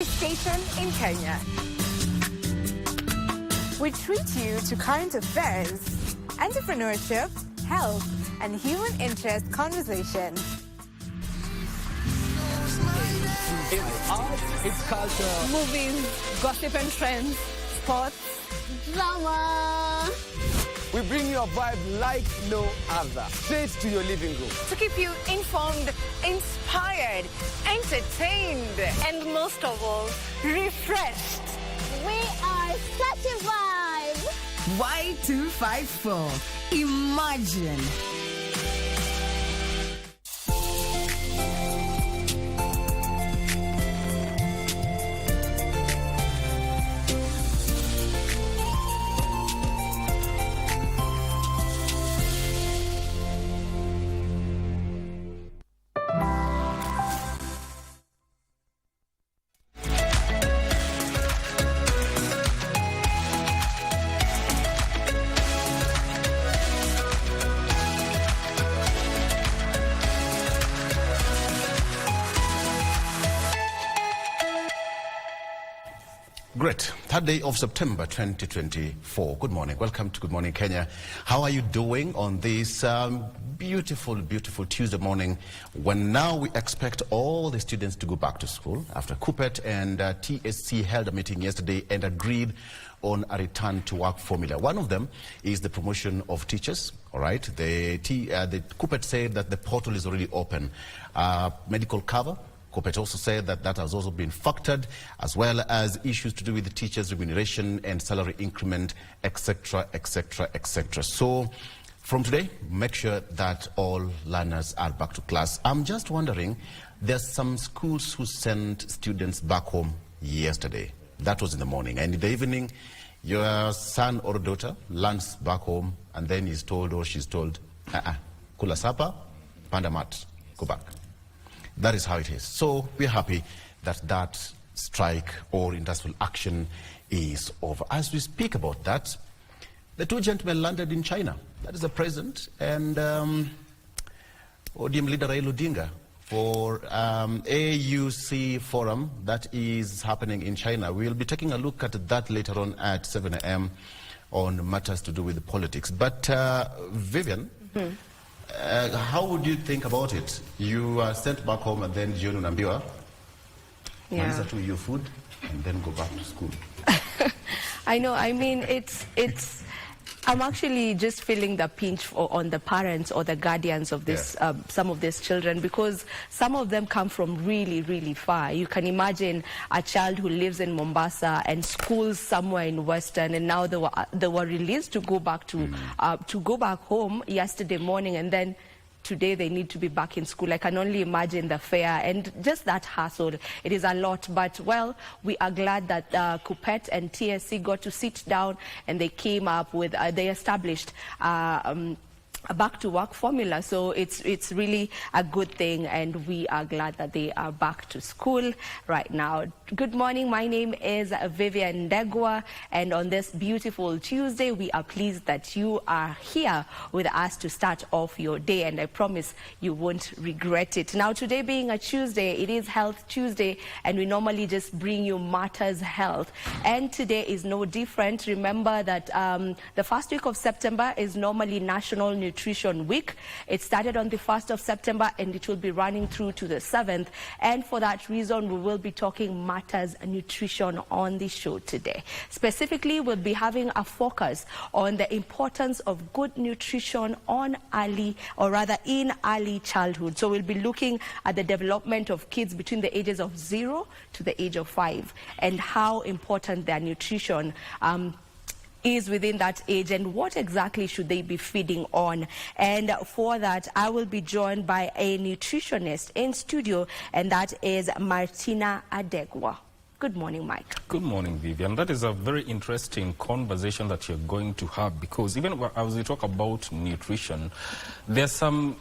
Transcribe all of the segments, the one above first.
Station in Kenya. We treat you to current affairs, entrepreneurship, health, and human interest conversation. It's art, it's culture, Movies, gossip and trends, sports, drama. we bring you a vibe like no other, straight to your living room. To keep you informed, inspired, entertained, and most of all, refreshed. We are such a vibe. Y254. Imagine. Great. Third day of September 2024. Good morning. Welcome to Good Morning Kenya. How are you doing on this beautiful, beautiful Tuesday morning when now we expect all the students to go back to school after COOPET and TSC held a meeting yesterday and agreed on a return to work formula. One of them is the promotion of teachers. All right. The COOPET said that the portal is already open. Medical cover. COOPET also said that that has also been factored, as well as issues to do with the teachers' remuneration and salary increment, etc., etc., etc. So from today, make sure that all learners are back to class. I'm just wondering, there's some schools who sent students back home yesterday. That was in the morning. And in the evening, your son or daughter lands back home, and then he's told or she's told, kula sapa, panda mat, go back. That is how it is. So we're happy that that strike or industrial action is over. As we speak about that, the two gentlemen landed in China. That is the president and ODM leader Raila Odinga for AUC forum that is happening in China. We'll be taking a look at that later on at 7 a.m. on matters to do with the politics. But Vivian, how would you think about it? You are sent back home and then jioni unaambiwa maliza tu your food and then go back to school. I know. I mean, I'm actually just feeling the pinch on the parents or the guardians of this, some of these children, because some of them come from really, really far. You can imagine a child who lives in Mombasa and schools somewhere in Western, and now they were released to go back to go back home yesterday morning, and then today they need to be back in school. I can only imagine the fare and just that hassle. It is a lot, but well, we are glad that COOPET and TSC got to sit down and they came up with, they established a back-to-work formula. So it's really a good thing, and we are glad that they are back to school right now. Good morning. My name is Vivian Ndegwa, and on this beautiful Tuesday, we are pleased that you are here with us to start off your day, and I promise you won't regret it. Now, today being a Tuesday, it is Health Tuesday, and we normally just bring you matters health, and today is no different. Remember that the first week of September is normally National Nutrition Week. It started on the 1st of September and it will be running through to the 7th. And for that reason, we will be talking matters nutrition on the show today. Specifically, we'll be having a focus on the importance of good nutrition on early, or rather in early childhood. So we'll be looking at the development of kids between the ages of 0 to the age of 5 and how important their nutrition is within that age, and what exactly should they be feeding on. And for that, I will be joined by a nutritionist in studio, and that is Martina Adegwa. Good morning, Mike. Good morning, Vivian. That is a very interesting conversation that you're going to have, because even as we talk about nutrition, there's some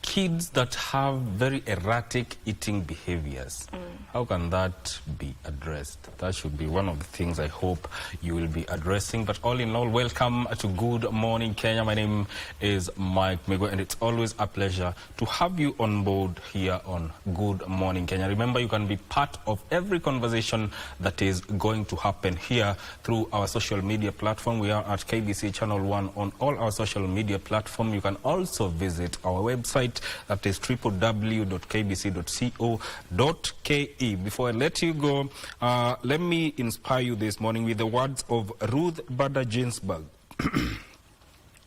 kids that have very erratic eating behaviors. How can that be addressed? That should be one of the things I hope you will be addressing. But all in all, welcome to Good Morning Kenya. My name is Mike Mego, and it's always a pleasure to have you on board here on Good Morning Kenya. Remember, you can be part of every conversation that is going to happen here through our social media platform. We are at KBC Channel 1 on all our social media platforms. You can also visit our website, that is www.kbc.co.ke. Before I let you go, let me inspire you this morning with the words of Ruth Bader Ginsburg.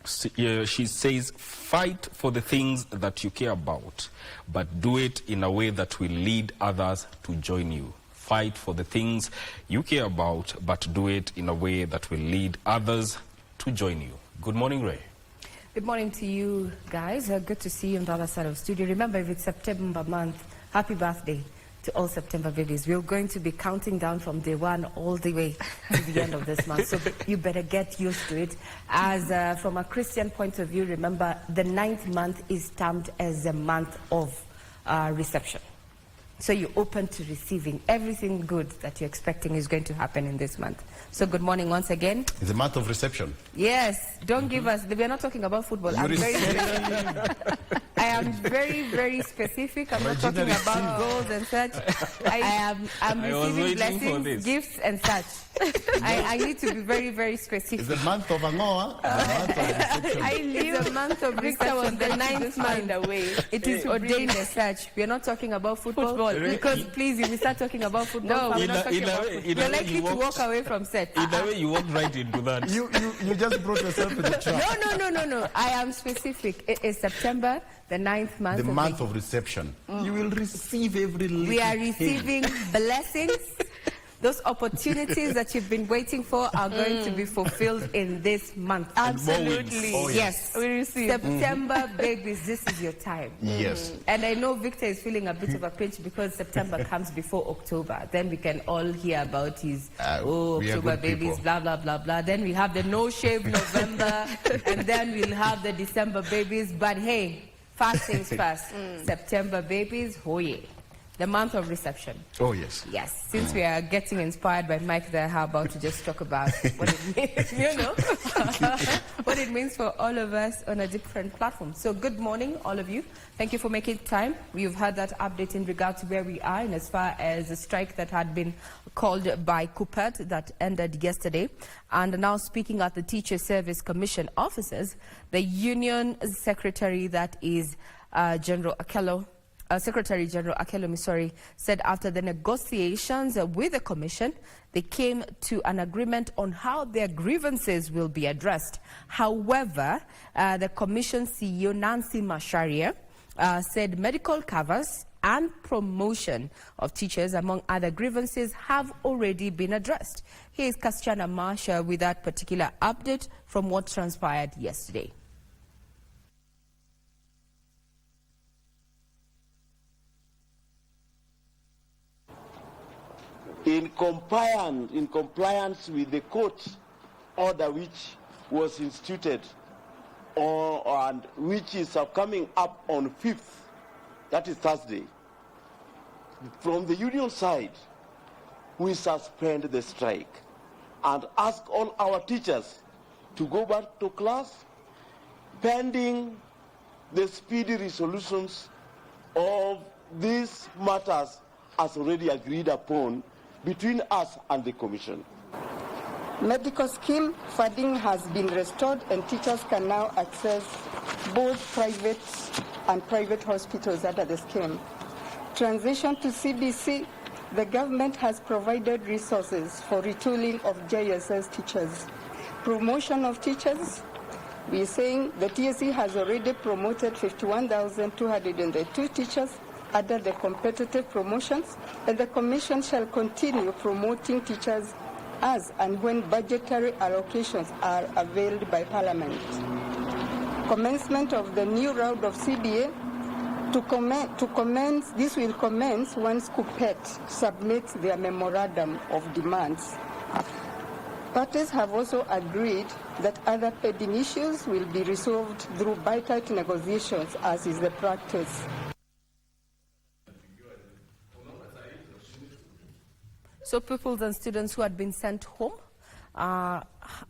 She says, fight for the things that you care about, but do it in a way that will lead others to join you. Fight for the things you care about, but do it in a way that will lead others to join you. Good morning, Ray. Good morning to you guys. Good to see you on the other side of the studio. Remember, if it's September month, happy birthday to all September babies. We're going to be counting down from day one all the way to the end of this month. So you better get used to it. As from a Christian point of view, remember, the 9th month is termed as a month of reception. So you're open to receiving everything good that you're expecting is going to happen in this month. So good morning once again. It's a month of reception. Yes, don't give us, we're not talking about football. I am very, very specific. I'm not talking about goals and such. I'm receiving blessings, gifts and such. I need to be very, very specific. It's a month of Angoa. It's a month of reception on the 9th month. It is ordained as such. We're not talking about football. Because please, if we start talking about football, we're not talking about football. You're likely to walk away from set. In a way, you walked right into that. You just brought yourself in the trap. No. I am specific. It is September, the 9th month. The month of reception. You will receive every little We are receiving blessings. Those opportunities that you've been waiting for are going to be fulfilled in this month. Absolutely. Oh, yes. We receive. September, babies, this is your time. Yes. And I know Victor is feeling a bit of a pinch because September comes before October. Then we can all hear about his, October babies, people. blah, blah, blah, blah. Then we have the no-shave November, and then we'll have the December babies. But hey, first things first, September babies, oh yeah. The month of reception. Oh, yes. Yes. Since we are getting inspired by Mike there, how about to just talk about what it means, what it means for all of us on a different platform. So good morning, all of you. Thank you for making time. We've had that update in regard to where we are and as far as the strike that had been called by cooperative that ended yesterday. And now speaking at the Teacher Service Commission offices, the union secretary, that is Secretary General Akello, said after the negotiations with the Commission, they came to an agreement on how their grievances will be addressed. However, the Commission CEO, Nancy Macharia, said medical covers and promotion of teachers, among other grievances, have already been addressed. Here is Kasichana Marsha with that particular update from what transpired yesterday. In compliance with the court order which was instituted and which is coming up on 5th, that is Thursday, from the union side, we suspend the strike and ask all our teachers to go back to class pending the speedy resolutions of these matters as already agreed upon between us and the Commission. Medical scheme funding has been restored and teachers can now access both private and private hospitals under the scheme. Transition to CBC, the government has provided resources for retooling of JSS teachers. Promotion of teachers, we are saying the TSC has already promoted 51,202 teachers under the competitive promotions, and the Commission shall continue promoting teachers as and when budgetary allocations are availed by Parliament. Commencement of the new round of CBA this will commence once COOPET submits their memorandum of demands. Parties have also agreed that other pending issues will be resolved through bilateral negotiations, as is the practice. So pupils and students who had been sent home are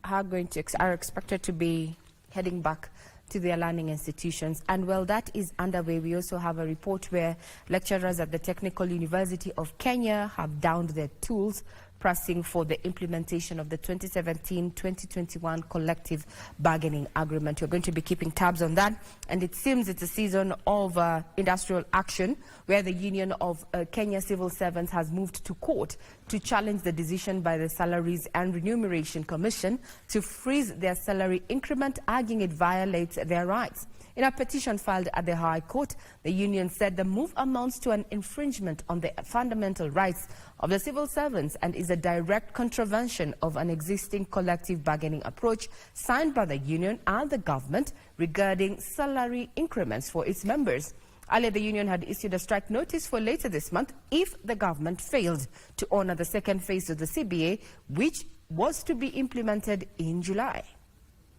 expected to be heading back to their learning institutions. And while that is underway, we also have a report where lecturers at the Technical University of Kenya have downed their tools, pressing for the implementation of the 2017-2021 collective bargaining agreement. We're going to be keeping tabs on that, and it seems it's a season of industrial action where the Union of Kenya Civil Servants has moved to court to challenge the decision by the Salaries and Remuneration Commission to freeze their salary increment, arguing it violates their rights. In a petition filed at the High Court, the union said the move amounts to an infringement on the fundamental rights of the civil servants and is a direct contravention of an existing collective bargaining approach signed by the union and the government regarding salary increments for its members. Earlier, the union had issued a strike notice for later this month if the government failed to honor the second phase of the CBA, which was to be implemented in July.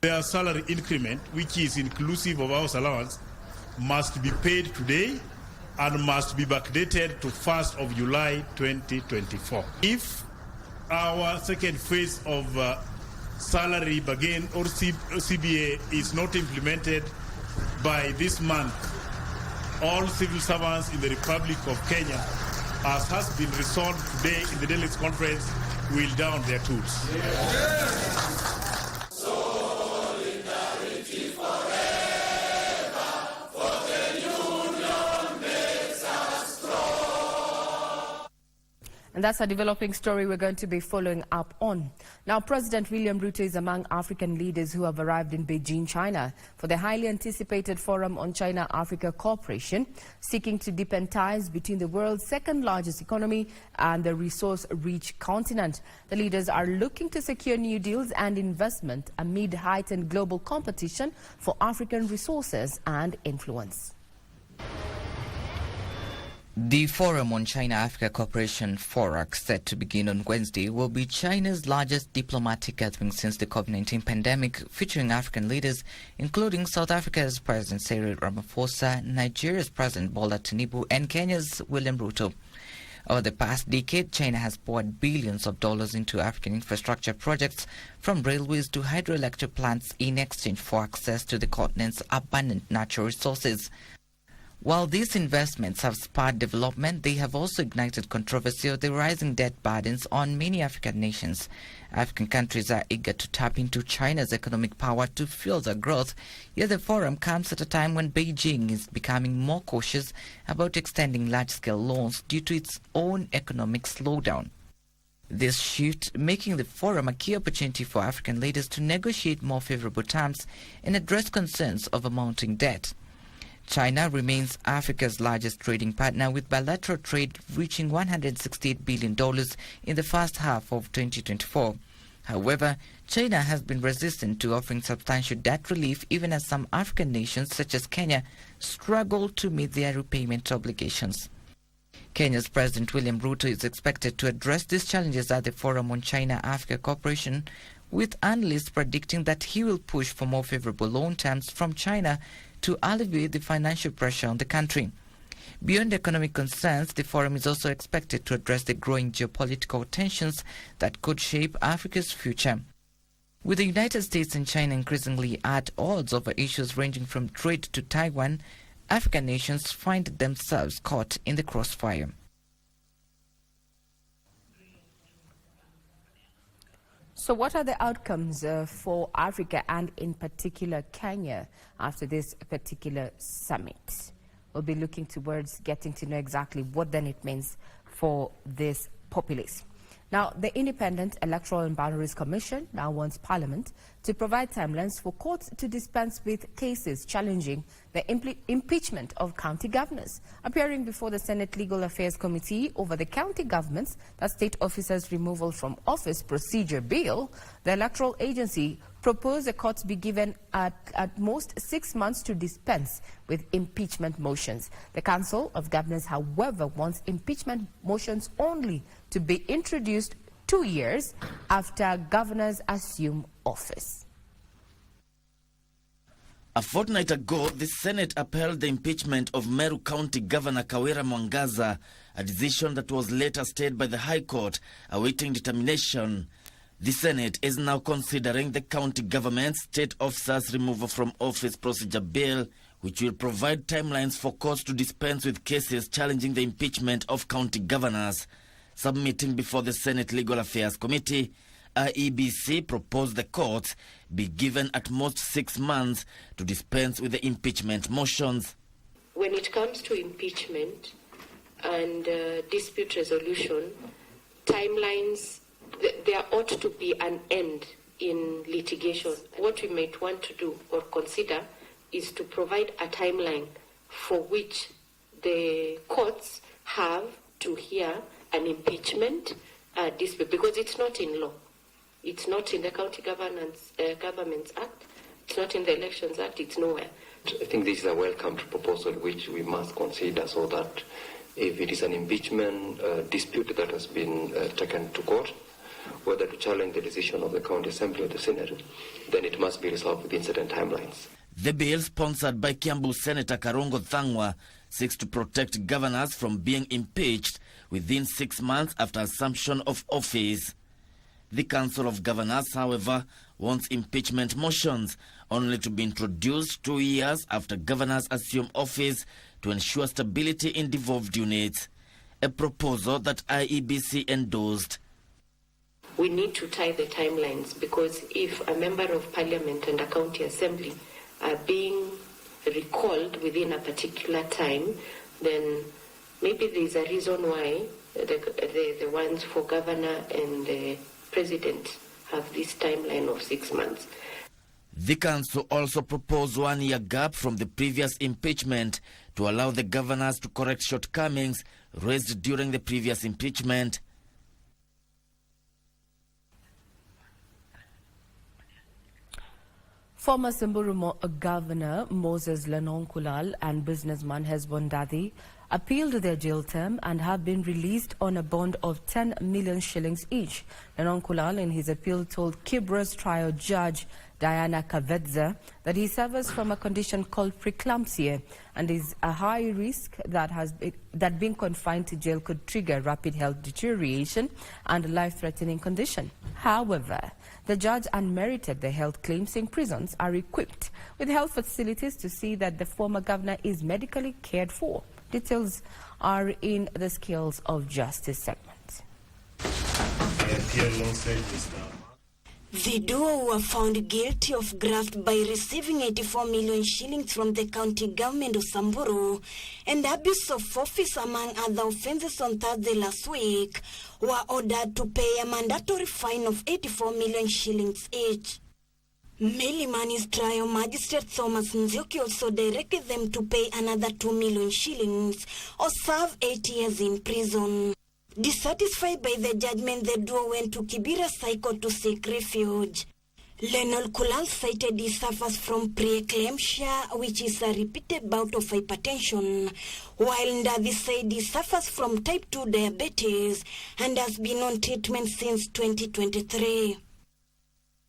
Their salary increment, which is inclusive of house allowance, must be paid today and must be backdated to 1st of July 2024. If our second phase of salary bargain or CBA is not implemented by this month, all civil servants in the Republic of Kenya, as has been resolved today in the Delegates Conference, will down their tools. Yeah. And that's a developing story we're going to be following up on. Now, President William Ruto is among African leaders who have arrived in Beijing, China, for the highly anticipated Forum on China-Africa Cooperation, seeking to deepen ties between the world's second-largest economy and the resource-rich continent. The leaders are looking to secure new deals and investment amid heightened global competition for African resources and influence. The Forum on China-Africa Cooperation, FORAC, set to begin on Wednesday, will be China's largest diplomatic gathering since the COVID-19 pandemic, featuring African leaders, including South Africa's President Cyril Ramaphosa, Nigeria's President Bola Tinubu, and Kenya's William Ruto. Over the past decade, China has poured billions of dollars into African infrastructure projects, from railways to hydroelectric plants, in exchange for access to the continent's abundant natural resources. While these investments have spurred development, they have also ignited controversy of the rising debt burdens on many African nations. African countries are eager to tap into China's economic power to fuel their growth, yet the forum comes at a time when Beijing is becoming more cautious about extending large-scale loans due to its own economic slowdown. This shift making the forum a key opportunity for African leaders to negotiate more favorable terms and address concerns over mounting debt. China remains Africa's largest trading partner, with bilateral trade reaching $168 billion in the first half of 2024. However, China has been resistant to offering substantial debt relief, even as some African nations, such as Kenya, struggle to meet their repayment obligations. Kenya's President William Ruto is expected to address these challenges at the Forum on China-Africa Cooperation, with analysts predicting that he will push for more favorable loan terms from China to alleviate the financial pressure on the country. Beyond economic concerns, the forum is also expected to address the growing geopolitical tensions that could shape Africa's future. With the United States and China increasingly at odds over issues ranging from trade to Taiwan, African nations find themselves caught in the crossfire. So what are the outcomes for Africa and in particular Kenya after this particular summit? We'll be looking towards getting to know exactly what then it means for this populace. Now, the Independent Electoral and Boundaries Commission now wants Parliament to provide timelines for courts to dispense with cases challenging the impeachment of county governors. Appearing before the Senate Legal Affairs Committee over the county government's state officers' removal from office procedure bill, the electoral agency proposed the courts be given at most 6 months to dispense with impeachment motions. The Council of Governors, however, wants impeachment motions only to be introduced 2 years after governors assume office. A fortnight ago, the Senate upheld the impeachment of Meru County Governor Kawira Mwangaza, a decision that was later stayed by the High Court, awaiting determination. The Senate is now considering the county government's state officers' removal from office procedure bill, which will provide timelines for courts to dispense with cases challenging the impeachment of county governors. Submitting before the Senate Legal Affairs Committee, IEBC proposed the courts be given at most 6 months to dispense with the impeachment motions. When it comes to impeachment and dispute resolution, timelines, there ought to be an end in litigation. What we might want to do or consider is to provide a timeline for which the courts have to hear an impeachment dispute, because it's not in law. It's not in the County Governments Act. It's not in the Elections Act. It's nowhere. I think this is a welcomed proposal which we must consider, so that if it is an impeachment dispute that has been taken to court, whether to challenge the decision of the County Assembly or the Senate, then it must be resolved within certain timelines. The bill, sponsored by Kiambu Senator Karongo Thangwa, seeks to protect governors from being impeached within 6 months after assumption of office. The Council of Governors, however, wants impeachment motions only to be introduced 2 years after governors assume office to ensure stability in devolved units, a proposal that IEBC endorsed. We need to tie the timelines, because if a member of parliament and a county assembly are being recalled within a particular time, then maybe there's a reason why the ones for governor and the president have this timeline of 6 months. The council also proposed 1 year gap from the previous impeachment to allow the governors to correct shortcomings raised during the previous impeachment. Former Samburu Governor Moses Lenonkulal and businessman Hezbon Dadi appealed their jail term and have been released on a bond of 10 million shillings each. Lenonkulal in his appeal told Kibra's trial judge Diana Kavedza that he suffers from a condition called preeclampsia and is a high risk that being confined to jail could trigger rapid health deterioration and a life-threatening condition. However, the judge unmerited the health claims, saying prisons are equipped with health facilities to see that the former governor is medically cared for. Details are in the Scales of Justice segment. The duo were found guilty of graft by receiving 84 million shillings from the county government of Samburu and abuse of office, among other offences. On Thursday last week, were ordered to pay a mandatory fine of 84 million shillings each. Milimani's trial magistrate Thomas Nzioki also directed them to pay another 2 million shillings or serve 8 years in prison. Dissatisfied by the judgment, the duo went to Kibera Cycle to seek refuge. Lenonkulal cited he suffers from preeclampsia, which is a repeated bout of hypertension, while Ndadi said he suffers from type 2 diabetes and has been on treatment since 2023.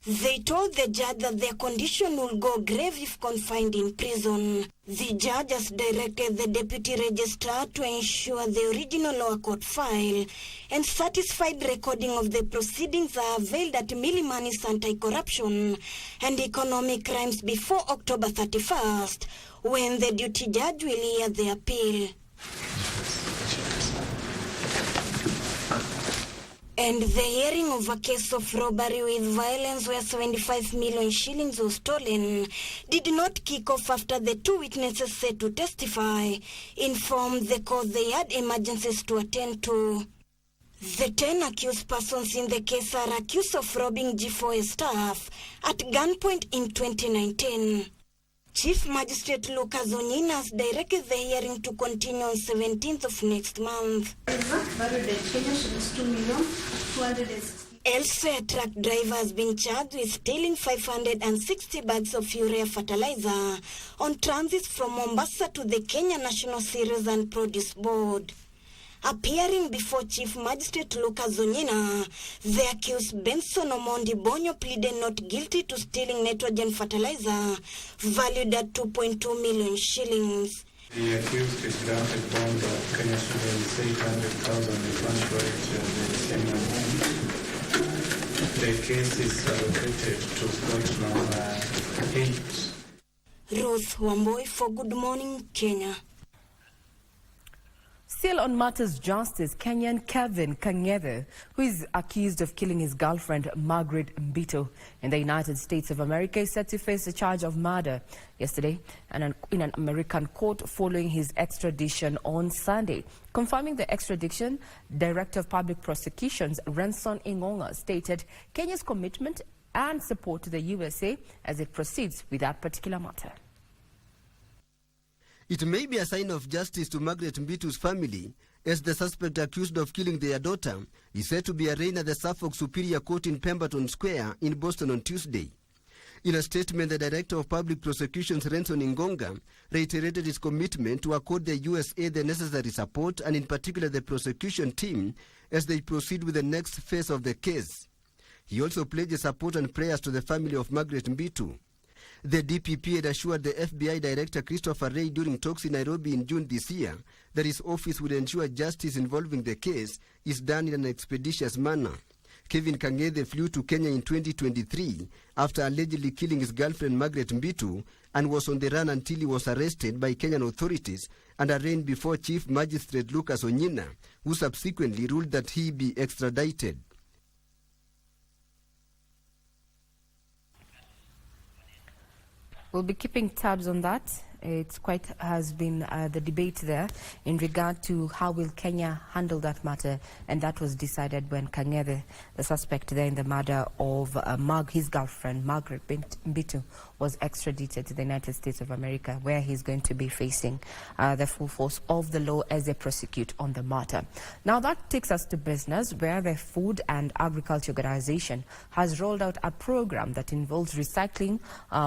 They told the judge that their condition will go grave if confined in prison. The judge has directed the deputy registrar to ensure the original lower court file and certified recording of the proceedings are availed at Milimani's Anti-Corruption and Economic Crimes before October 31st, when the duty judge will hear the appeal. And the hearing of a case of robbery with violence where 75 million shillings was stolen did not kick off after the two witnesses said to testify informed the court they had emergencies to attend to. The 10 accused persons in the case are accused of robbing G4 staff at gunpoint in 2019. Chief Magistrate Lucas Onyina has directed the hearing to continue on 17th of next month. Elsewhere, a truck driver has been charged with stealing 560 bags of urea fertilizer on transit from Mombasa to the Kenya National Cereals and Produce Board. Appearing before Chief Magistrate Lucas Onyina, the accused Benson Omondi Bonyo pleaded not guilty to stealing nitrogen fertilizer valued at 2.2 million shillings. The accused is granted bond of Kenya shillings 800,000 evaluate the same amount. The case is allocated to court number 8. Ruth Wamboi for Good Morning Kenya. Still on matters justice, Kenyan Kevin Kang'ethe, who is accused of killing his girlfriend Margaret Mbito in the United States of America, is set to face a charge of murder yesterday and in an American court following his extradition on Sunday. Confirming the extradition, Director of Public Prosecutions Renson Ingonga stated Kenya's commitment and support to the USA as it proceeds with that particular matter. It may be a sign of justice to Margaret Mbitu's family, as the suspect accused of killing their daughter is said to be arraigned at the Suffolk Superior Court in Pemberton Square in Boston on Tuesday. In a statement, the Director of Public Prosecutions, Renson Ingonga, reiterated his commitment to accord the USA the necessary support and in particular the prosecution team as they proceed with the next phase of the case. He also pledged support and prayers to the family of Margaret Mbitu. The DPP had assured the FBI Director Christopher Wray during talks in Nairobi in June this year that his office would ensure justice involving the case is done in an expeditious manner. Kevin Kang'ethe flew to Kenya in 2023 after allegedly killing his girlfriend Margaret Mbitu and was on the run until he was arrested by Kenyan authorities and arraigned before Chief Magistrate Lucas Onyina, who subsequently ruled that he be extradited. We'll be keeping tabs on that. It's quite has been the debate there in regard to how will Kenya handle that matter, and that was decided when Kang'ethe, the suspect there in the murder of his girlfriend Margaret Mbitu, was extradited to the United States of America, where he's going to be facing the full force of the law as they prosecute on the matter. Now that takes us to business, where the Food and Agriculture Organization has rolled out a program that involves recycling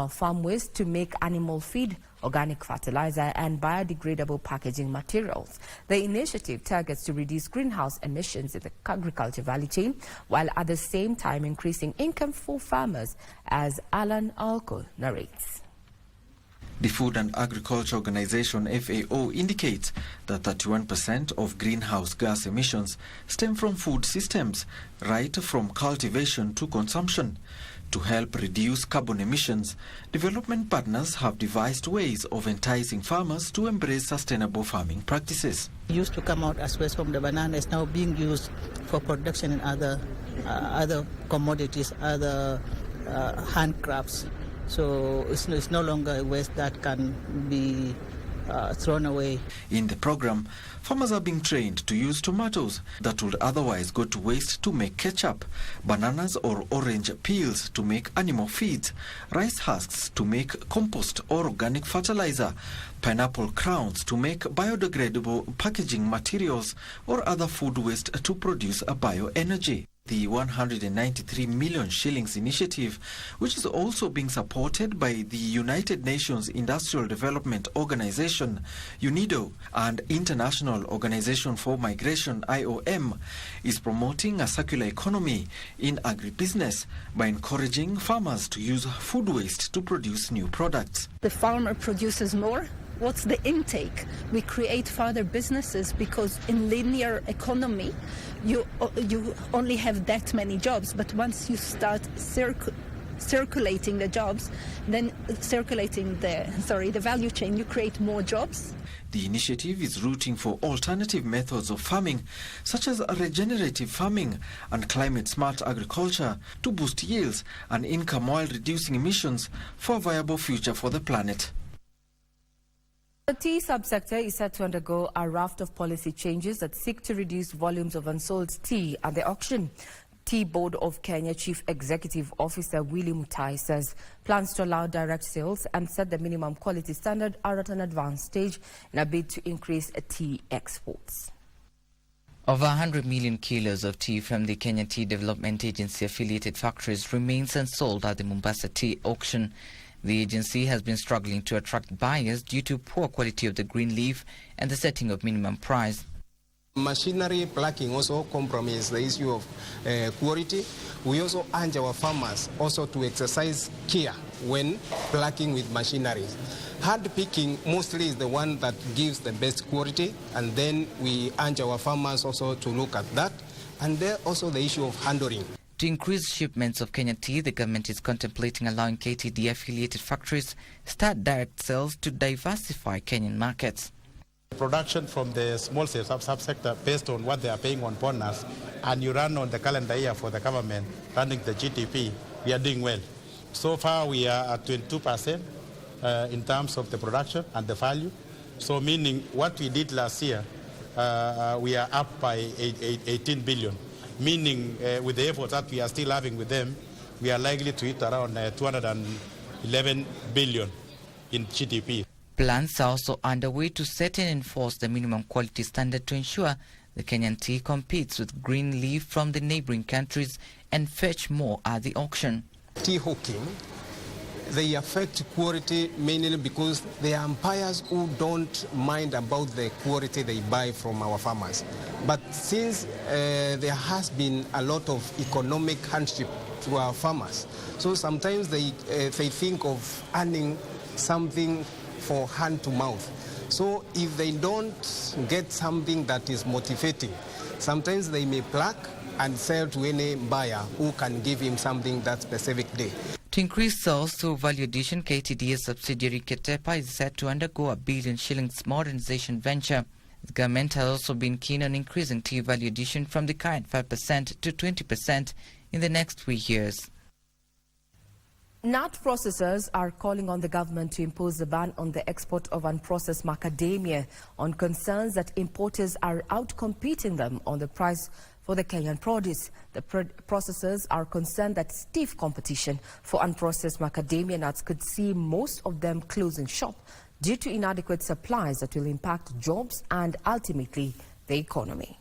farm waste to make animal feed, organic fertilizer and biodegradable packaging materials. The initiative targets to reduce greenhouse emissions in the agriculture value chain, while at the same time increasing income for farmers, as Alan Alco narrates. The Food and Agriculture Organization, FAO, indicates that 31% of greenhouse gas emissions stem from food systems, right from cultivation to consumption. To help reduce carbon emissions, development partners have devised ways of enticing farmers to embrace sustainable farming practices. Used to come out as waste from the banana is now being used for production in other commodities, other handcrafts. So it's no longer a waste that can be thrown away. In the program, farmers are being trained to use tomatoes that would otherwise go to waste to make ketchup, bananas or orange peels to make animal feeds, rice husks to make compost or organic fertilizer, pineapple crowns to make biodegradable packaging materials, or other food waste to produce a bioenergy. The 193 million shillings initiative, which is also being supported by the United Nations Industrial Development Organization, UNIDO, and International Organization for Migration, IOM, is promoting a circular economy in agribusiness by encouraging farmers to use food waste to produce new products. The farmer produces more. What's the intake? We create further businesses, because in linear economy, you only have that many jobs. But once you start circulating the jobs, then circulating the value chain, you create more jobs. The initiative is rooting for alternative methods of farming, such as regenerative farming and climate-smart agriculture, to boost yields and income while reducing emissions for a viable future for the planet. The tea subsector is set to undergo a raft of policy changes that seek to reduce volumes of unsold tea at the auction. Tea Board of Kenya Chief Executive Officer Willy Mutai says plans to allow direct sales and set the minimum quality standard are at an advanced stage in a bid to increase tea exports. Over 100 million kilos of tea from the Kenya Tea Development Agency affiliated factories remains unsold at the Mombasa Tea Auction. The agency has been struggling to attract buyers due to poor quality of the green leaf and the setting of minimum price. Machinery plucking also compromises the issue of quality. We also urge our farmers also to exercise care when plucking with machinery. Hand picking mostly is the one that gives the best quality, and then we urge our farmers also to look at that. And there also the issue of handling. To increase shipments of Kenyan tea, the government is contemplating allowing KTD-affiliated factories start direct sales to diversify Kenyan markets. Production from the small sales subsector based on what they are paying on partners, and you run on the calendar year for the government, running the GDP, we are doing well. So far we are at 22% in terms of the production and the value. So meaning what we did last year, we are up by 18 billion. Meaning with the efforts that we are still having with them, we are likely to hit around 211 billion in GDP. Plans are also underway to set and enforce the minimum quality standard to ensure the Kenyan tea competes with green leaf from the neighboring countries and fetch more at the auction. Tea hawking, they affect quality mainly because they are umpires who don't mind about the quality they buy from our farmers. But since there has been a lot of economic hardship to our farmers, so sometimes they think of earning something for hand to mouth. So if they don't get something that is motivating, sometimes they may pluck and sell to any buyer who can give him something that specific day. To increase sales through value addition, KTD's subsidiary Ketepa is set to undergo a R1 billion modernization venture. The government has also been keen on increasing tea value addition from the current 5% to 20% in the next 3 years. Nut processors are calling on the government to impose a ban on the export of unprocessed macadamia on concerns that importers are outcompeting them on the price for the Kenyan produce. The processors are concerned that stiff competition for unprocessed macadamia nuts could see most of them closing shop due to inadequate supplies that will impact jobs and ultimately the economy.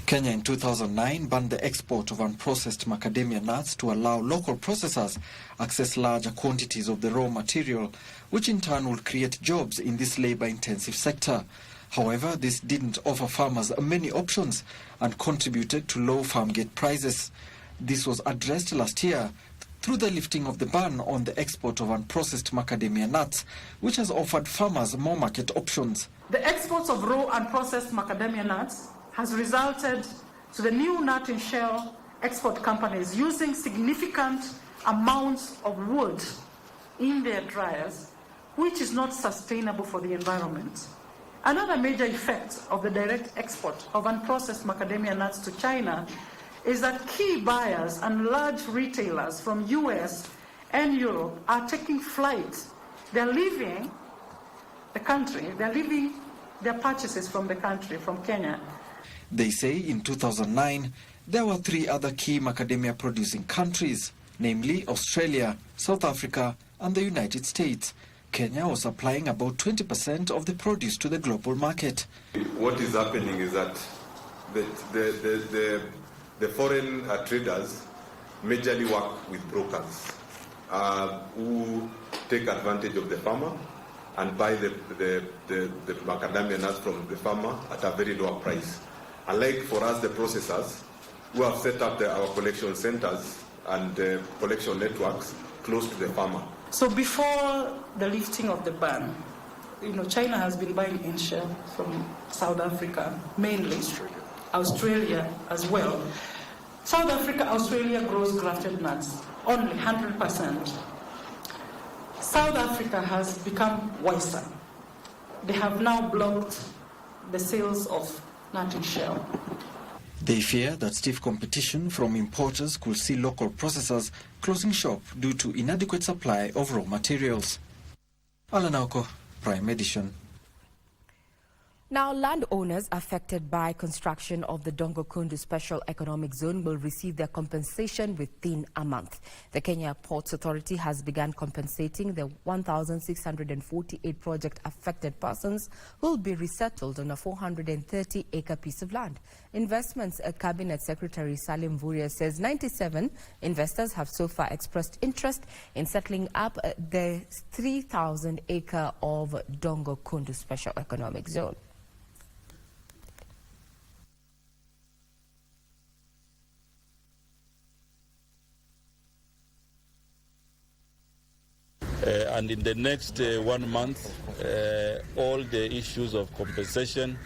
Kenya in 2009 banned the export of unprocessed macadamia nuts to allow local processors access larger quantities of the raw material, which in turn will create jobs in this labor-intensive sector. However, this didn't offer farmers many options and contributed to low farm gate prices. This was addressed last year through the lifting of the ban on the export of unprocessed macadamia nuts, which has offered farmers more market options. The exports of raw unprocessed macadamia nuts has resulted to the new nut and shell export companies using significant amounts of wood in their dryers, which is not sustainable for the environment. Another major effect of the direct export of unprocessed macadamia nuts to China is that key buyers and large retailers from US and Europe are taking flight. They're leaving the country, they're leaving their purchases from the country, from Kenya. They say in 2009, there were 3 other key macadamia producing countries, namely Australia, South Africa, and the United States. Kenya was supplying about 20% of the produce to the global market. What is happening is that the foreign traders majorly work with brokers who take advantage of the farmer and buy the macadamia nuts from the farmer at a very low price. Unlike for us, the processors, who have set up our collection centers and collection networks close to the farmer. So before the lifting of the ban, China has been buying in-shell from South Africa, mainly Australia as well. South Africa, Australia grows grafted nuts, only 100%. South Africa has become wiser. They have now blocked the sales of nut and shell. They fear that stiff competition from importers could see local processors closing shop due to inadequate supply of raw materials. Alanauko, Prime Edition. Now, landowners affected by construction of the Dongo Kundu Special Economic Zone will receive their compensation within a month. The Kenya Ports Authority has begun compensating the 1,648 project-affected persons who will be resettled on a 430-acre piece of land. Investments Cabinet Secretary Salim Vuria says 97 investors have so far expressed interest in settling up the 3,000-acre of Dongo Kundu Special Economic Zone. and in the next 1 month, all the issues of compensation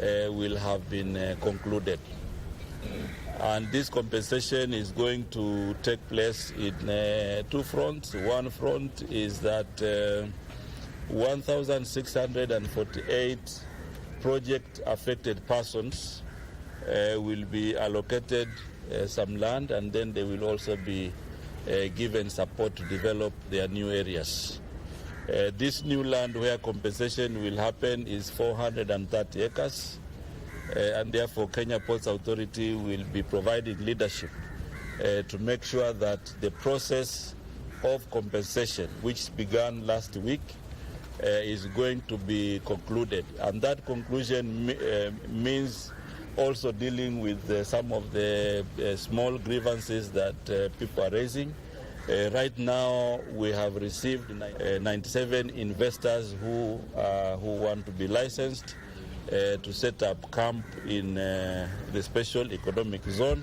will have been concluded. And this compensation is going to take place in 2 fronts. One front is that 1,648 project-affected persons will be allocated some land, and then they will also be given support to develop their new areas. This new land where compensation will happen is 430 acres. And therefore Kenya Ports Authority will be providing leadership to make sure that the process of compensation, which began last week, is going to be concluded. And that conclusion means also dealing with some of the small grievances that people are raising. Right now we have received 97 investors who want to be licensed to set up camp in the special economic zone,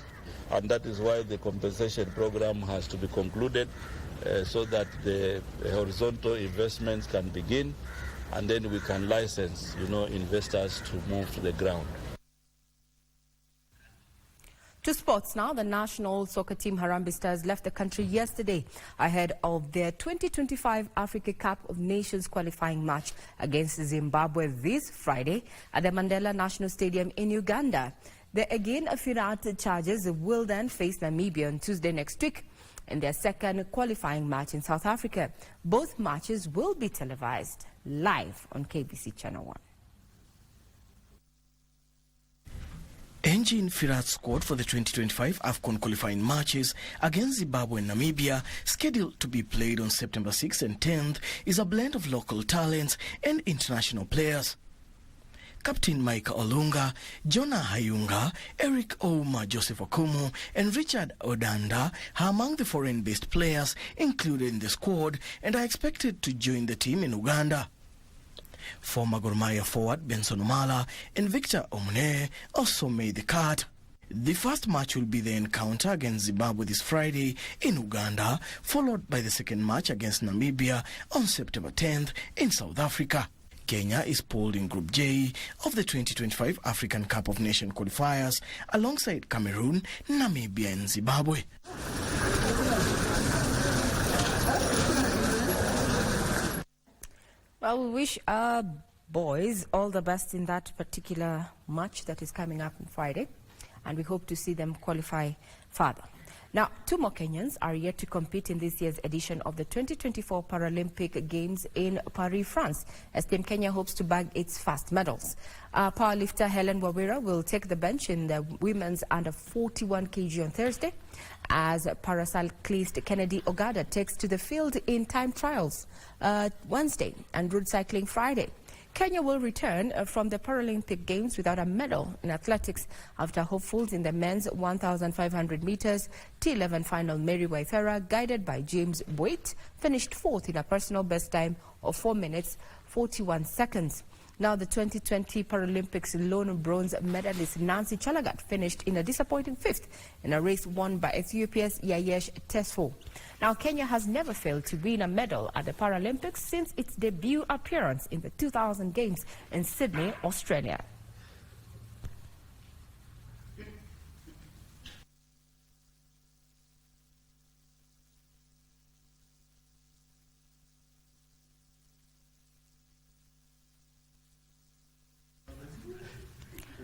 and that is why the compensation program has to be concluded so that the horizontal investments can begin, and then we can license, investors to move to the ground. To sports now, the national soccer team Harambee Stars left the country yesterday ahead of their 2025 Africa Cup of Nations qualifying match against Zimbabwe this Friday at the Mandela National Stadium in Uganda. The again Firat Chargers will then face Namibia on Tuesday next week in their second qualifying match in South Africa. Both matches will be televised live on KBC Channel 1. Engine Firat's squad for the 2025 AFCON qualifying matches against Zimbabwe and Namibia, scheduled to be played on September 6th and 10th, is a blend of local talents and international players. Captain Mike Olunga, Jonah Hayunga, Eric Ouma, Joseph Okumu, and Richard Odanda are among the foreign-based players included in the squad and are expected to join the team in Uganda. Former Gor Mahia forward Benson Umala and Victor Omune also made the cut. The first match will be the encounter against Zimbabwe this Friday in Uganda, followed by the second match against Namibia on September 10th in South Africa. Kenya is pooled in Group J of the 2025 African Cup of Nations qualifiers alongside Cameroon, Namibia and Zimbabwe. Well, we wish our boys all the best in that particular match that is coming up on Friday, and we hope to see them qualify further. Now, 2 more Kenyans are yet to compete in this year's edition of the 2024 Paralympic Games in Paris, France, as Team Kenya hopes to bag its first medals. Powerlifter Helen Wawira will take the bench in the women's under 41 kg on Thursday, as paracyclist Kennedy Ogada takes to the field in time trials Wednesday and road cycling Friday. Kenya will return from the Paralympic Games without a medal in athletics after hopefuls in the men's 1,500 meters T11 final Mary Waithera, guided by James Boyd, finished 4th in a personal best time of 4 minutes 41 seconds. Now, the 2020 Paralympics lone bronze medalist Nancy Chalagat finished in a disappointing 5th in a race won by Ethiopia's Yayesh Tesfo. Now, Kenya has never failed to win a medal at the Paralympics since its debut appearance in the 2000 Games in Sydney, Australia.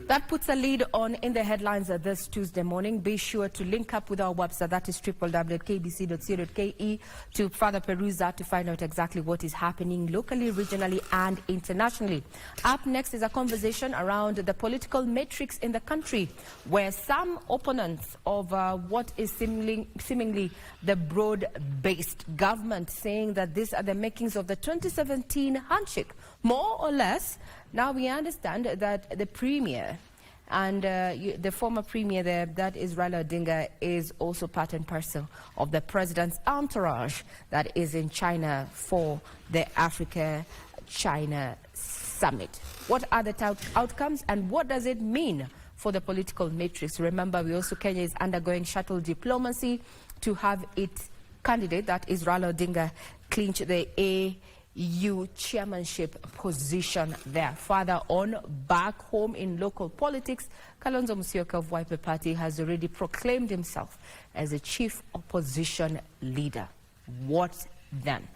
That puts a lead on in the headlines this Tuesday morning. Be sure to link up with our website, that is www.kbc.co.ke, to further peruse that to find out exactly what is happening locally, regionally and internationally. Up next is a conversation around the political matrix in the country, where some opponents of what is seemingly the broad-based government saying that these are the makings of the 2017 handshake, more or less. Now we understand that the Premier and the former Premier there, that is Raila Odinga, is also part and parcel of the President's entourage that is in China for the Africa-China Summit. What are the outcomes and what does it mean for the political matrix? Remember, Kenya is undergoing shuttle diplomacy to have its candidate, that is Raila Odinga, clinch the AU chairmanship position there. Further on, back home in local politics, Kalonzo Musyoka of Wiper Party has already proclaimed himself as a chief opposition leader. What then?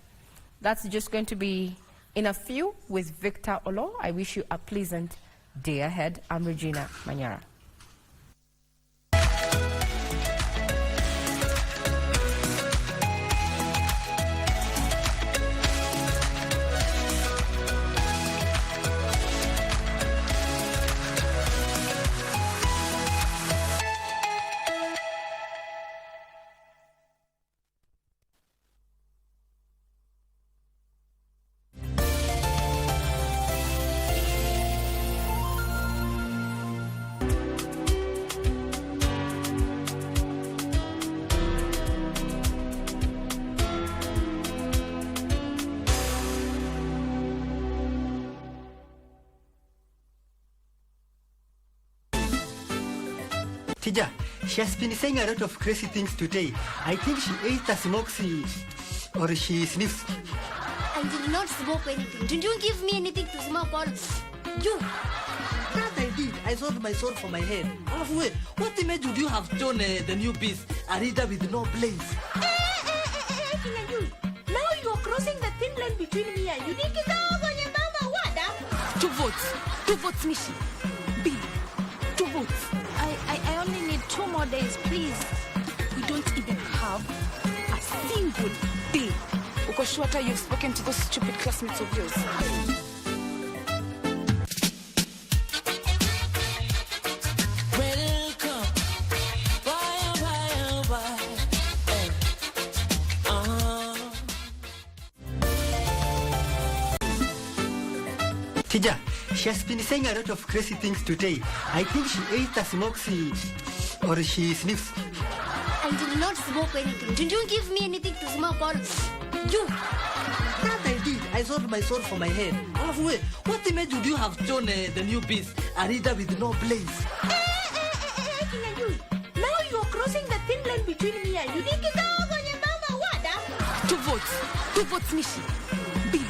That's just going to be in a few with Victor Olo. I wish you a pleasant day ahead. I'm Regina Manyara. Tija, she has been saying a lot of crazy things today. I think she ate a smoky or she sniffs. I did not smoke anything. Did you give me anything to smoke or you? That I did. I sold my sword for my head. Halfway, what image would you have shown the new piece? A reader with no blaze. Now you are crossing the thin line between me and you. Two votes, Mishi. Bill, 2 votes. I only need 2 more days, please. We don't even have a single day. Ukoshwata, you've spoken to those stupid classmates of yours. Tija, she has been saying a lot of crazy things today. I think she ate a smoky or she sniffs. I did not smoke anything. Did you give me anything to smoke or you? That I did. I sold my sword for my head. Halfway, what image would you have shown the new piece? A reader with no blaze. Now you are crossing the thin line between me and you. 2 votes, Mishi. Bill,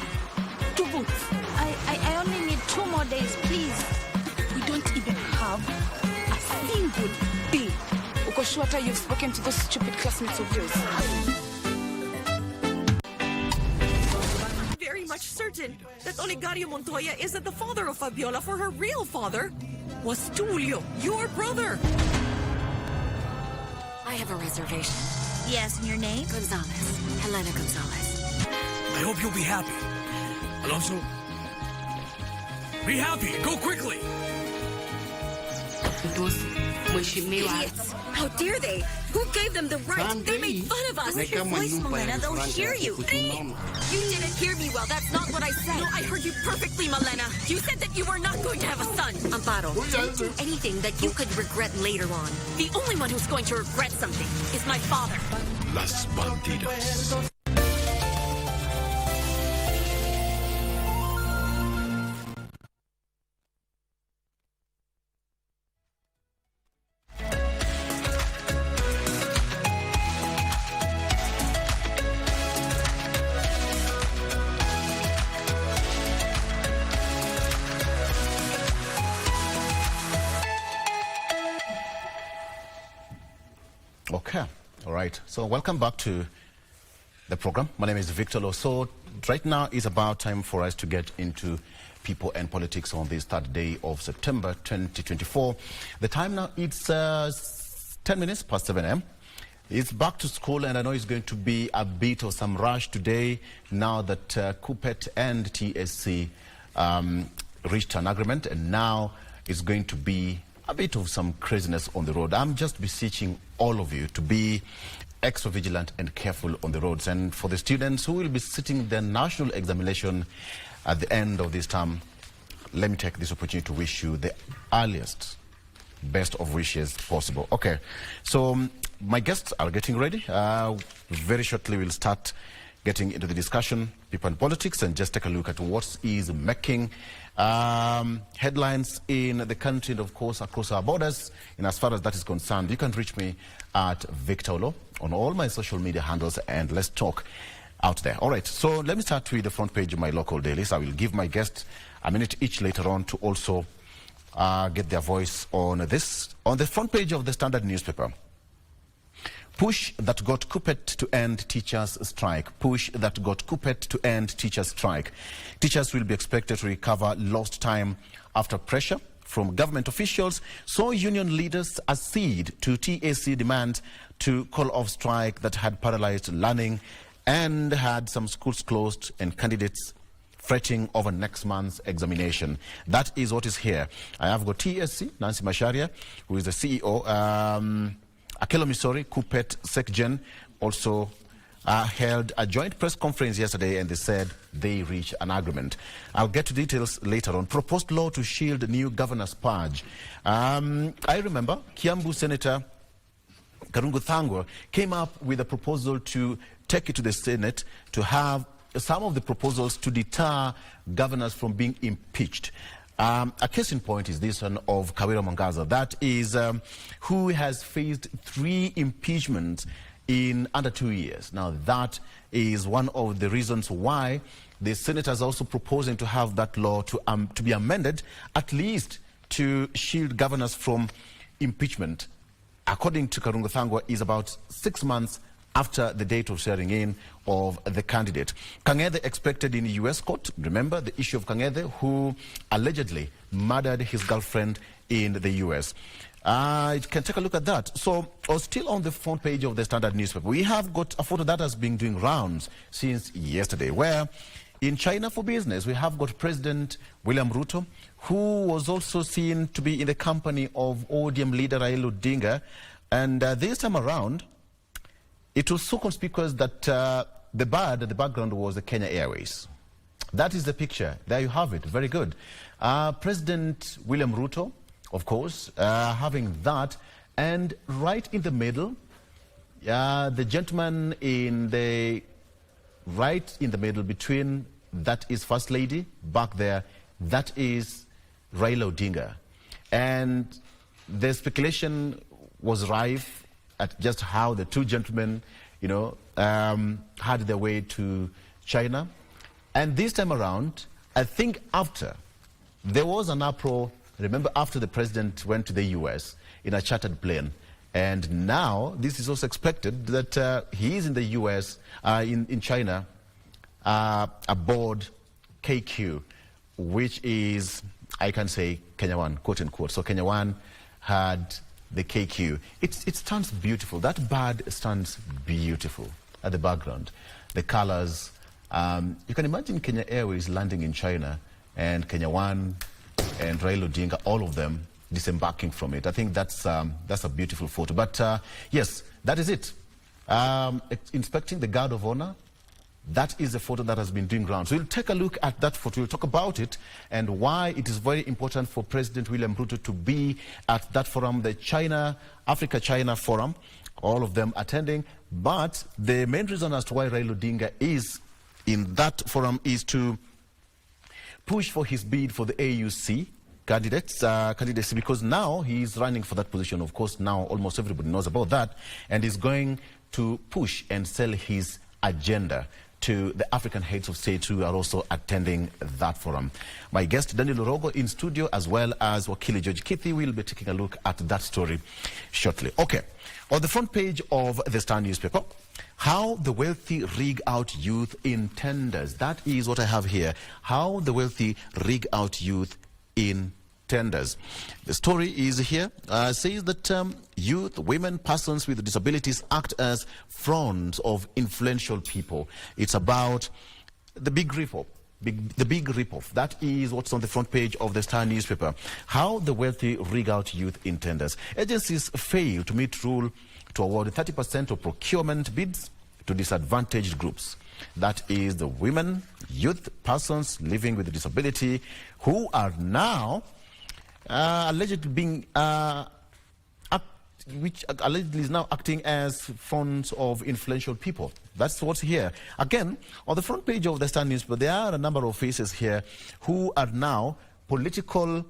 2 votes. I only need 2 more days, please. We don't even have a single day. Ukoshwata, you've spoken to those stupid classmates of yours. Very much certain that Olegario Montoya isn't the father of Fabiola, for her real father was Tulio, your brother. I have a reservation. Yes, and your name? Gonzalez. Helena Gonzalez. I hope you'll be happy. Alonso, be happy. Go quickly. Idiots. How dare they? Who gave them the right? They made fun of us. Raise your voice, Malena. They'll hear you. You didn't hear me well. That's not what I said. No, I heard you perfectly, Malena. You said that you were not going to have a son. Amparo, don't do anything that you could regret later on. The only one who's going to regret something is my father. Las Bandidas. Okay, all right. So welcome back to the program. My name is Victor Lo. So right now is about time for us to get into people and politics on this 3rd day of September 2024. The time now, it's 10 minutes past 7 a.m. It's back to school, and I know it's going to be a bit of some rush today now that COOPET and TSC reached an agreement, and now it's going to be a bit of some craziness on the road. I'm just beseeching all of you to be extra vigilant and careful on the roads. And for the students who will be sitting the national examination at the end of this term, let me take this opportunity to wish you the earliest best of wishes possible. Okay, so my guests are getting ready. Very shortly we'll start getting into the discussion, people and politics, and just take a look at what is making headlines in the country and, of course, across our borders. And as far as that is concerned, you can reach me at Victor Olo on all my social media handles, and let's talk. out there. All right, so let me start with the front page of my local dailies. I will give my guests a minute each later on to also get their voice on this. On the front page of the Standard newspaper, push that got Kuppet to end teachers' strike. Push that got Kuppet to end teachers' strike. Teachers will be expected to recover lost time after pressure from government officials. So union leaders accede to TAC demand to call off strike that had paralyzed learning and had some schools closed and candidates fretting over next month's examination. That is what is here. I have got TSC, Nancy Macharia, who is the CEO, Akelo Misori, Kuppet SecGen, also held a joint press conference yesterday, and they said they reached an agreement. I'll get to details later on. Proposed law to shield new governor's purge. I remember Kiambu Senator Karungu Thangwa came up with a proposal to take it to the Senate to have some of the proposals to deter governors from being impeached. A case in point is this one of Kawira Mwangaza. That is who has faced 3 impeachments in under 2 years. Now, that is one of the reasons why the senators are also proposing to have that law to be amended, at least to shield governors from impeachment. According to Karungu Thangwa, is about 6 months after the date of swearing in of the candidate. Kang'ethe expected in the U.S. court. Remember the issue of Kang'ethe, who allegedly murdered his girlfriend in the U.S. You can take a look at that. So, still on the front page of the Standard newspaper, we have got a photo that has been doing rounds since yesterday, where in China for business, we have got President William Ruto, who was also seen to be in the company of ODM leader Raila Odinga. And this time around, it was so conspicuous that the bird at the background was the Kenya Airways. That is the picture. There you have it. Very good. President William Ruto, of course, having that. And right in the middle, the gentleman in the right in the middle between, that is First Lady, back there, that is Raila Odinga. And the speculation was rife at just how the two gentlemen, you know, had their way to China. And this time around, I think after, there was an uproar, remember, after the president went to the U.S. in a chartered plane. And now, this is also expected that he is in the U.S., in China, aboard KQ, which is, I can say, Kenya One, quote unquote. So Kenya One had the KQ. It stands beautiful. That bird stands beautiful at the background. The colors. You can imagine Kenya Airways landing in China and Kenya One and Raila Odinga, all of them disembarking from it. I think that's a beautiful photo. But yes, that is it. Inspecting the guard of honor. That is a photo that has been doing rounds. So we'll take a look at that photo. We'll talk about it and why it is very important for President William Ruto to be at that forum, the Africa-China Forum, all of them attending. But the main reason as to why Raila Odinga is in that forum is to push for his bid for the AUC candidacy, because now he's running for that position. Of course, now almost everybody knows about that, and is going to push and sell his agenda to the African heads of state who are also attending that forum. My guest, Daniel Orogo, in studio, as well as Wakili George Kithi, will be taking a look at that story shortly. Okay, on the front page of the Star newspaper, how the wealthy rig out youth in tenders. That is what I have here. How the wealthy rig out youth in tenders. The story is here. Says that youth, women, persons with disabilities act as fronts of influential people. It's about the big rip-off. The big rip-off. That is what's on the front page of the Star newspaper. How the wealthy rig out youth in tenders. Agencies fail to meet rule to award 30% of procurement bids to disadvantaged groups. That is the women, youth, persons living with a disability who are now allegedly being, which allegedly is now acting as fronts of influential people. That's what's here. Again, on the front page of the Star newspaper, there are a number of faces here who are now political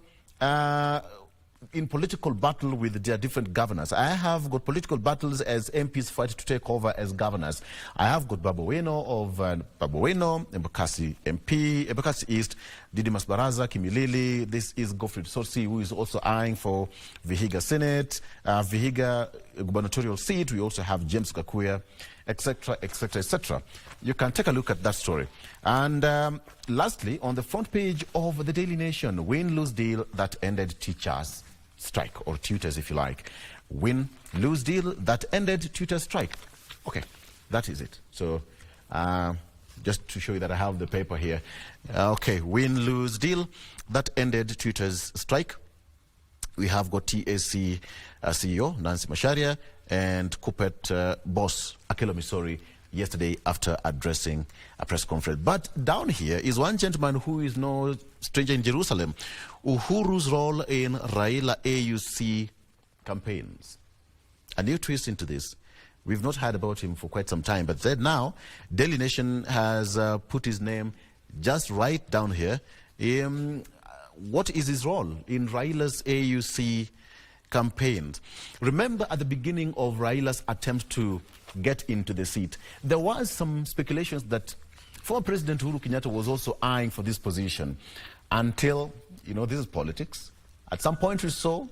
in political battle with their different governors. I have got political battles as MPs fight to take over as governors. I have got Babu Weno of Babu Weno, Embakasi MP, Embakasi East, Didimas Baraza, Kimilili. This is Godfrey Sorsi, who is also eyeing for Vihiga Senate, Vihiga gubernatorial seat. We also have James Kakuya, etc., etc., etc. You can take a look at that story. And lastly, on the front page of the Daily Nation, win-lose deal that ended teachers' strike, or tutors if you like. Win-lose deal that ended tutors' strike. Okay, that is it. So just to show you that I have the paper here. Okay, win-lose deal that ended tutors' strike. We have got TAC CEO Nancy Macharia and cooperative boss Akelo Misori yesterday after addressing a press conference. But down here is one gentleman who is no stranger in Jerusalem, Uhuru's role in Raila AUC campaigns. A new twist into this. We've not heard about him for quite some time, but then now Daily Nation has put his name just right down here. What is his role in Raila's AUC campaigns? Remember at the beginning of Raila's attempt to get into the seat, there was some speculations that former President Uhuru Kenyatta was also eyeing for this position until, you know, this is politics. At some point we saw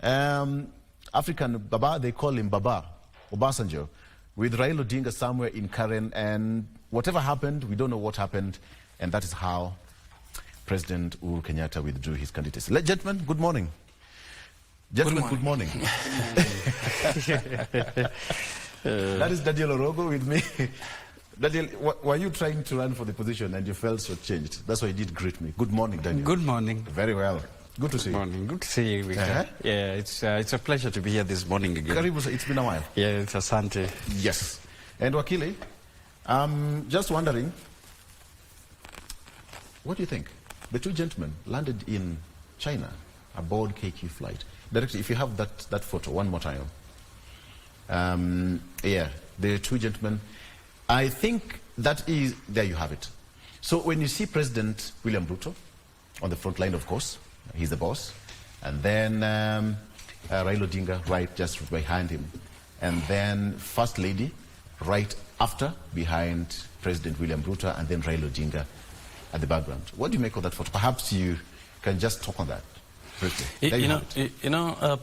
African Baba, they call him Baba, Obasanjo, with Raila Odinga somewhere in Karen, and whatever happened, we don't know what happened, and that is how President Uhuru Kenyatta withdrew his candidacy. Gentlemen, good morning. Gentlemen, good morning. That is Daniel Orogo with me. Daniel, were you trying to run for the position and you felt so changed? That's why you did greet me. Good morning, Daniel. Good morning. Very well. Good to see you. Good morning. Good to see you, Victor. Yeah, it's a pleasure to be here this morning again. Karibu, it's been a while. Yeah, it's asante. Yes. And Wakili, just wondering, what do you think? The two gentlemen landed in China aboard KQ flight. Directly, if you have that photo, one more time. Yeah, the two gentlemen. I think that is, there you have it. So when you see President William Ruto on the front line, of course, he's the boss. And then Raila Odinga right just behind him. And then First Lady right after, behind President William Ruto, and then Raila Odinga at the background. What do you make of that photo? Perhaps you can just talk on that.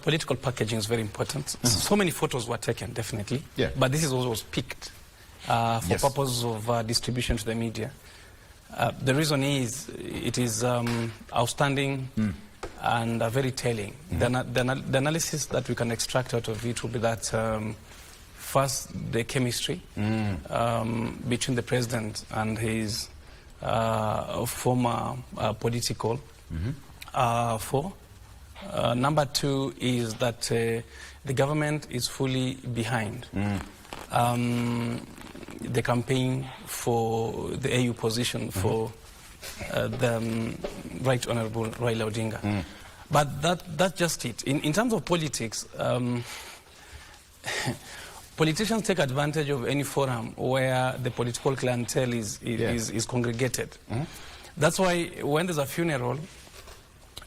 Political packaging is very important. So many photos were taken, definitely. Yeah. But this is also picked for purposes of distribution to the media. The reason is it is outstanding and very telling. The analysis that we can extract out of it will be that first, the chemistry between the president and his former political foe. Number two is that the government is fully behind the campaign for the AU position for the Right Honorable Raila Odinga. But that's just it. In terms of politics, politicians take advantage of any forum where the political clientele is congregated. That's why when there's a funeral,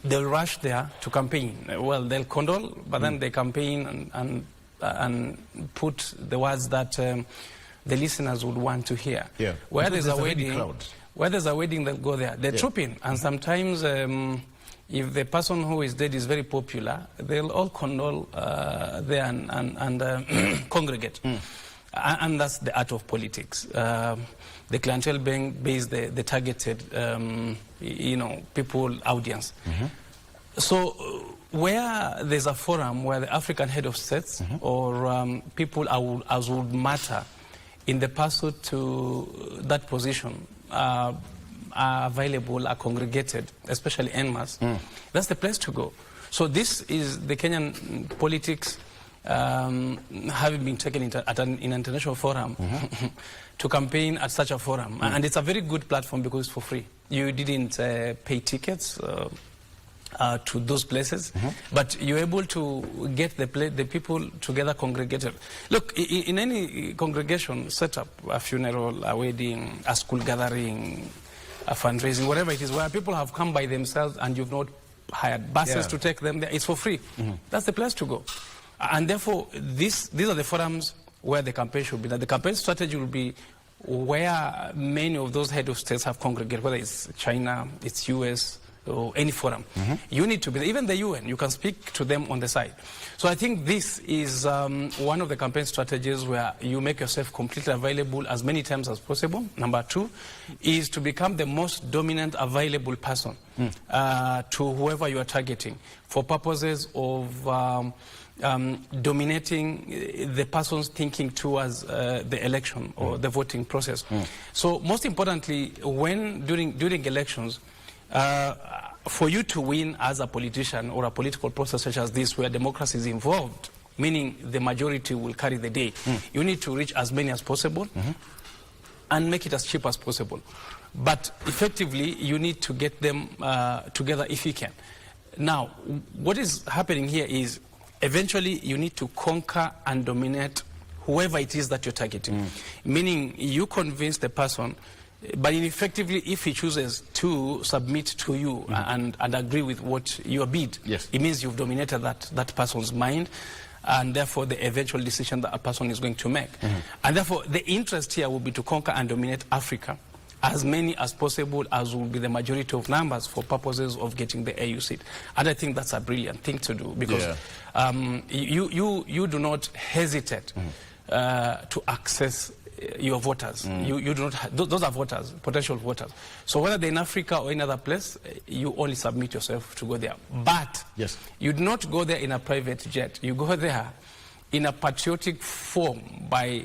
they'll rush there to campaign. Well, they'll condole, but then they campaign and put the words that the listeners would want to hear. Yeah. Where there's a wedding, they'll go there. They troop in, and sometimes if the person who is dead is very popular, they'll all condole there and congregate. And that's the art of politics. The clientele base the targeted, people, audience. So where there's a forum where the African head of states or people as would matter in the pursuit to that position are available, are congregated, especially en masse, that's the place to go. So this is the Kenyan politics having been taken in an international forum to campaign at such a forum. And it's a very good platform because it's for free. You didn't pay tickets to those places, but you're able to get the people together congregated. Look, in any congregation setup, a funeral, a wedding, a school gathering, a fundraising, whatever it is, where people have come by themselves and you've not hired buses to take them there. It's for free. That's the place to go. And therefore, these are the forums where the campaign should be. Now, the campaign strategy will be where many of those head of states have congregated, whether it's China, it's US, or any forum. You need to be there. Even the UN, you can speak to them on the side. So I think this is one of the campaign strategies where you make yourself completely available as many times as possible. Number two is to become the most dominant available person to whoever you are targeting for purposes of dominating the person's thinking towards the election or the voting process. So most importantly, when during elections, for you to win as a politician or a political process such as this where democracy is involved, meaning the majority will carry the day, you need to reach as many as possible and make it as cheap as possible. But effectively, you need to get them together if you can. Now, what is happening here is eventually you need to conquer and dominate whoever it is that you're targeting. Meaning you convince the person, but effectively if he chooses to submit to you and agree with what your bid, it means you've dominated that person's mind, and therefore the eventual decision that a person is going to make. And therefore the interest here will be to conquer and dominate Africa, as many as possible as will be the majority of numbers for purposes of getting the AU seat. And I think that's a brilliant thing to do, because you do not hesitate to access your voters. You do not those are voters, potential voters. So whether they're in Africa or in other place, you only submit yourself to go there. But you do not go there in a private jet. You go there in a patriotic form by,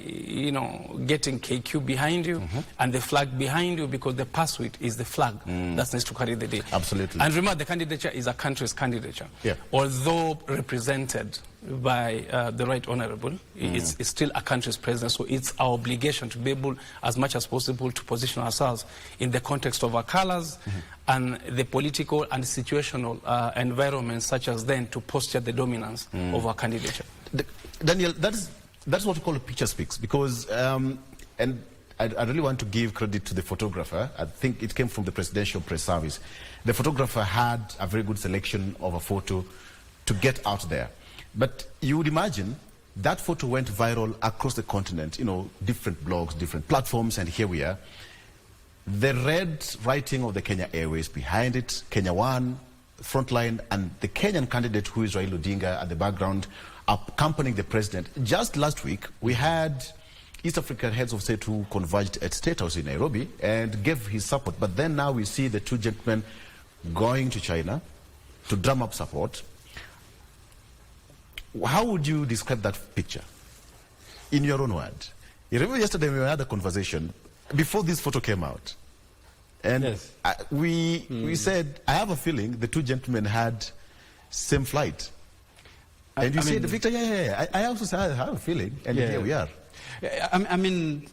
getting KQ behind you and the flag behind you, because the pursuit is the flag that needs to carry the day. Absolutely. And remember, the candidature is a country's candidature. Although represented by the Right Honourable, it's still a country's president, so it's our obligation to be able, as much as possible, to position ourselves in the context of our colours and the political and situational environment, such as then to posture the dominance of our candidature. Daniel, that's what we call a picture speaks, because, and I really want to give credit to the photographer. I think it came from the Presidential Press Service. The photographer had a very good selection of a photo to get out there. But you would imagine that photo went viral across the continent, different blogs, different platforms, and here we are. The red writing of the Kenya Airways behind it, Kenya One, Frontline, and the Kenyan candidate who is Raila Odinga at the background accompanying the president. Just last week, we had East African heads of state who converged at State House in Nairobi and gave his support. But then now we see the two gentlemen going to China to drum up support. How would you describe that picture in your own words? You remember yesterday we had a conversation before this photo came out, and we said, I have a feeling the two gentlemen had same flight. And you said, Victor, I also said, I have a feeling, and here we are. I mean,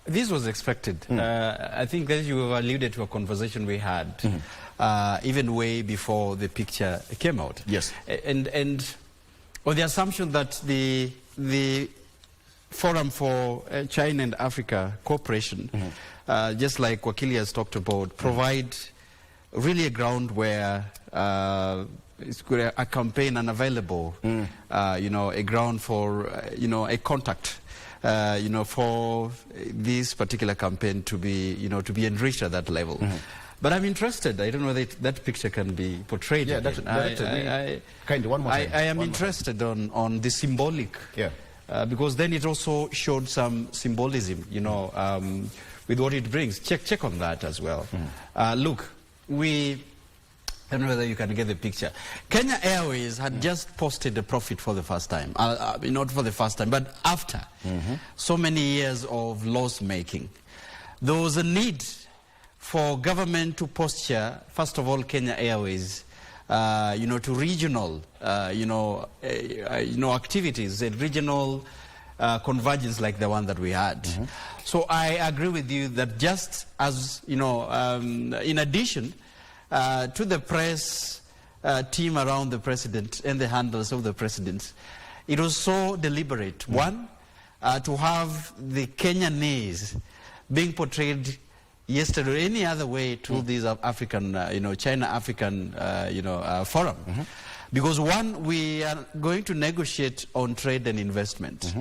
this was expected. I think that you have alluded to a conversation we had, even way before the picture came out. And on the assumption that the Forum for China and Africa Cooperation, just like Wakili has talked about, provide really a ground where it's a campaign unavailable, a ground for, a contact, for this particular campaign to be, to be enriched at that level. But I'm interested. I don't know that that picture can be portrayed. I am interested on the symbolic, because then it also showed some symbolism, with what it brings. Check on that as well. Look, I don't know whether you can get the picture. Kenya Airways had just posted a profit for the first time. Not for the first time, but after so many years of loss making. There was a need for government to posture, first of all, Kenya Airways, to regional, activities, and regional convergence like the one that we had. So I agree with you that just as, in addition to the press team around the president and the handlers of the president, it was so deliberate. One, to have the Kenyanese being portrayed yesterday or any other way to this African, China-African, forum. Because one, we are going to negotiate on trade and investment.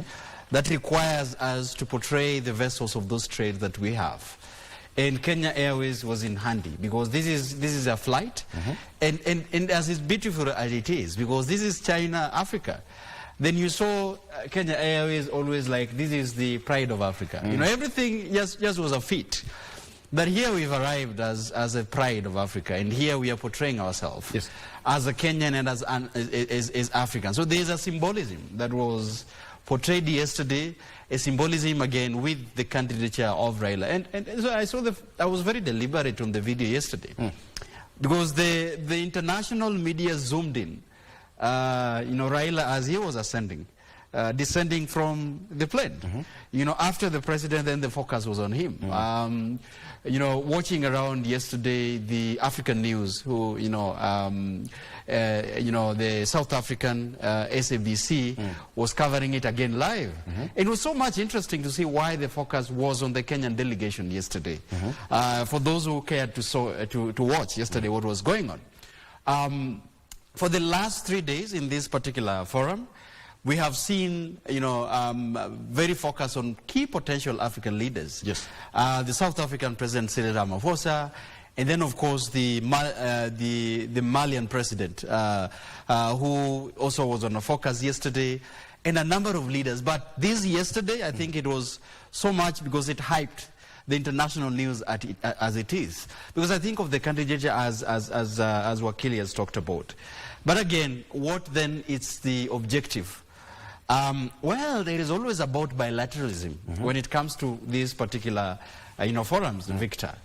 That requires us to portray the vessels of those trades that we have. And Kenya Airways was in handy because this is a flight, and as it's beautiful as it is, because this is China, Africa. Then you saw Kenya Airways always like, this is the pride of Africa. Everything just was a feat. But here we've arrived as a pride of Africa, and here we are portraying ourselves as a Kenyan and as African. So there's a symbolism that was portrayed yesterday, a symbolism again with the candidature of Raila. And so I was very deliberate on the video yesterday, because the international media zoomed in, Raila as he was ascending, descending from the plane. After the president, then the focus was on him. Watching around yesterday, the African news, who, the South African SABC was covering it again live. It was so much interesting to see why the focus was on the Kenyan delegation yesterday. For those who cared to watch yesterday what was going on. For the last 3 days in this particular forum, we have seen, very focused on key potential African leaders. The South African President Cyril Ramaphosa, and then of course the Malian president, who also was on a focus yesterday, and a number of leaders. But this yesterday, I think it was so much because it hyped the international news as it is. Because I think of the candidature as Wakili has talked about. But again, what then is the objective? Well, there is always about bilateralism when it comes to these particular forums, Victor.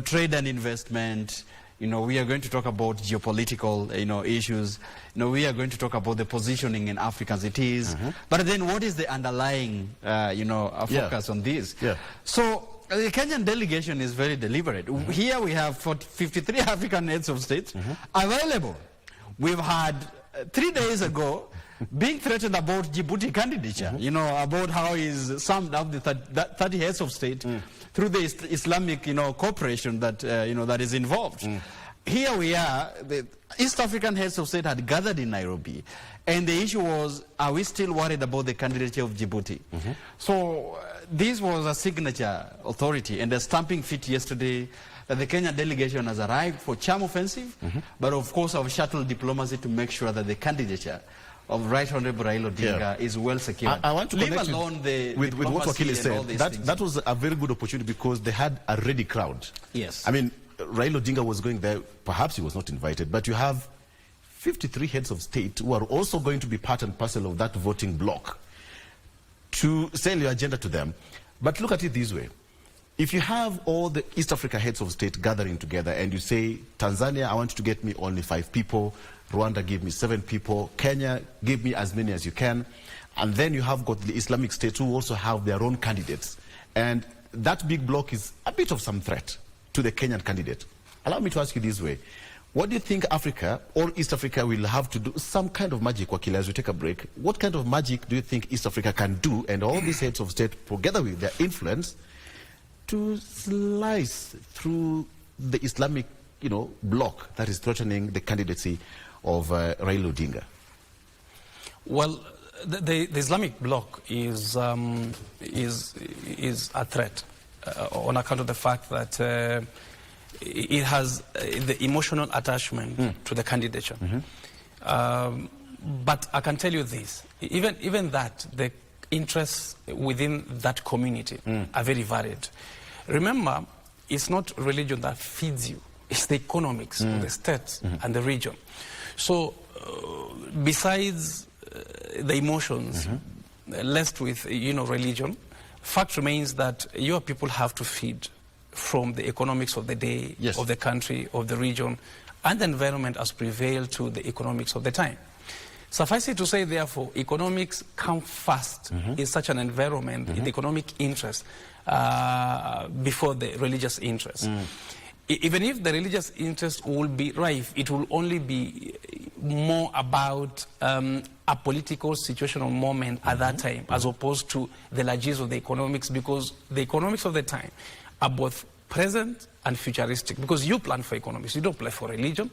Trade and investment. We are going to talk about geopolitical issues. We are going to talk about the positioning in Africa as it is. But then what is the underlying focus on this? So the Kenyan delegation is very deliberate. Here we have 53 African heads of state available. We've had 3 days ago being threatened about Djibouti candidature, about how he's summed up the 30 heads of state through the Islamic, cooperation that, that is involved. Here we are, the East African heads of state had gathered in Nairobi, and the issue was, are we still worried about the candidature of Djibouti? So this was a signature authority, and a stamping feat yesterday that the Kenyan delegation has arrived for charm offensive, but of course of shuttle diplomacy to make sure that the candidature of Right Honorable Raila Odinga is well secured. I want to connect with what Wakili said. That was a very good opportunity because they had a ready crowd. I mean, Raila Odinga was going there. Perhaps he was not invited, but you have 53 heads of state who are also going to be part and parcel of that voting bloc to sell your agenda to them. But look at it this way. If you have all the East Africa heads of state gathering together and you say, Tanzania, I want you to get me only 5 people, Rwanda, give me 7 people, Kenya, give me as many as you can, and then you have got the Islamic State who also have their own candidates. And that big bloc is a bit of some threat to the Kenyan candidate. Allow me to ask you this way. What do you think Africa or East Africa will have to do? Some kind of magic, Wakili, as we take a break. What kind of magic do you think East Africa can do, and all these heads of state, together with their influence, to slice through the Islamic, bloc that is threatening the candidacy of Raila Odinga? Well, the Islamic bloc is a threat on account of the fact that it has the emotional attachment to the candidature. But I can tell you this, even that, the interests within that community are very varied. Remember, it's not religion that feeds you, it's the economics of the state and the region. So, besides the emotions laced with, religion, fact remains that your people have to feed from the economics of the day, of the country, of the region, and the environment as prevail to the economics of the time. Suffice it to say, therefore, economics come first in such an environment, in the economic interest, before the religious interest. Even if the religious interest will be rife, it will only be more about a political situational moment at that time, as opposed to the largesse of the economics, because the economics of the time are both present and futuristic, because you plan for economics, you don't plan for religion,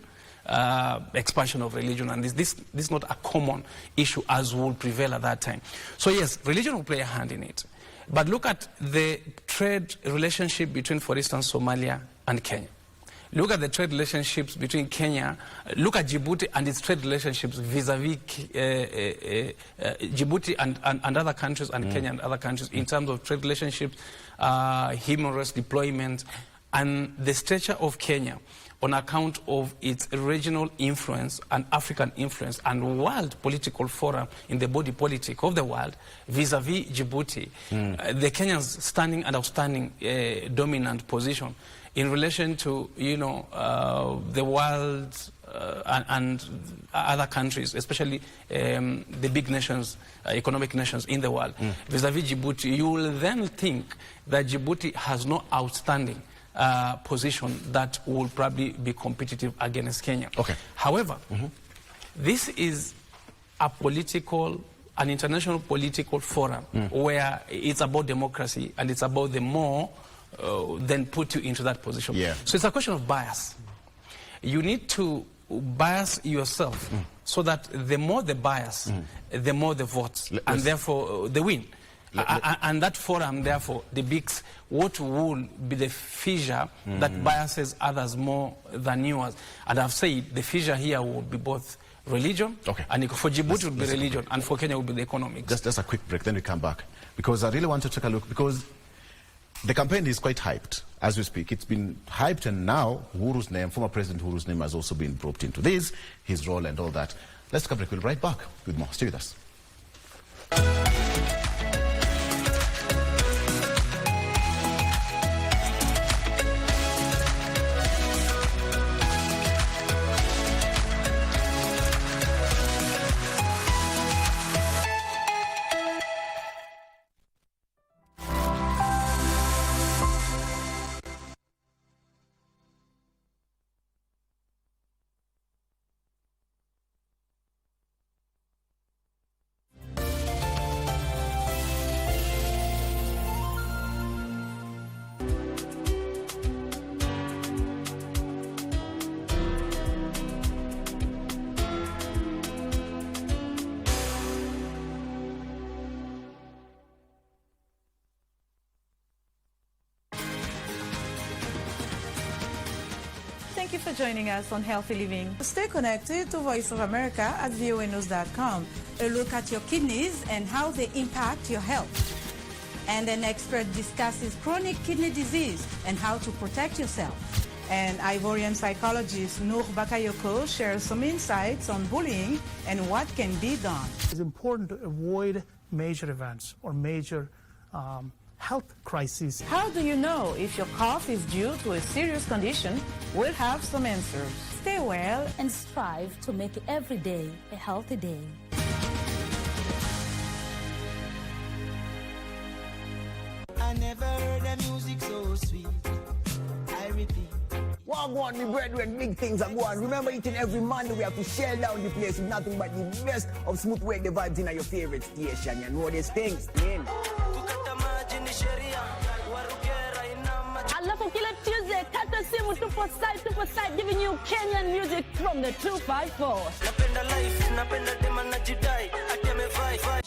expansion of religion, and this is not a common issue as will prevail at that time. So yes, religion will play a hand in it. But look at the trade relationship between, for instance, Somalia and Kenya. Look at the trade relationships between Kenya. Look at Djibouti and its trade relationships vis-a-vis Djibouti and other countries, and Kenya and other countries in terms of trade relationships, human rights deployment, and the stature of Kenya on account of its regional influence and African influence and world political forum in the body politic of the world vis-a-vis Djibouti. The Kenyans standing and outstanding dominant position in relation to, you know, the world and other countries, especially the big nations, economic nations in the world. Vis-a-vis Djibouti, you will then think that Djibouti has no outstanding position that will probably be competitive against Kenya. Okay. However, this is a an international political forum where it's about democracy and it's about the more then put you into that position. So it's a question of bias. You need to bias yourself so that the more the bias, the more the votes, and therefore the win. And that forum, therefore, depicts what will be the fissure that biases others more than yours. And I've said the fissure here will be both religion, and for Djibouti it will be religion, and for Kenya it will be the economics. Just a quick break, then we come back. Because I really want to take a look, because the campaign is quite hyped as we speak. It's been hyped, and now Uhuru's name, former President Uhuru's name, has also been roped into this, his role and all that. Let's take a break. We'll be right back with more. Stay with us. Thank you for joining us on Healthy Living. Stay connected to Voice of America at voanews.com. A look at your kidneys and how they impact your health. And an expert discusses chronic kidney disease and how to protect yourself. And Ivorian psychologist Noor Bakayoko shares some insights on bullying and what can be done. It's important to avoid major events or major health crises. How do you know if your cough is due to a serious condition? We'll have some answers. Stay well and strive to make every day a healthy day. I never heard the music so sweet. I repeat. Well, go on, my brethren, big things are going. Remember, each and every Monday we have to shell down the place with nothing but the best of smooth wake the vibes in your favorite station. You know these things, man. Alafu kila Tuesday, kata simu tupo side, giving you Kenyan music from the 254.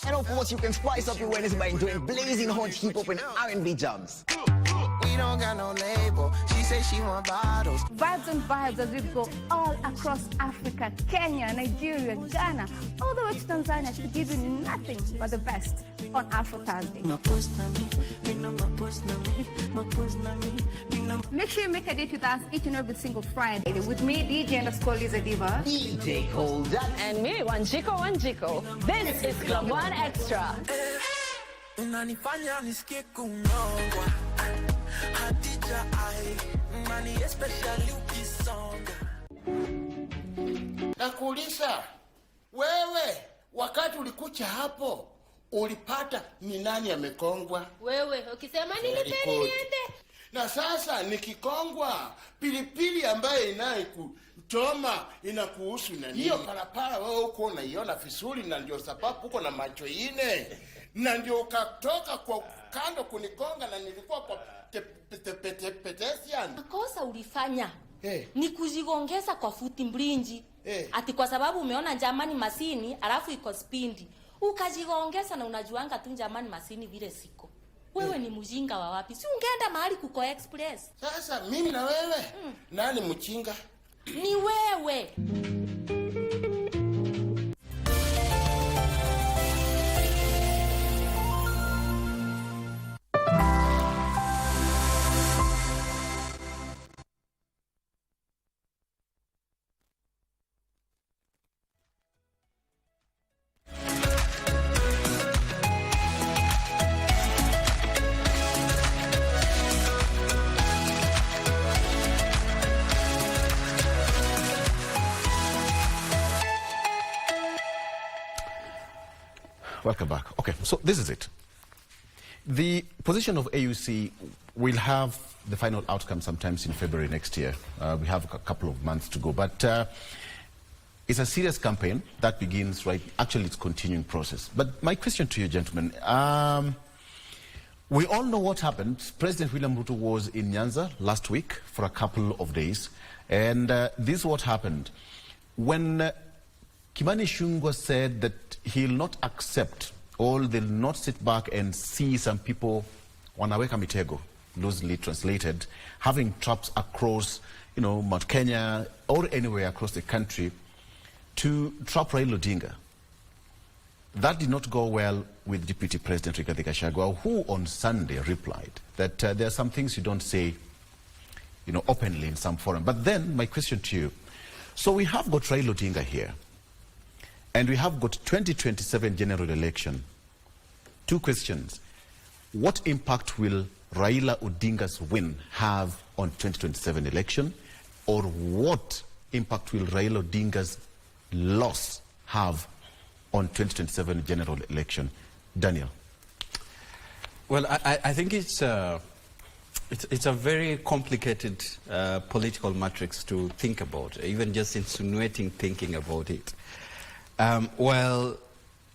And of course, you can spice up your Wednesday by enjoying blazing hot hip-hop and R&B jams. We don't got no label. She said she want bottles. Vibes and vibes as we go all across Africa, Kenya, Nigeria, Ghana, all the way to Tanzania to give you nothing but the best on Afro Thursday. Make sure you make a date with us each and every single Friday with me, DJ_Liza Diva, DJ Colda, and me, Wanjiko. This is Club One Extra. Unanifanya nisikie kunongwa Hadija mani especially ukisonga. Nakuuliza wewe, wakati ulikucha hapo ulipata ni nani amekongwa? Wewe ukisema nilipeni niende. Na sasa nikikongwa, pilipili ambaye inaikuchoma inakuhusu nani? Hiyo parapara wewe uko unaiona vizuri, na ndio sababu uko na macho ine. Na ndio ukatoka kwa kando kunigonga na nilikuwa kwa pedestrian. Makosa ulifanya ni kujigongeza kwa futi mblinji. Ati kwa sababu umeona Germany masini alafu iko spindi. Ukajigongeza na unajuanga tu Germany masini vile siko. Wewe ni mjinga wa wapi? Si ungeenda mahali kuko express. Sasa mimi na wewe nani mjinga? Ni wewe. Welcome back. Okay, so this is it. The position of AUC will have the final outcome sometimes in February next year. We have a couple of months to go, but it's a serious campaign that begins actually it's a continuing process. But my question to you, gentlemen, we all know what happened. President William Ruto was in Nyanza last week for a couple of days, and this is what happened. When Kimani Ichung'wah said that he'll not accept or they'll not sit back and see some people wanaweka mitego, loosely translated, having traps across, Mount Kenya or anywhere across the country to trap Raila Odinga. That did not go well with Deputy President Rigathi Gachagua, who on Sunday replied that there are some things you don't say, openly in some forum. But then my question to you, so we have got Raila Odinga here, and we have got 2027 general election. Two questions. What impact will Raila Odinga's win have on 2027 election? Or what impact will Raila Odinga's loss have on 2027 general election? Daniel. Well, I think it's a very complicated political matrix to think about, even just insinuating thinking about it. Well,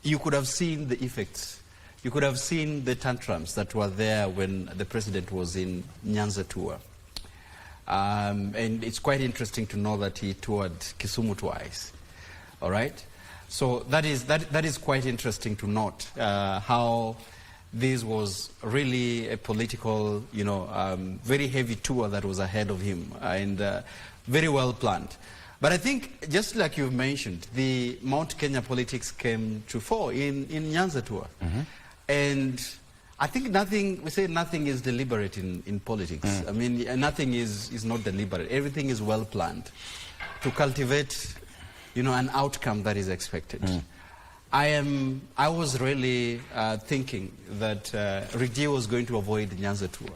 you could have seen the effects. You could have seen the tantrums that were there when the president was in Nyanza tour. And it's quite interesting to know that he toured Kisumu twice. All right? So that is quite interesting to note how this was really a political, very heavy tour that was ahead of him and very well planned. But I think, just like you've mentioned, the Mount Kenya politics came to fore in Nyanza tour. And I think we say nothing is deliberate in politics. I mean, nothing is not deliberate. Everything is well planned to cultivate, an outcome that is expected. I was really thinking that Rigi was going to avoid the Nyanza tour.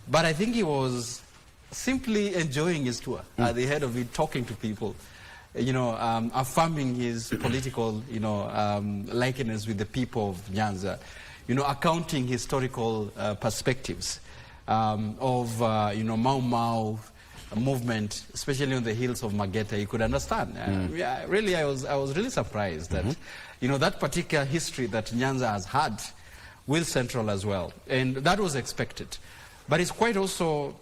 But I think he was simply enjoying his tour at the head of it, talking to people, affirming his political, likeness with the people of Nyanza, accounting historical perspectives of, Mau Mau movement, especially on the hills of Mageta. You could understand. Yeah, really, I was really surprised that, that particular history that Nyanza has had will Central as well, and that was expected. But it's quite also.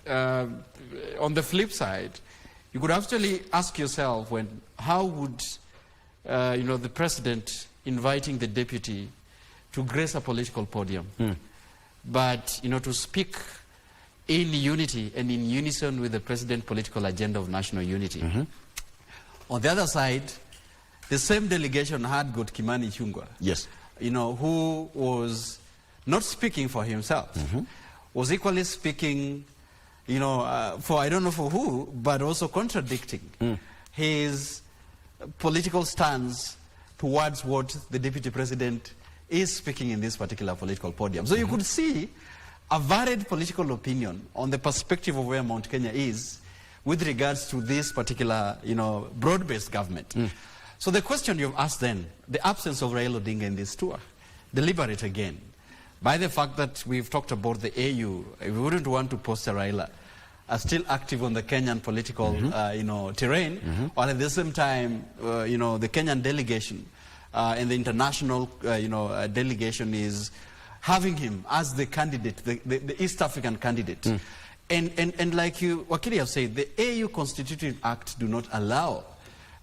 On the flip side, you could actually ask yourself how would the president inviting the deputy to grace a political podium, but to speak in unity and in unison with the president's political agenda of national unity. On the other side, the same delegation had got Kimani Ichung'wah, yes, who was not speaking for himself, was equally speaking. For I don't know for who, but also contradicting his political stance towards what the deputy president is speaking in this particular political podium. So you could see a varied political opinion on the perspective of where Mount Kenya is with regards to this particular, broad-based government. So the question you've asked then, the absence of Raila Odinga in this tour, deliberate again, by the fact that we've talked about the AU, we wouldn't want to poster Raila as still active on the Kenyan political, terrain, while at the same time, the Kenyan delegation and the international, delegation is, having him as the candidate, the East African candidate. And like you, Wakili have said, the AU Constitutive Act do not allow,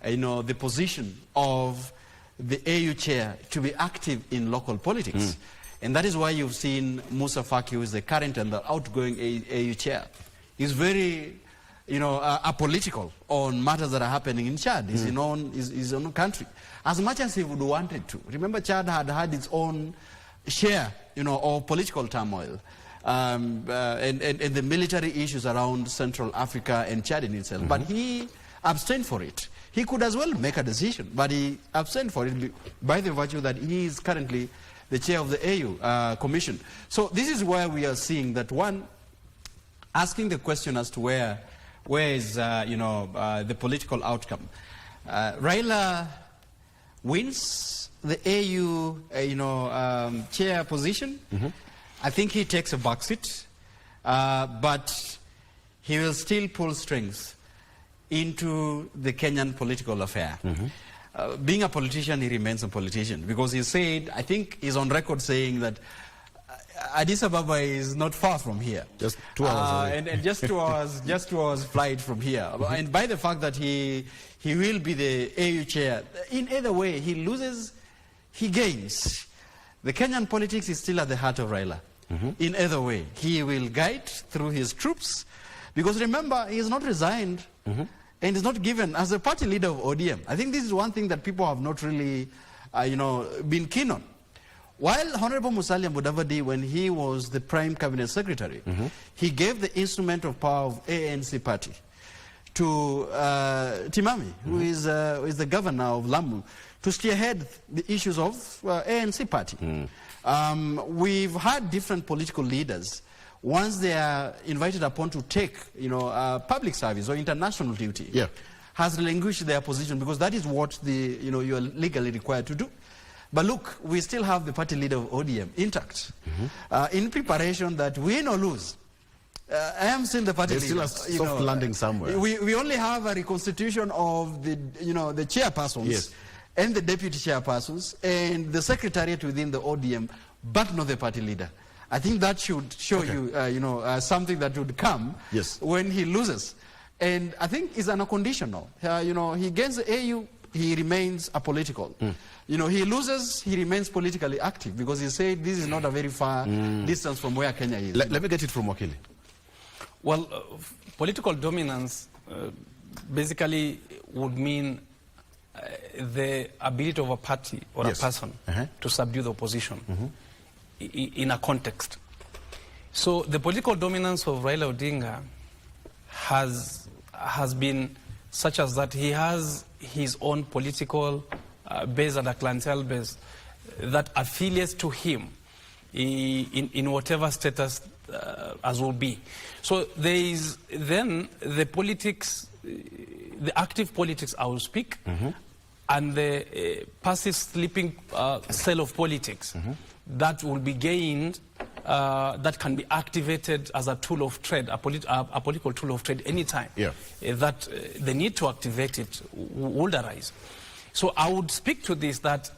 the position of the AU chair to be active in local politics. And that is why you've seen Musa Faki, who is the current and the outgoing AU chair, is very, apolitical on matters that are happening in Chad. He's in his own country. As much as he would wanted to. Remember, Chad had its own share, of political turmoil. And the military issues around Central Africa and Chad in itself. But he abstained for it. He could as well make a decision, but he abstained for it by the virtue that he is currently the chair of the AU Commission. So this is where we are seeing that, one, asking the question as to where is, the political outcome. Raila wins the AU, chair position. I think he takes a backseat, but he will still pull strings into the Kenyan political affair. Being a politician, he remains a politician, because he said, I think he's on record saying that Addis Ababa is not far from here. Just 2 hours away. And just 2 hours, just 2 hours flight from here. And by the fact that he will be the AU chair, in either way, he loses, he gains. The Kenyan politics is still at the heart of Raila. In either way, he will guide through his troops, because remember, he is not resigned and is not given as a party leader of ODM. I think this is one thing that people have not really, been keen on. While Honorable Musalia Mudavadi, when he was the Prime Cabinet Secretary, he gave the instrument of power of ANC party to Timami, who is the governor of Lamu, to spearhead the issues of ANC party. We've had different political leaders, once they are invited upon to take, public service or international duty, has relinquished their position, because that is what you are legally required to do. But look, we still have the party leader of ODM intact, in preparation that win or lose. I am still the party leader. There's still a soft landing somewhere. We only have a reconstitution of the chairpersons and the deputy chairpersons and the secretariat within the ODM, but not the party leader. I think that should show you, something that would come when he loses. And I think it's unconditional. He gains the AU, he remains apolitical. He loses, he remains politically active, because he said this is not a very far distance from where Kenya is. Let me get it from Wakili. Well, political dominance basically would mean the ability of a party or a person to subdue the opposition in a context. So the political dominance of Raila Odinga has been such as that he has his own political base and a clientele base that affiliates to him in whatever status as will be. So there is then the politics, the active politics, I will speak, and the passive sleeping cell of politics that will be gained, that can be activated as a tool of trade, a political tool of trade anytime. That the need to activate it would arise. So I would speak to this, that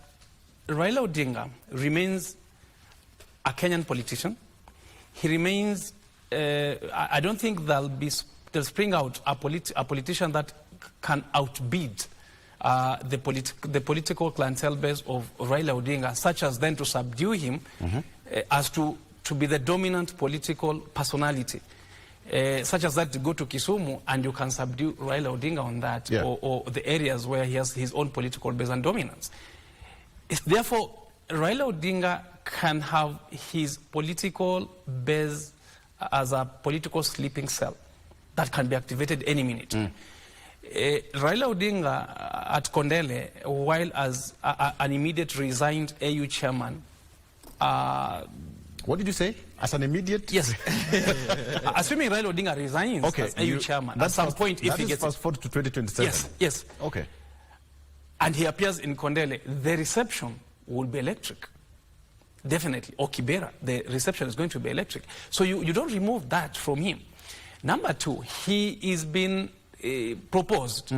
Raila Odinga remains a Kenyan politician. He remains, I don't think there'll spring out a politician that can outbid the political clientele base of Raila Odinga, such as then to subdue him as to be the dominant political personality, such as that to go to Kisumu and you can subdue Raila Odinga on that, or the areas where he has his own political base and dominance. Therefore, Raila Odinga can have his political base as a political sleeping cell that can be activated any minute. Raila Odinga at Kondele, while as an immediate resigned AU chairman. What did you say? As an immediate? Yes. Assuming Raila Odinga resigns as AU chairman at some point, if he gets fast forward to 2027. Yes. Okay. And he appears in Kondele, the reception will be electric. Definitely. Or Kibera, the reception is going to be electric. So you don't remove that from him. Number two, he is being proposed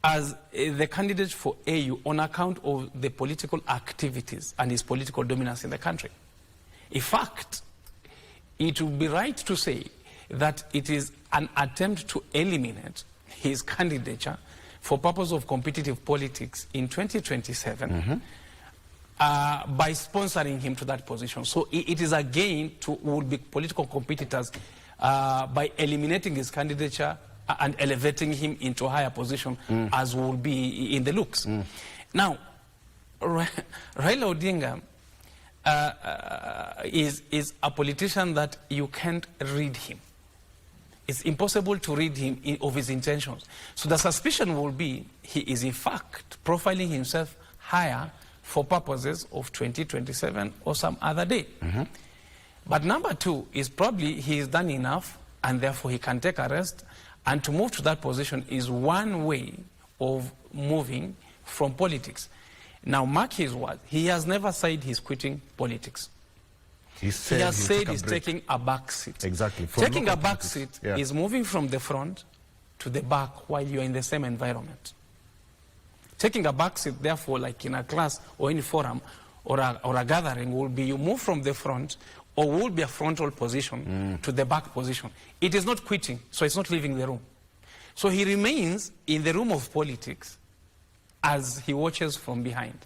as the candidate for AU on account of the political activities and his political dominance in the country. In fact, it would be right to say that it is an attempt to eliminate his candidature for purpose of competitive politics in 2027 by sponsoring him to that position. So it is again to would be political competitors by eliminating his candidature and elevating him into a higher position as will be in the looks. Now, Raila Odinga is a politician that you can't read him. It's impossible to read him of his intentions. So the suspicion will be he is in fact profiling himself higher for purposes of 2027 or some other day. But number two is probably he has done enough and therefore he can take a rest, and to move to that position is one way of moving from politics. Now mark his words, he has never said he's quitting politics. He has said he's taking a back seat. Exactly. Taking a back seat is moving from the front to the back while you're in the same environment. Taking a back seat, therefore, like in a class or any forum or a gathering, will be you move from the front or will be a frontal position to the back position. It is not quitting, so it's not leaving the room. So he remains in the room of politics as he watches from behind.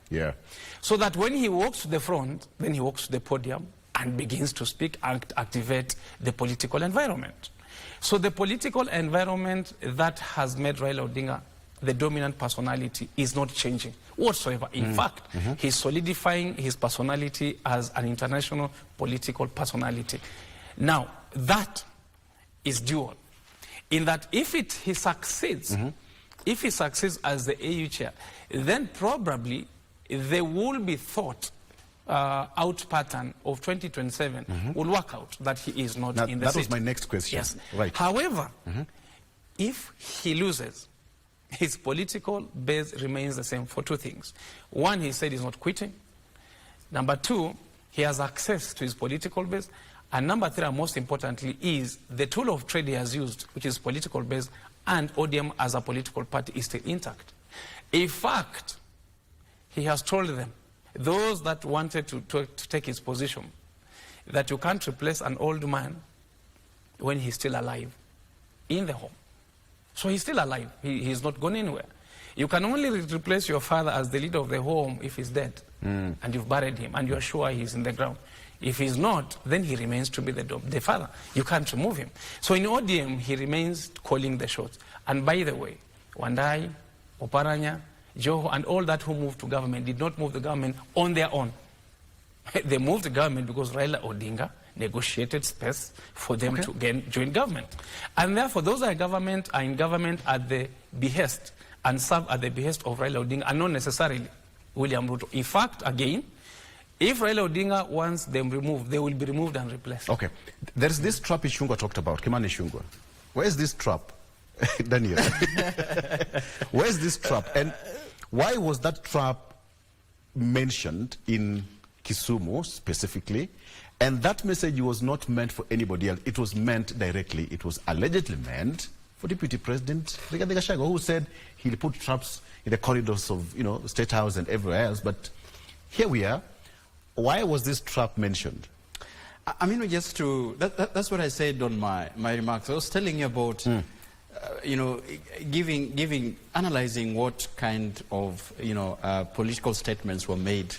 So that when he walks to the front, then he walks to the podium and begins to speak and activate the political environment. So the political environment that has made Raila Odinga the dominant personality is not changing whatsoever. In fact, he's solidifying his personality as an international political personality. Now, that is dual. In that if he succeeds, if he succeeds as the AU chair, then probably there will be thought out pattern of 2027 will work out that he is not in the seat. That was my next question. Yes. Right. However, if he loses, his political base remains the same for two things. One, he said he's not quitting. Number two, he has access to his political base. And number three, and most importantly, is the tool of trade he has used, which is political base, and ODM as a political party is still intact. In fact, he has told them, those that wanted to take his position, that you can't replace an old man when he's still alive in the home. So he's still alive. He's not gone anywhere. You can only replace your father as the leader of the home if he's dead and you've buried him and you're sure he's in the ground. If he's not, then he remains to be the father. You can't remove him. So in ODM, he remains calling the shots. And by the way, Wandai, Oparanya, Joho, and all that who moved to government did not move the government on their own. They moved the government because Raila Odinga negotiated space for them to join government. And therefore, those are in government at the behest and serve at the behest of Raila Odinga and not necessarily William Ruto. In fact, again, if Raila Odinga wants them removed, they will be removed and replaced. Okay. There's this trap Ishungwa talked about, Kimani Ishungwa. Where's this trap? Daniel. Where's this trap? And why was that trap mentioned in Kisumu specifically? And that message was not meant for anybody else. It was meant directly. It was allegedly meant for Deputy President Rigathi Gachagua, who said he'll put traps in the corridors of, State House and everywhere else. But here we are. Why was this trap mentioned? I mean, just to, that's what I said on my remarks. I was telling you about, analyzing what kind of, political statements were made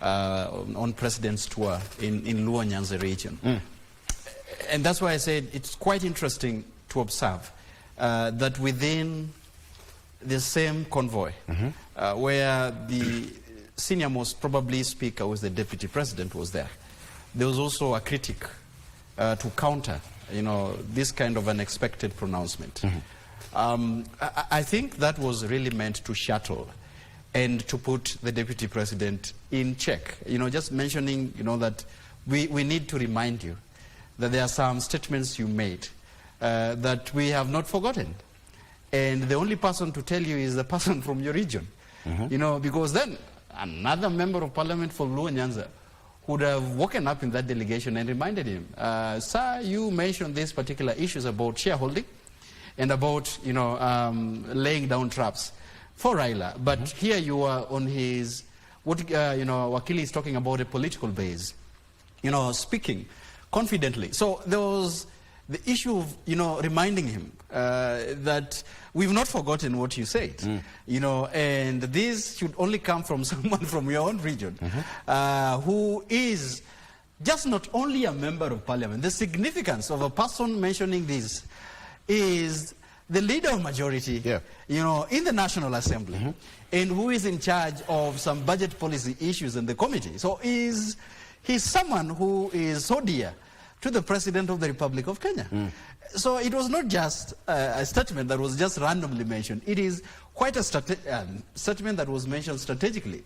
on President's tour in Luo Nyanza region. And that's why I said it's quite interesting to observe that within the same convoy, where the senior most probably speaker was the Deputy President was there was also a critic to counter, this kind of unexpected pronouncement. I think that was really meant to shuttle and to put the Deputy President in check. Just mentioning, that we need to remind you that there are some statements you made that we have not forgotten. And the only person to tell you is the person from your region. Because then another member of parliament for Luo Nyanza would have woken up in that delegation and reminded him, sir, you mentioned these particular issues about shareholding and about, laying down traps for Raila. But here you are on his, Wakili is talking about a political base. speaking confidently. So there was the issue of, reminding him that we've not forgotten what you said, and this should only come from someone from your own region, who is just not only a member of parliament. The significance of a person mentioning this is the leader of majority, in the National Assembly, and who is in charge of some budget policy issues in the committee. So he's someone who is so dear to the President of the Republic of Kenya. So it was not just a statement that was just randomly mentioned. It is quite a statement that was mentioned strategically.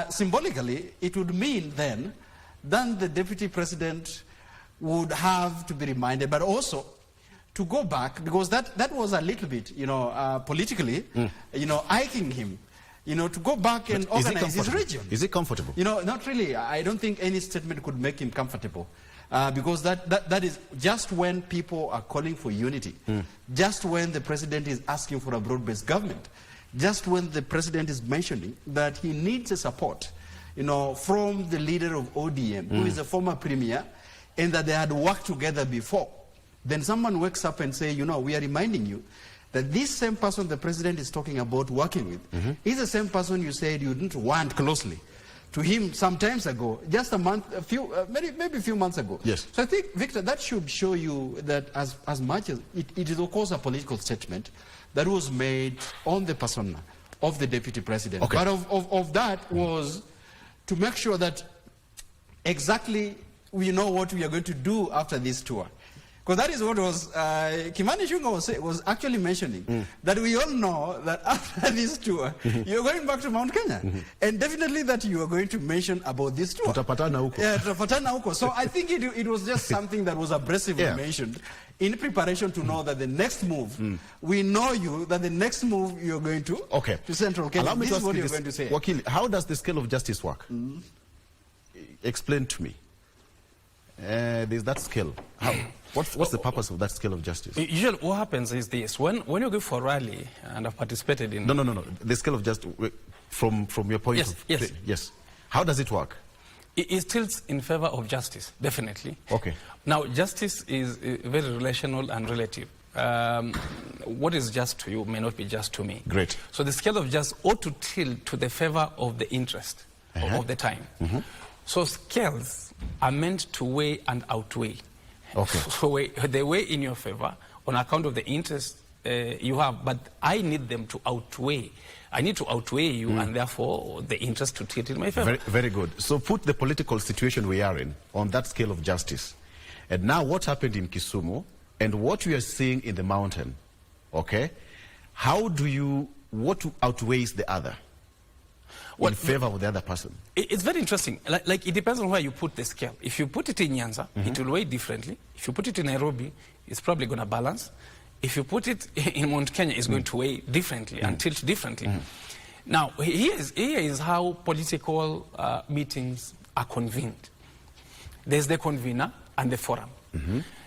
Symbolically, it would mean then the Deputy President would have to be reminded, but also to go back, because that was a little bit, politically, hiking him, to go back and organize his region. Is it comfortable? Not really. I don't think any statement could make him comfortable. Because that is just when people are calling for unity, just when the president is asking for a broad-based government, just when the president is mentioning that he needs a support, from the leader of ODM, who is a former premier, and that they had worked together before. Then someone wakes up and say, we are reminding you that this same person the president is talking about working with is the same person you said you didn't want closely to him some times ago, just maybe a few months ago. Yes. So I think, Victor, that should show you that as much as it is of course a political statement that was made on the persona of the deputy president. Okay. But of that was to make sure that exactly we know what we are going to do after this tour. Because that is what was Kimani Ichung'wah was actually mentioning, that we all know that after this tour, you're going back to Mount Kenya. And definitely that you are going to mention about this tour. Tutapatana huko. Yeah, tutapatana huko. So I think it was just something that was abrasively mentioned in preparation to know that the next move, we know that the next move you're going to Central Kenya. Allow me this to is ask what you you're this, going to say. Wakili, how does the scale of justice work? Explain to me. There's that scale. How? What's the purpose of that scale of justice? Usually what happens is this. When you go for a rally, and I've participated in... No. The scale of justice, from your point of view. Yes. How does it work? It tilts in favor of justice, definitely. Okay. Now, justice is very relational and relative. What is just to you may not be just to me. Great. So the scale of justice ought to tilt to the favor of the interest of the time. So scales are meant to weigh and outweigh. Okay. So they weigh in your favor on account of the interest you have, but I need them to outweigh. I need to outweigh you, and therefore the interest to tilt in my favor. Very, very good. So put the political situation we are in on that scale of justice. And now what happened in Kisumu and what we are seeing in the mountain, okay? What outweighs the other? In favor of the other person? It's very interesting. Like it depends on where you put the scale. If you put it in Nyanza, it will weigh differently. If you put it in Nairobi, it's probably going to balance. If you put it in Mount Kenya, it's going to weigh differently and tilt differently. Now, here is how political meetings are convened. There's the convener and the forum.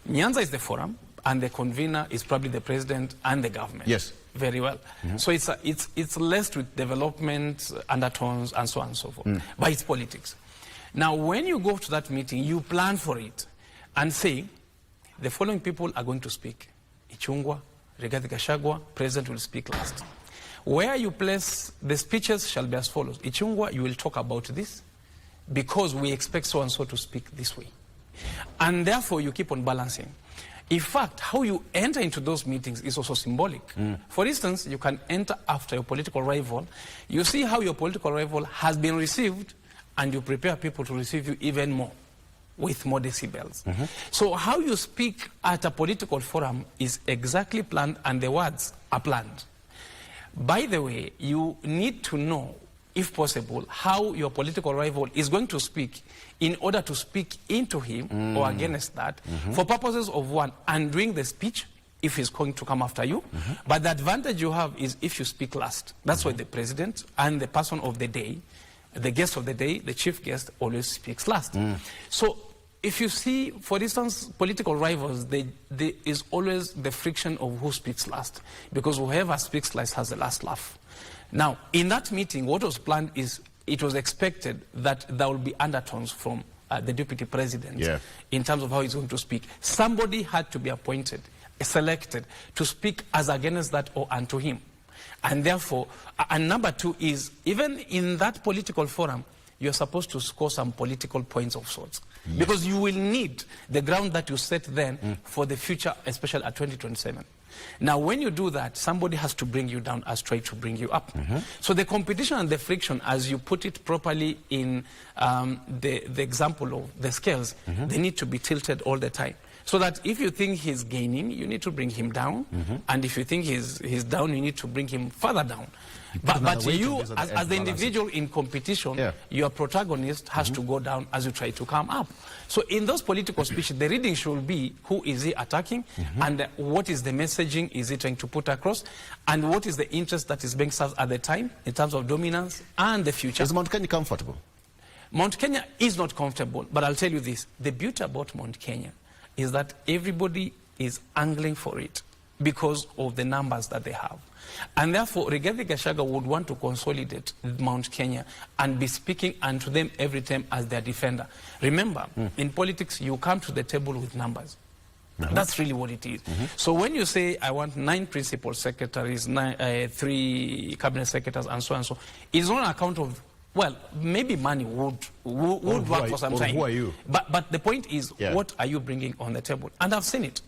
Nyanza is the forum, and the convener is probably the president and the government. Yes. Very well. So it's laced with development, undertones, and so on and so forth. But it's politics. Now, when you go to that meeting, you plan for it and say, the following people are going to speak. Ichung'wah, Rigathi Gachagua, president will speak last. Where you place the speeches shall be as follows. Ichung'wah, you will talk about this because we expect so-and-so to speak this way. And therefore, you keep on balancing. In fact, how you enter into those meetings is also symbolic. For instance, you can enter after your political rival. You see how your political rival has been received, and you prepare people to receive you even more, with more decibels. So how you speak at a political forum is exactly planned, and the words are planned. By the way, you need to know, if possible, how your political rival is going to speak in order to speak into him or against that for purposes of one, undoing the speech if he's going to come after you. But the advantage you have is if you speak last. That's why the president and the person of the day, the guest of the day, the chief guest, always speaks last. So if you see, for instance, political rivals, there is always the friction of who speaks last, because whoever speaks last has the last laugh. Now, in that meeting, what was planned is it was expected that there will be undertones from the deputy president in terms of how he's going to speak. Somebody had to be appointed, selected, to speak as against that or unto him. And therefore, and number two is, even in that political forum, you're supposed to score some political points of sorts. Yes. Because you will need the ground that you set then for the future, especially at 2027. Now, when you do that, somebody has to bring you down as try to bring you up. So the competition and the friction, as you put it properly in the example of the scales, they need to be tilted all the time. So that if you think he's gaining, you need to bring him down. And if you think he's down, you need to bring him further down. But you, as the individual in competition, your protagonist has to go down as you try to come up. So in those political speeches, the reading should be, who is he attacking, and what is the messaging is he trying to put across, and what is the interest that is being served at the time in terms of dominance and the future. Is Mount Kenya comfortable? Mount Kenya is not comfortable, but I'll tell you this. The beauty about Mount Kenya is that everybody is angling for it because of the numbers that they have. And therefore, Rigathi Gachagua would want to consolidate Mount Kenya and be speaking unto them every time as their defender. Remember, in politics, you come to the table with numbers. That's really what it is. So when you say, I want 9 principal secretaries, 3 cabinet secretaries, and so, it's not on account of, well, maybe money would work for some time. Who are you? But the point is, what are you bringing on the table? And I've seen it.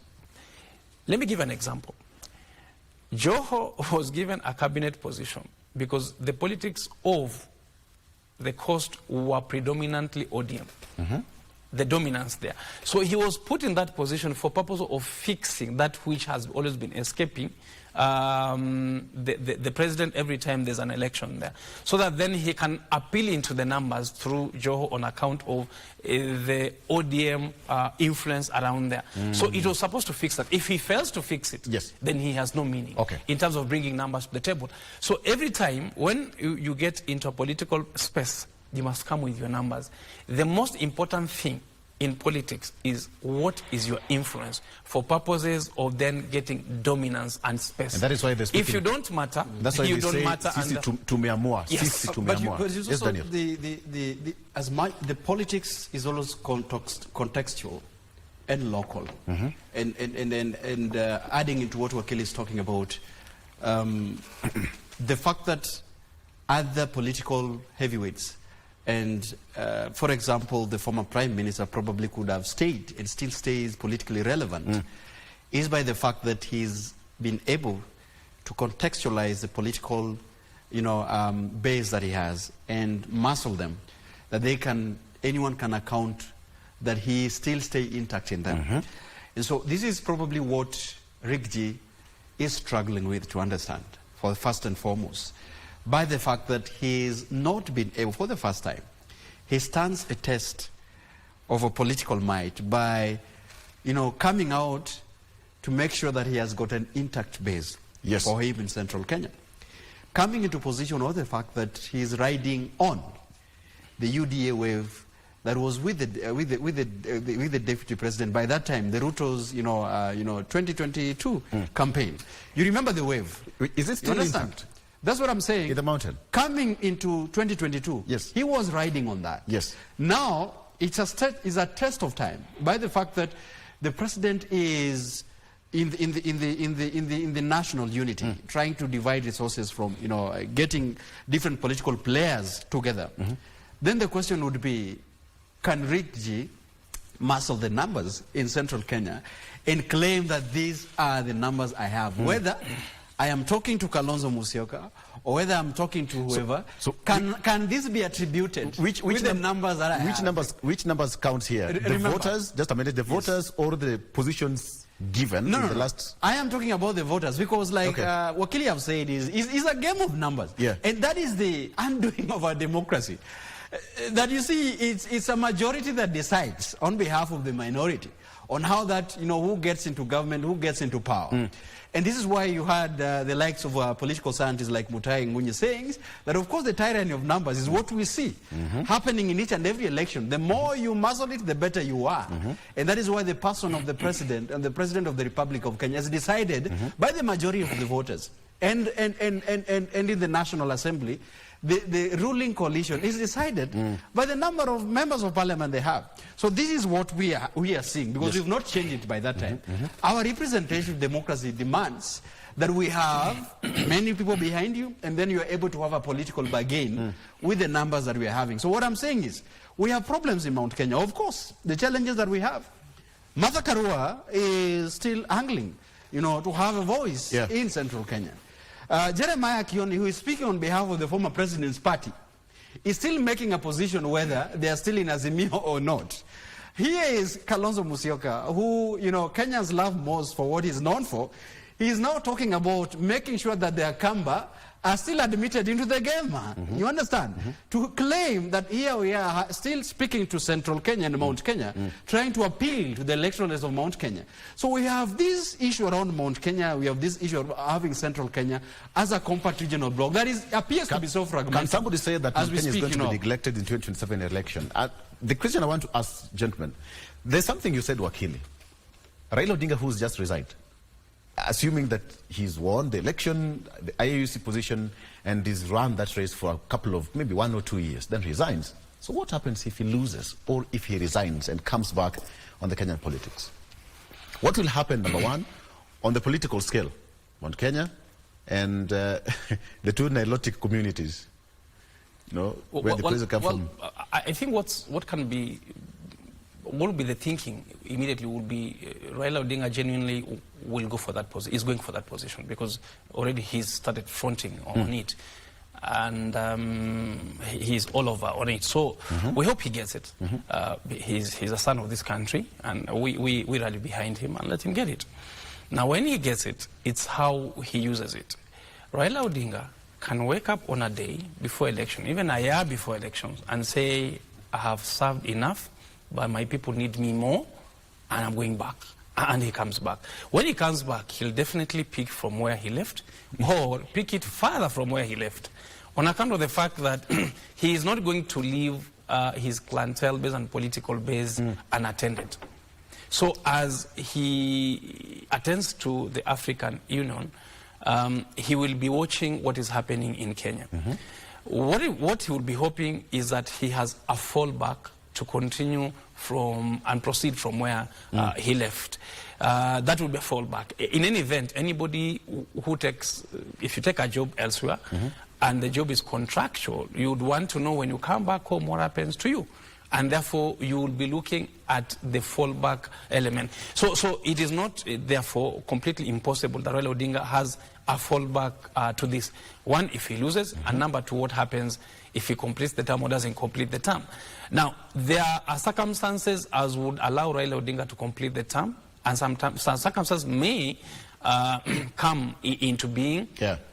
Let me give an example. Joho was given a cabinet position because the politics of the coast were predominantly ODM. The dominance there. So he was put in that position for purpose of fixing that which has always been escaping the president every time there's an election there. So that then he can appeal into the numbers through Joho on account of the ODM influence around there. So it was supposed to fix that. If he fails to fix it, then he has no meaning in terms of bringing numbers to the table. So every time when you get into a political space, you must come with your numbers. The most important thing in politics is what is your influence for purposes of then getting dominance and space. And that is why they speak. If you don't matter, that's why you they don't say matter. Sisi tumeamua. Sisi tumeamua. But it's also the politics is always contextual and local. And adding into what Wakili is talking about, the fact that other political heavyweights and, for example, the former Prime Minister probably could have stayed and still stays politically relevant is by the fact that he's been able to contextualize the political, base that he has and muscle them, that anyone can account that he still stay intact in them. And so this is probably what Rigji is struggling with to understand, for first and foremost, by the fact that he's not been able, for the first time, he stands a test of a political might by, coming out to make sure that he has got an intact base for him in central Kenya. Coming into position of the fact that he's riding on the UDA wave that was with the deputy president by that time, the Ruto's 2022 campaign. You remember the wave? Is it still intact? That's what I'm saying. In the mountain. Coming into 2022, he was riding on that. Now, it's a test of time by the fact that the president is in the national unity, trying to divide resources from, getting different political players together. Then the question would be, can Rigji muscle the numbers in central Kenya and claim that these are the numbers I have? Whether I am talking to Kalonzo Musyoka, or whether I'm talking to whoever, can this be attributed with the numbers that I have? Which numbers count here? The voters, just a minute, the voters or the positions given in the last... I am talking about the voters because Wakili have said is a game of numbers. And that is the undoing of our democracy. That you see, it's a majority that decides on behalf of the minority on how that, who gets into government, who gets into power. And this is why you had the likes of political scientists like Mutai Ngunyi saying that, of course, the tyranny of numbers is what we see happening in each and every election. The more you muzzle it, the better you are. And that is why the person of the president and the president of the Republic of Kenya is decided by the majority of the voters and in the National Assembly the ruling coalition is decided by the number of members of parliament they have. So this is what we are seeing, because we've not changed it by that time. Our representative democracy demands that we have many people behind you, and then you are able to have a political bargain with the numbers that we are having. So what I'm saying is, we have problems in Mount Kenya. Of course, the challenges that we have. Martha Karua is still angling, to have a voice in central Kenya. Jeremiah Kioni, who is speaking on behalf of the former president's party, is still making a position whether they are still in Azimio or not. Here is Kalonzo Musyoka, who, Kenyans love most for what he's known for. He is now talking about making sure that the Akamba are still admitted into the game. You understand? To claim that here we are still speaking to central Kenya and Mount Kenya, trying to appeal to the electoralists of Mount Kenya. So we have this issue around Mount Kenya, we have this issue of having central Kenya as a compact regional bloc. That appears to be so fragmented. Can somebody say that Mount Kenya is going to be neglected in 2027 election? The question I want to ask, gentlemen, there's something you said, Wakili. Raila Odinga, who's just resigned, assuming that he's won the election, the IAUC position, and he's run that race for a couple of, maybe 1 or 2 years, then resigns. So what happens if he loses, or if he resigns and comes back on the Kenyan politics? What will happen, number one, on the political scale? Mount Kenya and the two Nilotic communities, where the president comes from. I think what will be the thinking immediately will be Raila Odinga genuinely will go for that position, is going for that position, because already he's started fronting on it, and he's all over on it. So we hope he gets it. He's a son of this country, and we rally behind him and let him get it. Now when he gets it, it's how he uses it. Raila Odinga can wake up on a day before election, even a year before elections, and say, I have served enough, but my people need me more, and I'm going back. And he comes back. When he comes back, he'll definitely pick from where he left, or pick it further from where he left, on account of the fact that he is not going to leave his clientele base and political base unattended. So as he attends to the African Union, he will be watching what is happening in Kenya. What he will be hoping is that he has a fallback to continue from and proceed from where he left. That would be a fallback. In any event, anybody who takes, if you take a job elsewhere and the job is contractual, you would want to know when you come back home what happens to you. And therefore, you will be looking at the fallback element. So it is not, therefore, completely impossible that Raila Odinga has a fallback to this. One, if he loses, and number two, what happens if he completes the term or doesn't complete the term. Now, there are circumstances as would allow Raila Odinga to complete the term, and some circumstances may come into being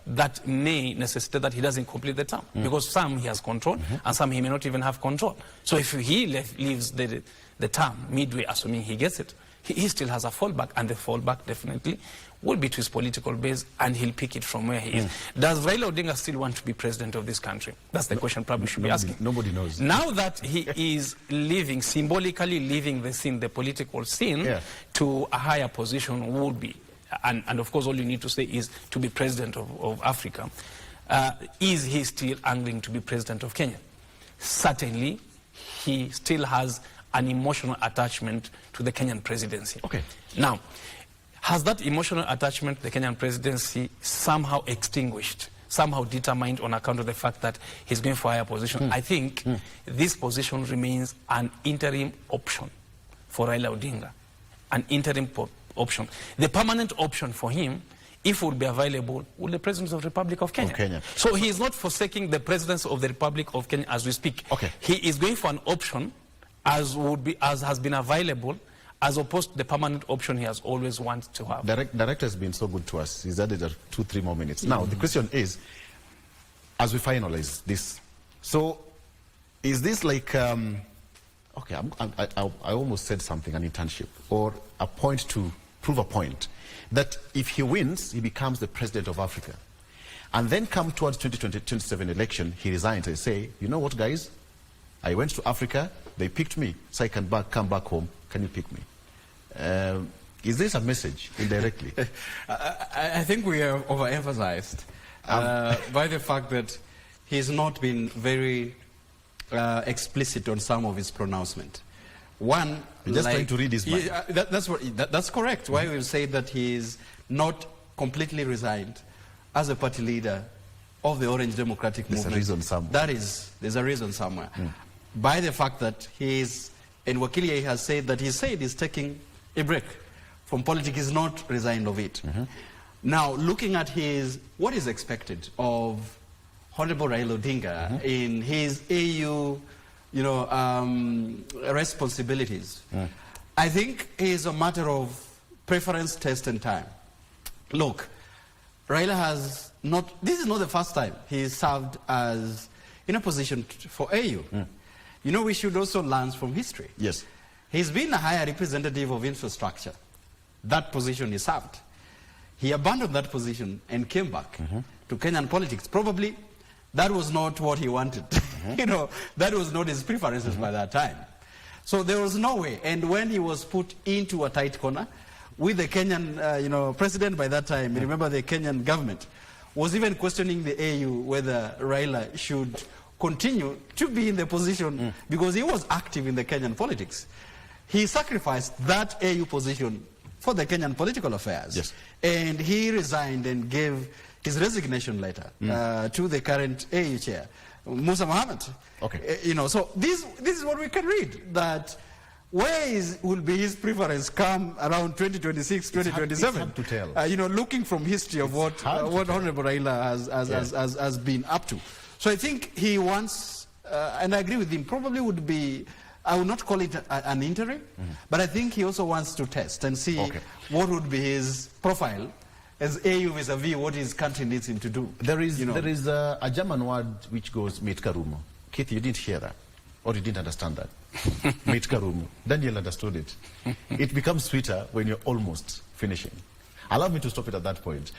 that may necessitate that he doesn't complete the term, because some he has control and some he may not even have control. So if he leaves the term midway, assuming he gets it, he still has a fallback, and the fallback definitely will be to his political base, and he'll pick it from where he is. Does Raila Odinga still want to be president of this country? That's the question probably should be asking. Nobody knows. Now that he is leaving, symbolically leaving the scene, the political scene, to a higher position would be, and of course all you need to say is to be president of Africa, is he still angling to be president of Kenya? Certainly, he still has an emotional attachment to the Kenyan presidency. Now, has that emotional attachment to the Kenyan presidency somehow extinguished, somehow determined on account of the fact that he's going for a higher position? I think this position remains an interim option for Raila Odinga, an interim option. The permanent option for him, if it would be available, would the President of the Republic of Kenya. So he is not forsaking the President of the Republic of Kenya as we speak. He is going for an option as has been available, as opposed to the permanent option he has always wanted to have. Director has been so good to us. He's added 2-3 more minutes. Now, the question is, as we finalize this, so is this like, okay, I almost said something, an internship, or a point to prove a point, that if he wins, he becomes the president of Africa. And then come towards 2027 election, he resigns and say, you know what, guys? I went to Africa, they picked me, so I can come back home. Can you pick me? Is this a message indirectly? I think we are overemphasized by the fact that he's not been very explicit on some of his pronouncement. One, you're just trying to read his mind. That's correct. Why we say that he is not completely resigned as a party leader of the Orange Democratic Movement. There's a reason somewhere. There's a reason somewhere. By the fact that and Wakilia has said that he's taking a break from politics, he's not resigned of it. Now, looking at what is expected of Honorable Raila Odinga in his AU, responsibilities, I think it is a matter of preference, taste, and time. Look, Raila has not. This is not the first time he served as in a position for AU. We should also learn from history. Yes, he's been a higher representative of infrastructure. That position he served. He abandoned that position and came back to Kenyan politics. Probably that was not what he wanted. That was not his preferences by that time. So there was no way. And when he was put into a tight corner with the Kenyan, president by that time, remember the Kenyan government was even questioning the AU whether Raila should continue to be in the position because he was active in the Kenyan politics. He sacrificed that AU position for the Kenyan political affairs. Yes. And he resigned and gave his resignation letter to the current AU chair, Musa Mohammed. Okay. So this is what we can read, that will be his preference come around 2026, 2027. It's hard to tell. Looking from history of what Honorable Raila has been up to. So I think he wants, and I agree with him, probably would be, I would not call it an interim, but I think he also wants to test and see what would be his profile as AU vis-a-vis what his country needs him to do. There is a German word which goes mitkarumo. Keith, you didn't hear that, or you didn't understand that. Mitkarumo. Daniel understood it. It becomes sweeter when you're almost finishing. Allow me to stop it at that point.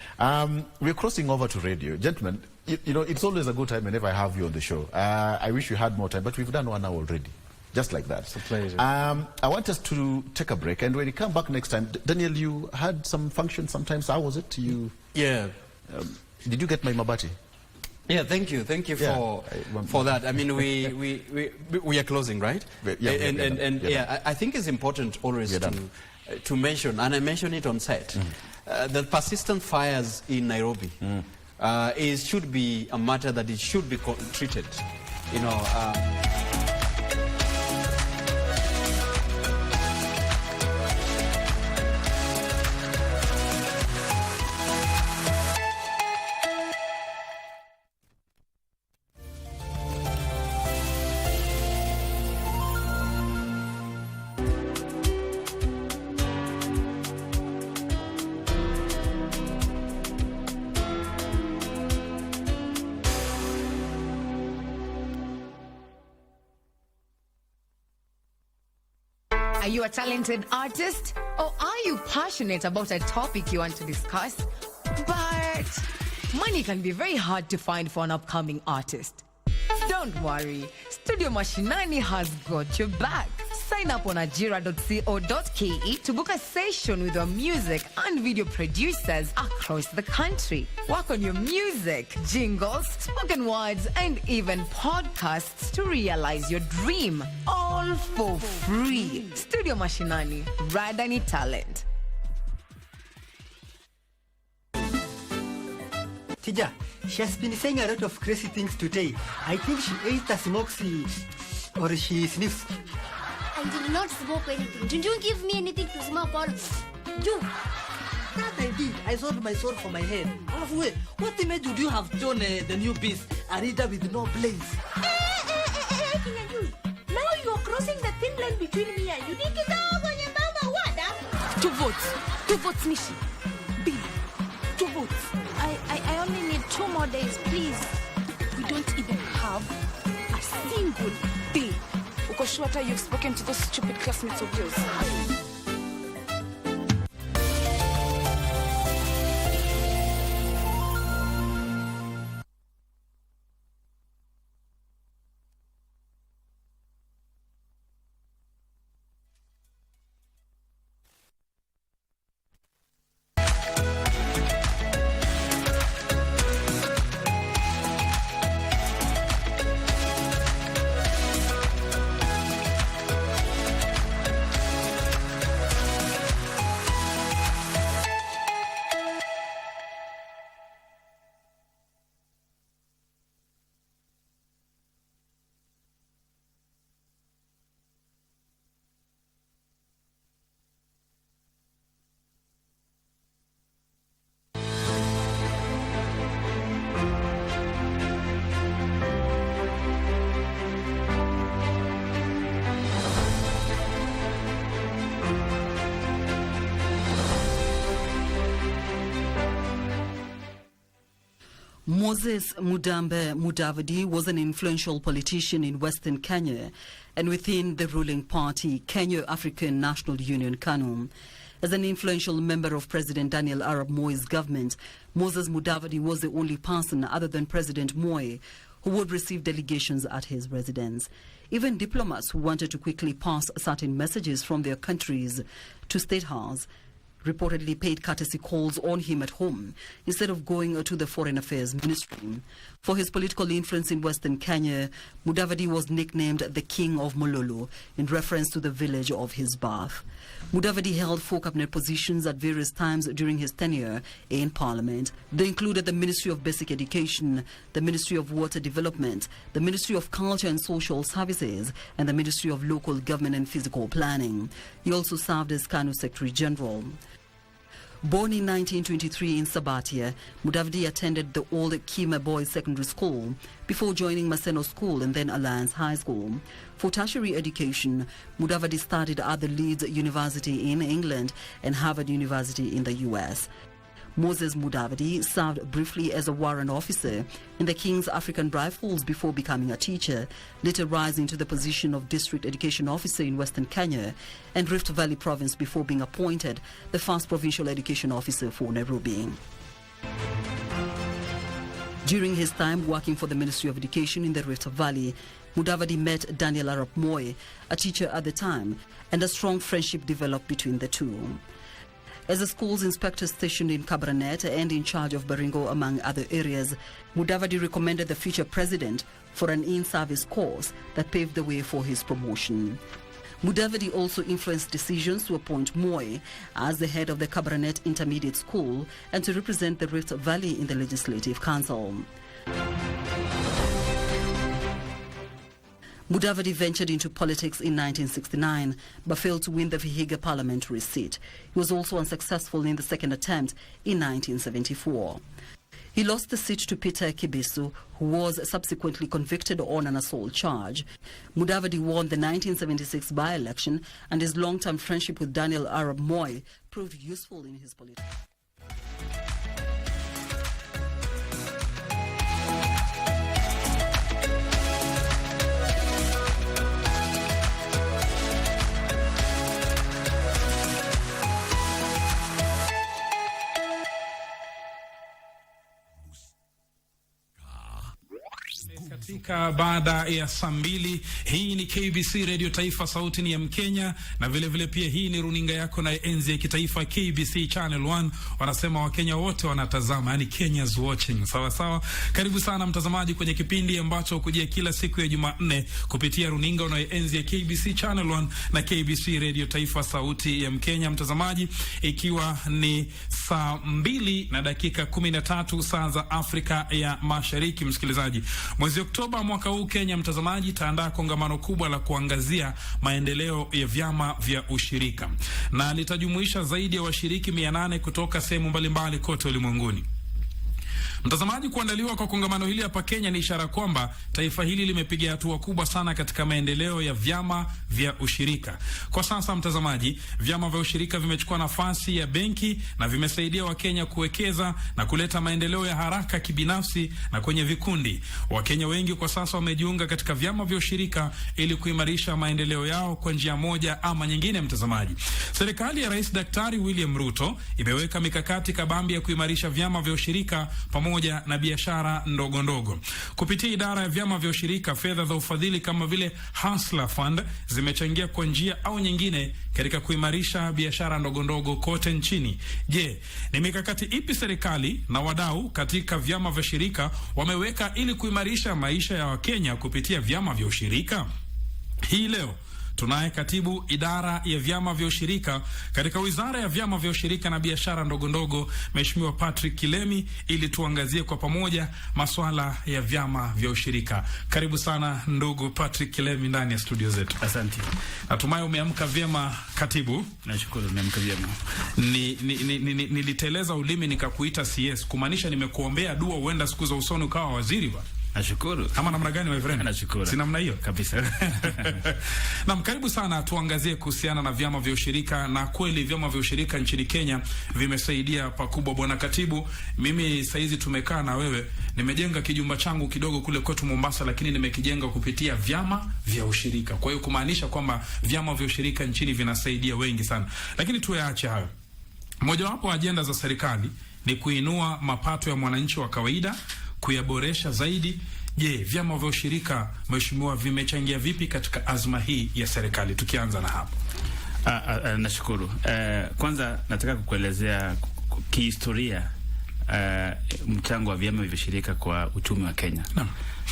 We're crossing over to radio. Gentlemen, it's always a good time whenever I have you on the show. I wish we had more time, but we've done 1 hour already. Just like that. It's a pleasure. I want us to take a break, and when you come back next time, Daniel, you had some function sometimes. How was it? Yeah. Did you get my mabati? Yeah, thank you for that. I mean, we are closing, right? I think it's important always to mention, and I mentioned it on set, that persistent fires in Nairobi should be a matter that it should be treated. Are you a talented artist? Or are you passionate about a topic you want to discuss? But money can be very hard to find for an upcoming artist. Don't worry, Studio Mashinani has got your back. Sign up on ajira.co.ke to book a session with your music and video producers across the country. Work on your music, jingles, spoken words, and even podcasts to realize your dream. All for free. Studio Mashinani, Radani Talent. Tija, she has been saying a lot of crazy things today. I think she ate a smoky or she sniffs. I did not smoke anything. Did you give me anything to smoke or you? That I did. I sold my soul for my head. Wait, what image would you have shown the new piece? Arita with no blaze. Now you're crossing the thin line between me and you. Two votes, Nishi. Billy, 2 votes. I only need 2 more days, please. We don't even have a single day. Ukoshwata, you've spoken to those stupid classmates of yours. Moses Mudambe Mudavadi was an influential politician in Western Kenya and within the ruling party, Kenya African National Union KANU. As an influential member of President Daniel Arap Moi's government, Moses Mudavadi was the only person other than President Moi who would receive delegations at his residence. Even diplomats who wanted to quickly pass certain messages from their countries to State House reportedly paid courtesy calls on him at home instead of going to the Foreign Affairs Ministry. For his political influence in Western Kenya, Mudavadi was nicknamed the King of Mololo in reference to the village of his birth. Mudavadi held 4 cabinet positions at various times during his tenure in Parliament. They included the Ministry of Basic Education, the Ministry of Water Development, the Ministry of Culture and Social Services, and the Ministry of Local Government and Physical Planning. He also served as KANU Secretary General. Born in 1923 in Sabatia, Mudavadi attended the old Kima Boys Secondary School before joining Maseno School and then Alliance High School. For tertiary education, Mudavadi studied at the Leeds University in England and Harvard University in the US. Moses Mudavadi served briefly as a warrant officer in the King's African Rifles before becoming a teacher, later rising to the position of District Education Officer in Western Kenya and Rift Valley Province before being appointed the first Provincial Education Officer for Nairobi. During his time working for the Ministry of Education in the Rift Valley, Mudavadi met Daniel Arap Moi, a teacher at the time, and a strong friendship developed between the two. As a school's inspector stationed in Cabranet and in charge of Baringo, among other areas, Mudavadi recommended the future president for an in-service course that paved the way for his promotion. Mudavadi also influenced decisions to appoint Moi as the head of the Cabranet Intermediate School and to represent the Rift Valley in the Legislative Council. Mudavadi ventured into politics in 1969 but failed to win the Vihiga parliamentary seat. He was also unsuccessful in the second attempt in 1974. He lost the seat to Peter Kibisu, who was subsequently convicted on an assault charge. Mudavadi won the 1976 by-election, and his long-term friendship with Daniel Arap Moi proved useful in his politics. Katika baada ya saa 2, hii ni KBC Radio Taifa, sauti ni ya Mkenya, na vile vile pia hii ni runinga yako na enzi ya kitaifa KBC Channel 1. Wanasema Wakenya wote wanatazama, yani Kenyans watching. Sawa sawa. Karibu sana mtazamaji kwenye kipindi ambacho hukujia kila siku ya Jumanne kupitia runinga na enzi ya KBC Channel 1 na KBC Radio Taifa, sauti ya Mkenya. Mtazamaji, ikiwa ni saa 2:13 saa za Afrika ya Mashariki. Msikilizaji, mwezi Oktoba mwaka huu Kenya, mtazamaji, taandaa kongamano kubwa la kuangazia maendeleo ya vyama vya ushirika, na litajumuisha zaidi ya washiriki 800 kutoka sehemu mbalimbali kote ulimwenguni. Mtazamaji, kuandaliwa kwa kongamano hili hapa Kenya ni ishara kwamba taifa hili limepiga hatua kubwa sana katika maendeleo ya vyama vya ushirika. Kwa sasa mtazamaji, vyama vya ushirika vimechukua nafasi ya benki na vimesaidia Wakenya kuwekeza na kuleta maendeleo ya haraka kibinafsi na kwenye vikundi. Wakenya wengi kwa sasa wamejiunga katika vyama vya ushirika ili kuimarisha maendeleo yao kwa njia moja ama nyingine. Mtazamaji, serikali ya Rais Daktari William Ruto imeweka mikakati kabambi ya kuimarisha vyama vya ushirika pamoja na biashara ndogo ndogo. Kupitia idara ya vyama vya ushirika, fedha za ufadhili kama vile Hustler Fund zimechangia kwa njia au nyingine katika kuimarisha biashara ndogo ndogo kote nchini. Je, ni mikakati ipi serikali na wadau katika vyama vya ushirika wameweka ili kuimarisha maisha ya Wakenya kupitia vyama vya ushirika? Hii leo tunaye katibu idara ya vyama vya ushirika katika Wizara ya Vyama vya Ushirika na Biashara Ndogo Ndogo, Mheshimiwa Patrick Kilemi, ili tuangazie kwa pamoja masuala ya vyama vya ushirika. Karibu sana ndugu Patrick Kilemi ndani ya studio zetu. Asante. Natumai umeamka vyema katibu. Nashukuru nimeamka vyema. Niliteleza ulimi nikakuita CS, kumaanisha nimekuombea dua uenda siku za usoni ukawa waziri ba. Nashukuru. Kama namna gani my friend? Nashukuru. Si namna hiyo kabisa. Na karibu sana, tuangazie kuhusiana na vyama vya ushirika. Na kweli vyama vya ushirika nchini Kenya vimesaidia pakubwa bwana katibu. Mimi saizi tumekaa na wewe, nimejenga kijumba changu kidogo kule kwetu Mombasa, lakini nimekijenga kupitia vyama vya ushirika. Kwa hiyo kumaanisha kwamba vyama vya ushirika nchini vinasaidia wengi sana. Lakini tuyaache hayo. Mojawapo wa ajenda za serikali ni kuinua mapato ya mwananchi wa kawaida, kuyaboresha zaidi. Je, vyama vya ushirika mheshimiwa vimechangia vipi katika azma hii ya serikali? Tukianza na hapo. Nashukuru. Kwanza nataka kukuelezea kihistoria mchango wa vyama vya ushirika kwa uchumi wa Kenya.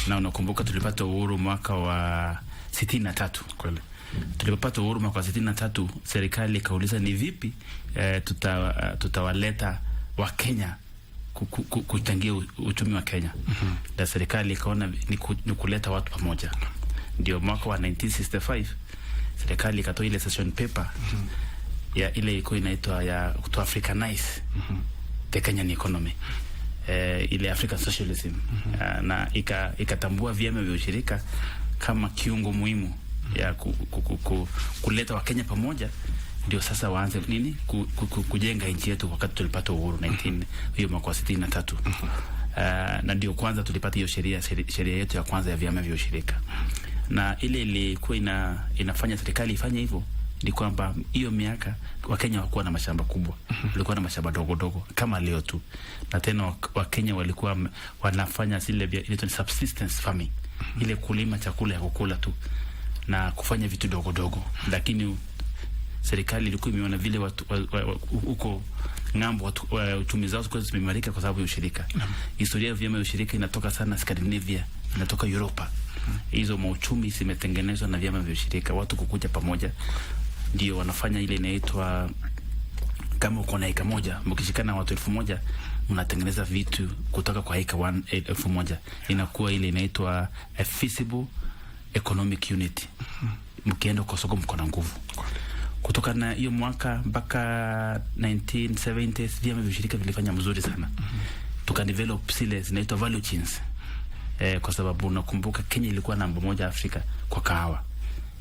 Na unakumbuka tulipata uhuru mwaka wa 63. Kweli. Tulipopata uhuru mwaka wa 63, serikali ikauliza ni vipi tutawaleta wa Kenya kuchangia uchumi wa Kenya. Na serikali ikaona ni kuleta watu pamoja. Ndio mwaka wa 1965 serikali ikatoa ile session paper ya ile iko inaitwa ya to Africanize the Kenyan economy, ile African socialism. Na ikatambua vyama vya ushirika kama kiungo muhimu ya kuleta wa Kenya pamoja. Ndio sasa waanze kujenga nchi yetu wakati tulipata uhuru hiyo mwaka wa 63. Na ndio kwanza tulipata hiyo sheria yetu ya kwanza ya vyama vya ushirika. Na ile ilikuwa inafanya serikali ifanye hivyo ni kwamba hiyo miaka Wakenya hawakuwa na mashamba kubwa. Walikuwa na mashamba dogo dogo kama leo tu. Na tena Wakenya walikuwa wanafanya zile ile subsistence farming. Ile kulima chakula ya kukula tu na kufanya vitu dogo dogo. Lakini serikali ilikuwa imeona vile watu huko ngambo uchumi zao zimeimarika kwa sababu ya ushirika. Historia ya vyama vya ushirika inatoka sana Scandinavia, inatoka Europa. Hizo mauchumi zimetengenezwa na vyama vya ushirika. Watu kukuja pamoja ndio wanafanya ile inaitwa, kama uko na eka moja, mkishikana watu 1000 mnatengeneza vitu kutoka kwa eka 1000. Inakuwa ile inaitwa a feasible economic unit. Mkienda kwa soko mko na nguvu. Kutoka na hiyo mwaka mpaka 1970s vyama vya ushirika vilifanya mzuri sana. Tukadevelop zile zinaitwa value chains. Kwa sababu unakumbuka Kenya ilikuwa namba 1 Afrika kwa kahawa.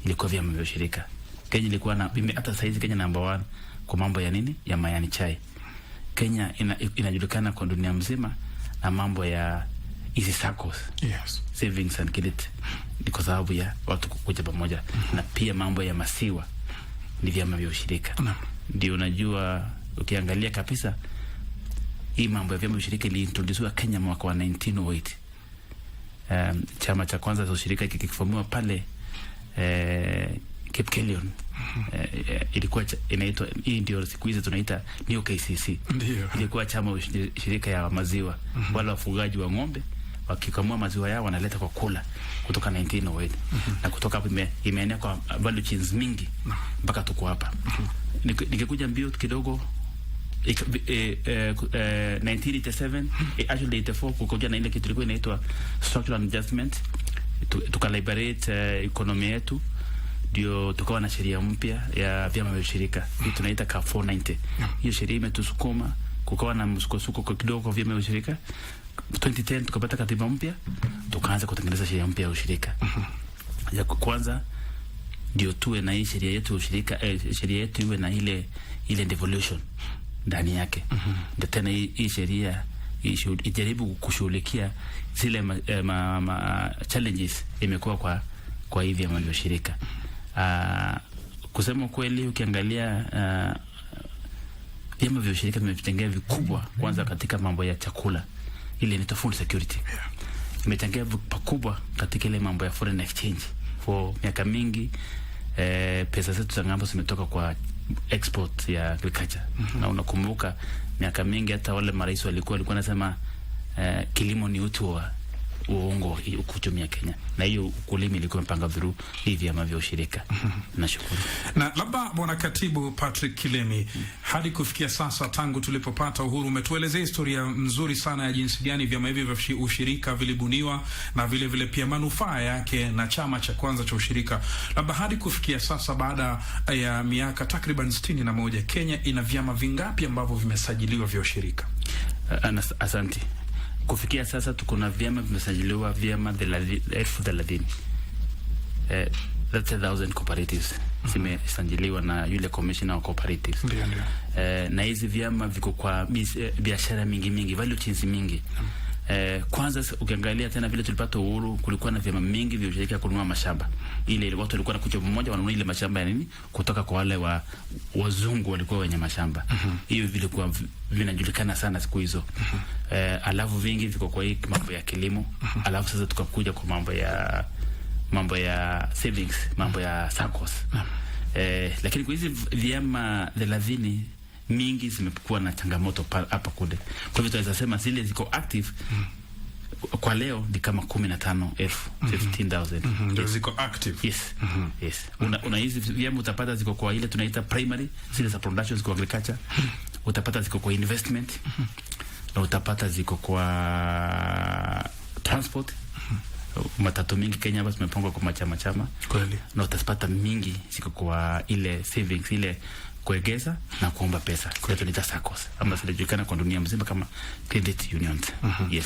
Ilikuwa vyama vya ushirika. Kenya ilikuwa hata saizi Kenya namba 1 kwa mambo ya nini? Ya mayani chai. Kenya inajulikana kwa dunia mzima na mambo ya easy circles. Yes. Savings and credit. Ni kwa sababu ya watu kukuja pamoja. Na pia mambo ya masiwa ni vyama vya ushirika. Ndio unajua ukiangalia kabisa hii mambo ya vyama vya ushirika iliintroducewa Kenya mwaka wa 1908. Chama cha kwanza cha ushirika kikiformiwa pale Cape Kelion. Ilikuwa inaitwa, hii ndio siku hizi tunaita New KCC. Ilikuwa chama ushirika ya maziwa. Wale wafugaji wa ng'ombe wakikamua maziwa yao wanaleta kwa kula kutoka 1908. Na kutoka hapo imeenea kwa value chains mingi mpaka tuko hapa. Nikikuja mbio kidogo 1987 actually 84 kukoja na ile kitu ilikuwa inaitwa structural adjustment, tukaliberate economy yetu. Ndio tukawa na sheria mpya ya vyama vya ushirika, hii tunaita ka 490. Hiyo sheria imetusukuma kukawa na msukosuko kwa kidogo kwa vyama vya ushirika. 2010 tukapata katiba mpya, tukaanza kutengeneza sheria mpya ya ushirika. Ya kwanza ndio tuwe na hii sheria yetu ushirika, sheria yetu iwe na ile devolution ndani yake. Ndio tena hii sheria ijaribu kushughulikia zile challenges imekuwa kwa hivi vyama vya ushirika. Kusema kweli ukiangalia vyama vya ushirika vimechangia vikubwa kwanza katika mambo ya chakula. Ile ni food security. Imechangia pakubwa katika ile mambo ya foreign exchange. For miaka mingi pesa zetu za ngambo zimetoka kwa export ya agriculture. Na unakumbuka miaka mingi hata wale marais walikuwa nasema kilimo ni uti wa uongo kutumia Kenya. Na hiyo ukulima ilikuwa mpanga viru hivi vyama vya ushirika. Nashukuru. Na labda bwana katibu Patrick Kilemi, hadi kufikia sasa tangu tulipopata uhuru umetuelezea historia nzuri sana ya jinsi gani vyama hivi vya ushirika vilibuniwa na vile vile pia manufaa yake na chama cha kwanza cha ushirika. Labda hadi kufikia sasa baada ya miaka takriban 61 Kenya ina vyama vingapi ambavyo vimesajiliwa vya ushirika? Asante. kufikia sasa tuko na vyama vimesajiliwa vyama 30,000. 30,000 cooperatives zimesajiliwa na yule commissioner wa cooperatives. Na hizi vyama viko kwa biashara mingi, value chains mingi. Kwanza ukiangalia tena vile tulipata uhuru, kulikuwa na vyama mingi vya ushirika kununua mashamba. Ile watu walikuwa na kuja pamoja wanunua ile mashamba ya nini kutoka kwa wale wazungu walikuwa wenye mashamba. Hiyo vilikuwa vinajulikana sana siku hizo. Alafu vingi viko kwa hii mambo ya kilimo. Alafu sasa tukakuja kwa mambo ya savings, mambo ya SACCOS. Lakini kwa hizi vyama 30 mingi zimekuwa na changamoto hapa kule. Kwa hivyo tunaweza sema zile ziko active kwa leo ni kama 15,000, 15,000. Ndio ziko active. Yes. Yes. Una hizi vyama utapata ziko kwa ile tunaita primary, zile za production ziko agriculture. Utapata ziko kwa investment. Na utapata ziko kwa transport. Matatu mingi Kenya basi zimepangwa kwa chama. Kweli. Na utapata mingi ziko kwa ile savings, ile kuegeza na kuomba pesa. Kwa hiyo tunaita SACCOS ama zinajulikana kwa dunia mzima kama credit unions. Yes.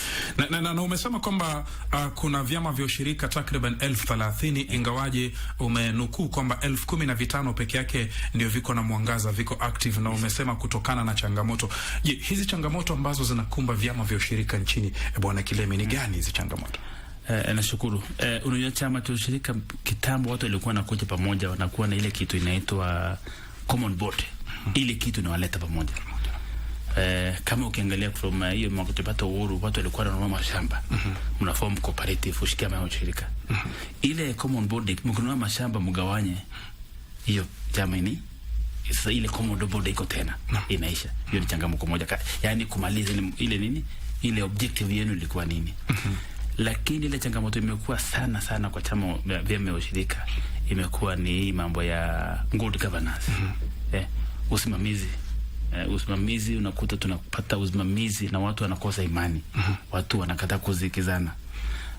Na umesema kwamba kuna vyama vya ushirika takriban 30,000, ingawaje umenukuu kwamba 15,000 peke yake ndio viko na mwangaza, viko active, na umesema kutokana na changamoto. Je, hizi changamoto ambazo zinakumba vyama vya ushirika nchini, Bwana Kilemi, ni gani hizi changamoto? Nashukuru. Unajua chama cha ushirika kitambo watu walikuwa nakuja pamoja, wanakuwa na ile kitu inaitwa common board. Ile kitu inawaleta pamoja. Kama ukiangalia from hiyo mwakutipata uhuru, watu walikuwa wanunua mashamba. Mnaform cooperative, ushikia kama ushirika. Ile common board, mkununua mashamba mgawanye. Hiyo chama ini sasa ile common board iko tena inaisha. Hiyo ni changamoto moja. Yaani kumaliza ile nini? Ile objective yenu ilikuwa nini? Lakini ile changamoto imekuwa sana kwa chama vyama vya ushirika imekuwa ni mambo ya good governance. Usimamizi unakuta tunapata usimamizi na watu wanakosa imani. Watu wanakataa kuzikizana.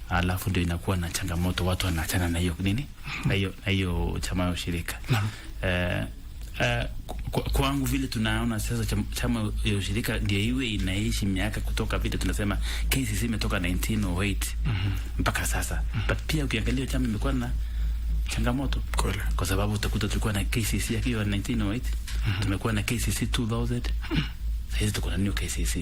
Alafu ndio inakuwa na changamoto, watu wanaachana na hiyo nini? Na hiyo chama ya ushirika. Kwangu vile tunaona sasa chama ya ushirika ndio iwe inaishi miaka kutoka vile tunasema KCC imetoka 1908 mpaka sasa. But pia ukiangalia chama imekuwa na changamoto. Kwa sababu utakuta tulikuwa na KCC akiwa 1908, tumekuwa na KCC 2000. Sasa tuko na new KCC.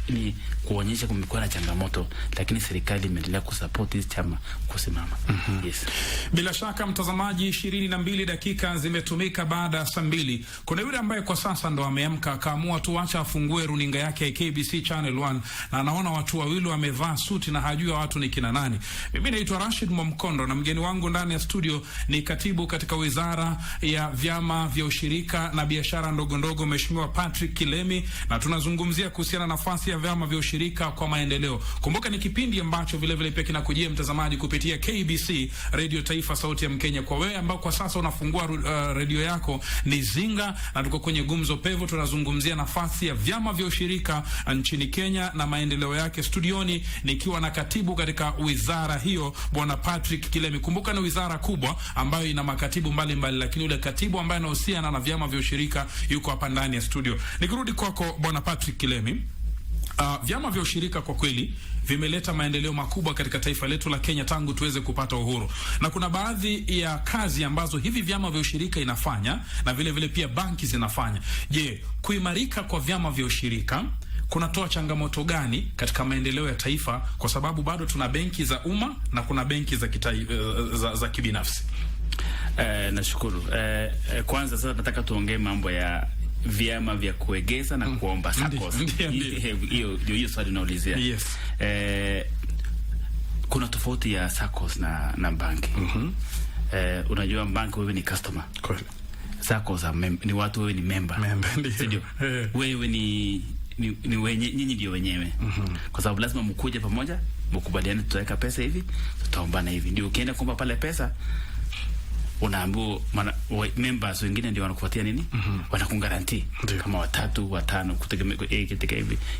Ni kuonyesha kumekuwa na changamoto, lakini serikali imeendelea kusupport hizi chama kusimama. Yes. Bila shaka mtazamaji, 22 dakika zimetumika baada ya saa 2. Kuna yule ambaye kwa sasa ndo ameamka akaamua tu acha afungue runinga yake ya KBC Channel 1 na anaona watu wawili wamevaa suti na hajui watu ni kina nani. Mimi naitwa Rashid Mwamkondo na mgeni wangu ndani ya studio ni katibu katika Wizara ya Vyama vya Ushirika na Biashara Ndogo, Mheshimiwa Patrick Kilemi, na tunazungumzia kuhusiana na nafasi ya vyama vya ushirika kwa maendeleo. Kumbuka ni kipindi ambacho vile vile pia kinakujia mtazamaji kupitia KBC Radio Taifa, sauti ya Mkenya. Kwa wewe ambao kwa sasa unafungua radio yako, ni Zinga na tuko kwenye gumzo pevu, tunazungumzia nafasi ya vyama vya ushirika nchini Kenya na maendeleo yake. Studioni nikiwa na katibu katika wizara hiyo, Bwana Patrick Kilemi. Kumbuka ni wizara kubwa ambayo ina makatibu mbalimbali, lakini yule katibu ambaye anahusiana na vyama vya ushirika yuko hapa ndani ya studio. Nikirudi kwako Bwana Patrick Kilemi, vyama vya ushirika kwa kweli vimeleta maendeleo makubwa katika taifa letu la Kenya tangu tuweze kupata uhuru. Na kuna baadhi ya kazi ambazo hivi vyama vya ushirika inafanya na vile vile pia banki zinafanya. Je, kuimarika kwa vyama vya ushirika kunatoa changamoto gani katika maendeleo ya taifa, kwa sababu bado tuna benki za umma na kuna benki za kibinafsi? Nashukuru. Kwanza sasa nataka tuongee mambo ya vyama vya kuegeza na kuomba SACCOS. Hiyo swali unaulizia. Yes. Kuna tofauti ya SACCOS na banki. Unajua banki wewe ni customer. Kweli. SACCOS ni watu, wewe ni member. Ndio. Wewe ni nyinyi ndio wenyewe. Kwa sababu lazima mkuje pamoja, mkubaliane tutaweka pesa hivi, tutaombana hivi. Ndio ukienda kuomba pale pesa, unaambiwa members wengine ndio wanakupatia nini? Wanakugarantii kama 3, 5 kutegemea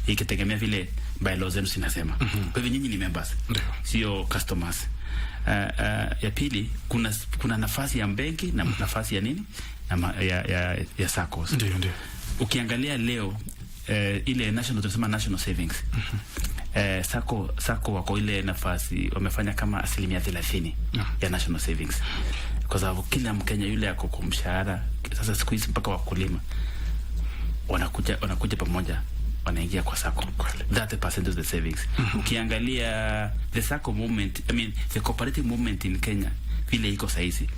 ikitegemea vile bylaws zenu zinasema. Kwa hivyo nyinyi ni members, sio customers. Ya pili, kuna nafasi ya benki na nafasi ya nini? Ya SACCOS. Ndio. Ukiangalia leo ile national savings sako wako ile nafasi wamefanya kama 30% ya national savings, kwa sababu kila Mkenya yule ako kwa mshahara sasa siku hizi mpaka wakulima wanakuja pamoja, wanaingia kwa sako 30% of the savings. Ukiangalia the sako movement, I mean the cooperative movement in Kenya vile iko saizi,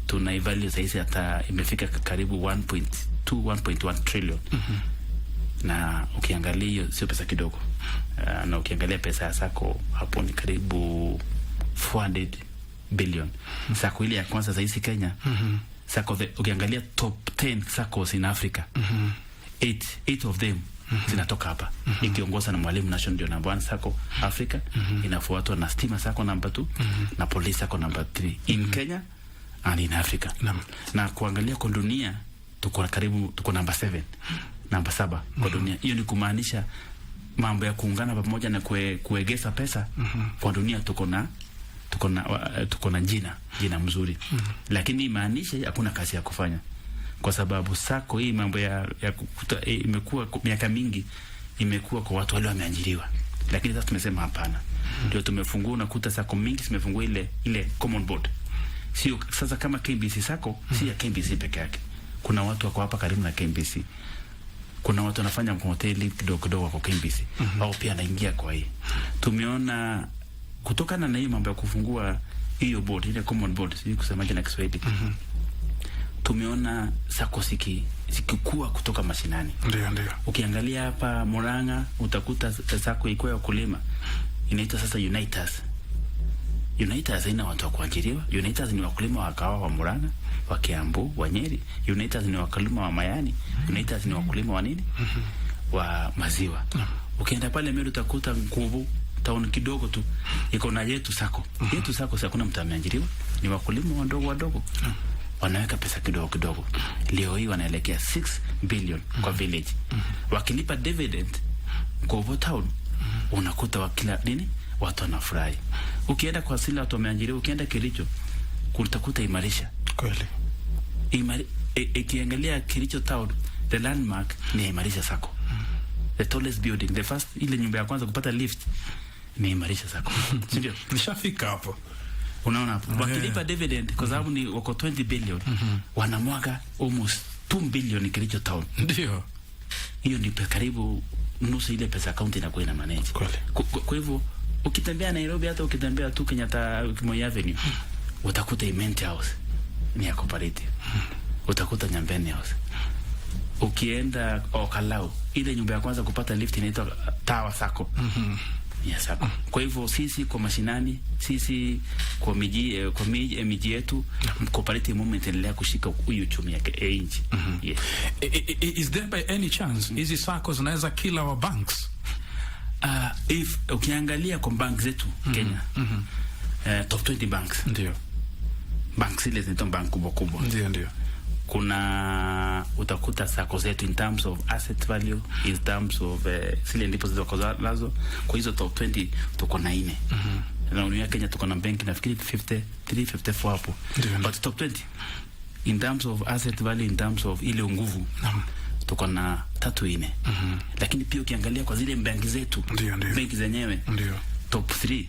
tuna value saizi hata imefika karibu 1.1 trillion. Na ukiangalia hiyo sio pesa kidogo. Na ukiangalia pesa ya sako hapo ni karibu 400 billion. Sako ile ya kwanza saizi Kenya, sako ukiangalia top 10 SACCOs in Africa, 8 of them zinatoka hapa, ikiongozwa na Mwalimu National ndio number 1 SACCO Africa, inafuatwa na Stima SACCO number 2 na Police SACCO number 3 in Kenya and in Africa. Na kuangalia kwa dunia tuko number 7, number 7 kwa dunia. Hiyo ni kumaanisha mambo ya kuungana pamoja na kuegeza pesa kwa dunia tuko na jina mzuri. Lakini imaanisha hakuna kazi ya kufanya, kwa sababu sako hii mambo ya imekuwa miaka mingi imekuwa kwa watu wale wameajiriwa, lakini sasa tumesema hapana. Ndio tumefungua, unakuta sako mingi zimefungua ile common board. Sio sasa kama KBC sako, si ya KBC peke yake. Kuna watu wako hapa karibu na KBC. Kuna watu wanafanya hoteli kidogo kwa KBC. Au pia anaingia kwa hii. Tumeona kutokana na hii mambo ya kufungua hiyo board, ile common board, sio kusemaje na Kiswahili. Tumeona sako sikikua kutoka mashinani. Ndio. Ukiangalia hapa Murang'a utakuta sako iko ya kulima. Inaitwa sasa Unitas. Unitas ina watu wa kuajiriwa. Unitas ni wakulima wa kahawa wa Murang'a, wa Kiambu, wa Nyeri. Unitas ni wakulima wa mayani. Unitas ni wakulima wa nini? Wa maziwa. Ukienda pale Meru utakuta Nguvu, town kidogo tu iko na yetu sako. Yetu sako hakuna mtu ameajiriwa, ni wakulima wadogo. Wanaweka pesa kidogo. Leo hii wanaelekea 6 billion kwa village. Wakilipa dividend kwa town, unakuta wakila nini? Watu wanafurahi. Ukienda kwa Sila watu wameajiriwa, ukienda Kericho utakuta Imarisha. Kweli. Ikiangalia Kericho town, the landmark ni Imarisha sako. The tallest building, the first, ile nyumba ya kwanza kupata lift ni Imarisha sako. Ndio. Nishafika hapo. Unaona hapo. Wakilipa dividend kwa sababu ni wako 20 billion. Wanamwaga almost 2 billion Kericho town. Ndio. Hiyo ni karibu nusu ile pesa account inakuwa ina manage. Kwa hivyo ukitembea Nairobi, hata ukitembea tu Kenyatta Moi Avenue, utakuta Imenti House ni ya cooperative. Utakuta Nyambene House. Ukienda Okalau, ile nyumba ya kwanza kupata lift inaitwa Tower Sacco. Yes, sako. Kwa hivyo sisi kwa mashinani, sisi kwa miji yetu, cooperative movement endelea kushika uchumi yake nchi. Yes. Is there by any chance hizi sako zinaweza kila wa banks? If ukiangalia kwa banks zetu Kenya, top 20 banks. Ndio. Banks ile zinaitwa bank kubwa. Ndio. Kuna utakuta sako zetu in terms of asset value, in terms of zile ndipo zilizo nazo. Kwa hizo top 20 tuko na 4. Na Union Kenya tuko na benki nafikiri 53-54 hapo. But top 20 in terms of asset value, in terms of ile nguvu, tuko na 3-4. Lakini pia ukiangalia kwa zile benki zetu, benki zenyewe, top 3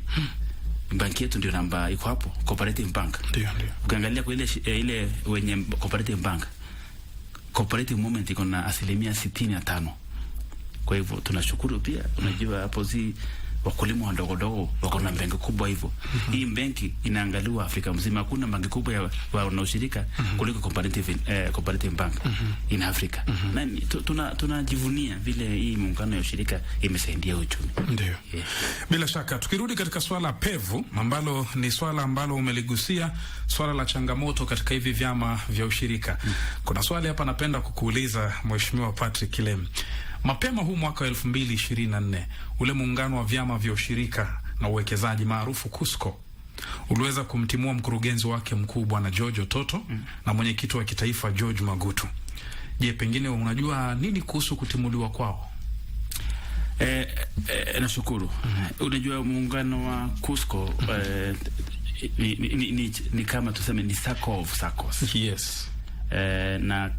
banki yetu ndio namba iko hapo, Cooperative Bank. Ndio. Ukiangalia kwa ile wenye Cooperative Bank, cooperative movement iko na 65%. Kwa hivyo tunashukuru pia, unajua hapo wakulima wadogo wako na benki kubwa hivyo. Hii benki inaangaliwa Afrika mzima, hakuna benki kubwa ya wanaoshirika kuliko cooperative bank in Africa. Na tunajivunia vile hii muungano ya ushirika imesaidia uchumi. Ndio. Bila shaka tukirudi katika swala pevu ambalo ni swala ambalo umeligusia, swala la changamoto katika hivi vyama vya ushirika. Kuna swali hapa napenda kukuuliza Mheshimiwa Patrick Kilem. Mapema huu mwaka wa 2024 ule muungano wa vyama vya ushirika na uwekezaji maarufu KUSCO uliweza kumtimua mkurugenzi wake mkuu Bwana George Ototo na mwenyekiti wa kitaifa George Magutu. Je, pengine unajua nini kuhusu kutimuliwa kwao? Nashukuru. Unajua muungano wa KUSCO ni kama tuseme ni SACCO of SACCOs. Yes. Na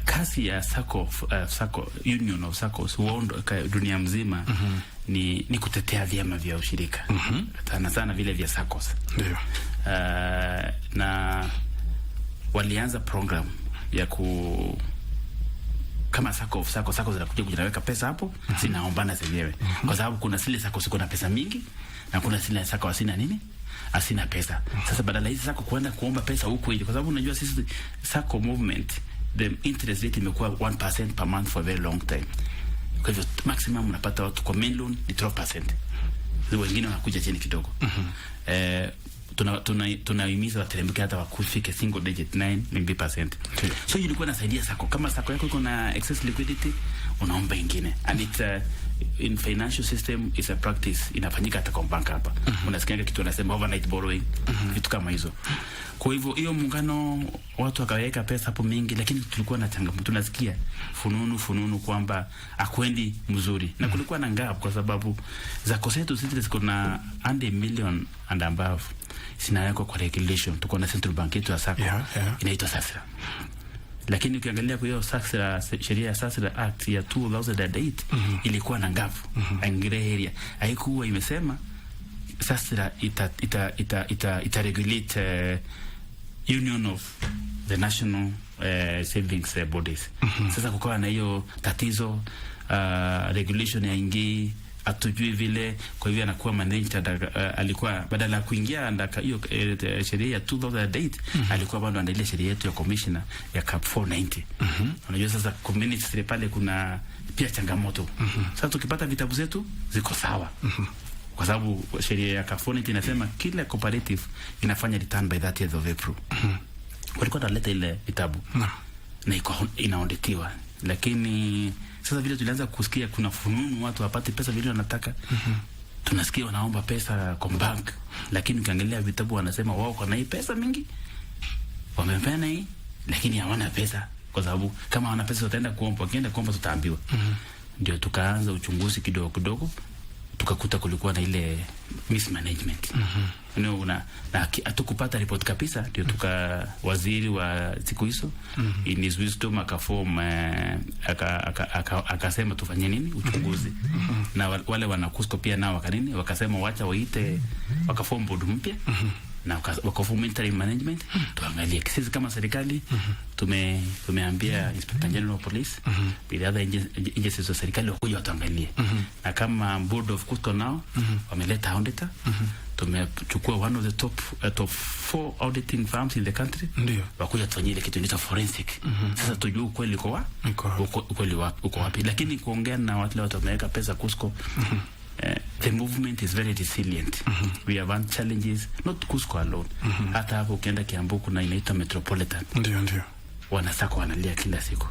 kasi ya SACCO Union of SACCOs dunia mzima ni kutetea vyama vya ushirika. Sana vile vya SACCOS. Ndio. Na walianza program ya kama SACCOS zinakuja kujaweka pesa hapo, zinaombana zenyewe. Kwa sababu kuna zile SACCOS ziko na pesa mingi na kuna zile SACCOS asina pesa. Sasa badala hizi SACCOS kwenda kuomba pesa huko nje, kwa sababu unajua sisi SACCOS movement, the interest rate imekuwa 1% per month for a very long time. Kwa hivyo maximum unapata watu kwa main loan ni 12%. Wengine wanakuja chini kidogo. Tunahimiza wateremke hata wakufike single digit 9 maybe %. So ilikuwa inasaidia SACCOS. Kama SACCOS yako iko na excess liquidity, unaomba ingine. And it in financial system is a practice inafanyika hata kwa bank hapa. Unasikia kitu wanasema overnight borrowing, vitu kama hizo. Kwa hivyo hiyo muungano watu wakaweka pesa hapo mingi, lakini tulikuwa na changamoto. Tunasikia fununu kwamba akwendi mzuri. Na kulikuwa na gap kwa sababu za kosetu sisi ziko na under million and above. Sinawekwa kwa regulation. Tuko na central bank yetu ya SACCOS. Inaitwa SASRA. Lakini ukiangalia kwa hiyo SASRA, sheria ya SASRA Act ya 2008 ilikuwa na gap. Gray area. Haikuwa imesema SASRA ita regulate union of the national savings bodies. Sasa kukawa na hiyo tatizo, regulation ya ingi atujui vile, kwa hivyo anakuwa managed. Alikuwa badala ya kuingia ndaka hiyo sheria ya 2008 alikuwa bado anaendelea sheria yetu ya commissioner ya cap 490. Unajua sasa community pale kuna pia changamoto. Sasa tukipata vitabu zetu ziko sawa. Kwa sababu sheria ya cap 490 inasema kila cooperative inafanya return by 30th of April. Walikuwa wanaleta ile vitabu na inaondetiwa, lakini sasa vile tulianza kusikia kuna fununu watu wapate pesa vile wanataka. Tunasikia wanaomba pesa kwa bank, lakini ukiangalia vitabu wanasema wao kuna hii pesa mingi wamepeana hii, lakini hawana pesa. Kwa sababu kama hawana pesa wataenda kuomba, wakienda kuomba tutaambiwa. Ndio tukaanza uchunguzi kidogo, tukakuta kulikuwa na ile mismanagement. Hatukupata report kabisa, ndio waziri wa siku hizo in his wisdom akaform akasema tufanye nini uchunguzi. Na wale wanakusko pia nao wakasema wacha waite, wakaform board mpya na wakaform interim management. Tuangalie sisi kama serikali tumeambia Inspector General of Police bila other agencies za serikali wakuja watuangalie. Na kama board of custom nao wameleta auditor, tumechukua one of the top 4 auditing firms in the country, ndio wakuja tufanyie ile kitu inaitwa forensic. Sasa tujue ukweli uko wapi. Lakini kuongea na watu wameweka pesa Cusco, the movement is very resilient. We have had challenges, not Cusco alone. Hata hapo ukienda Kiambu kuna inaitwa Metropolitan. Ndio. Wanasako wanalia kila siku.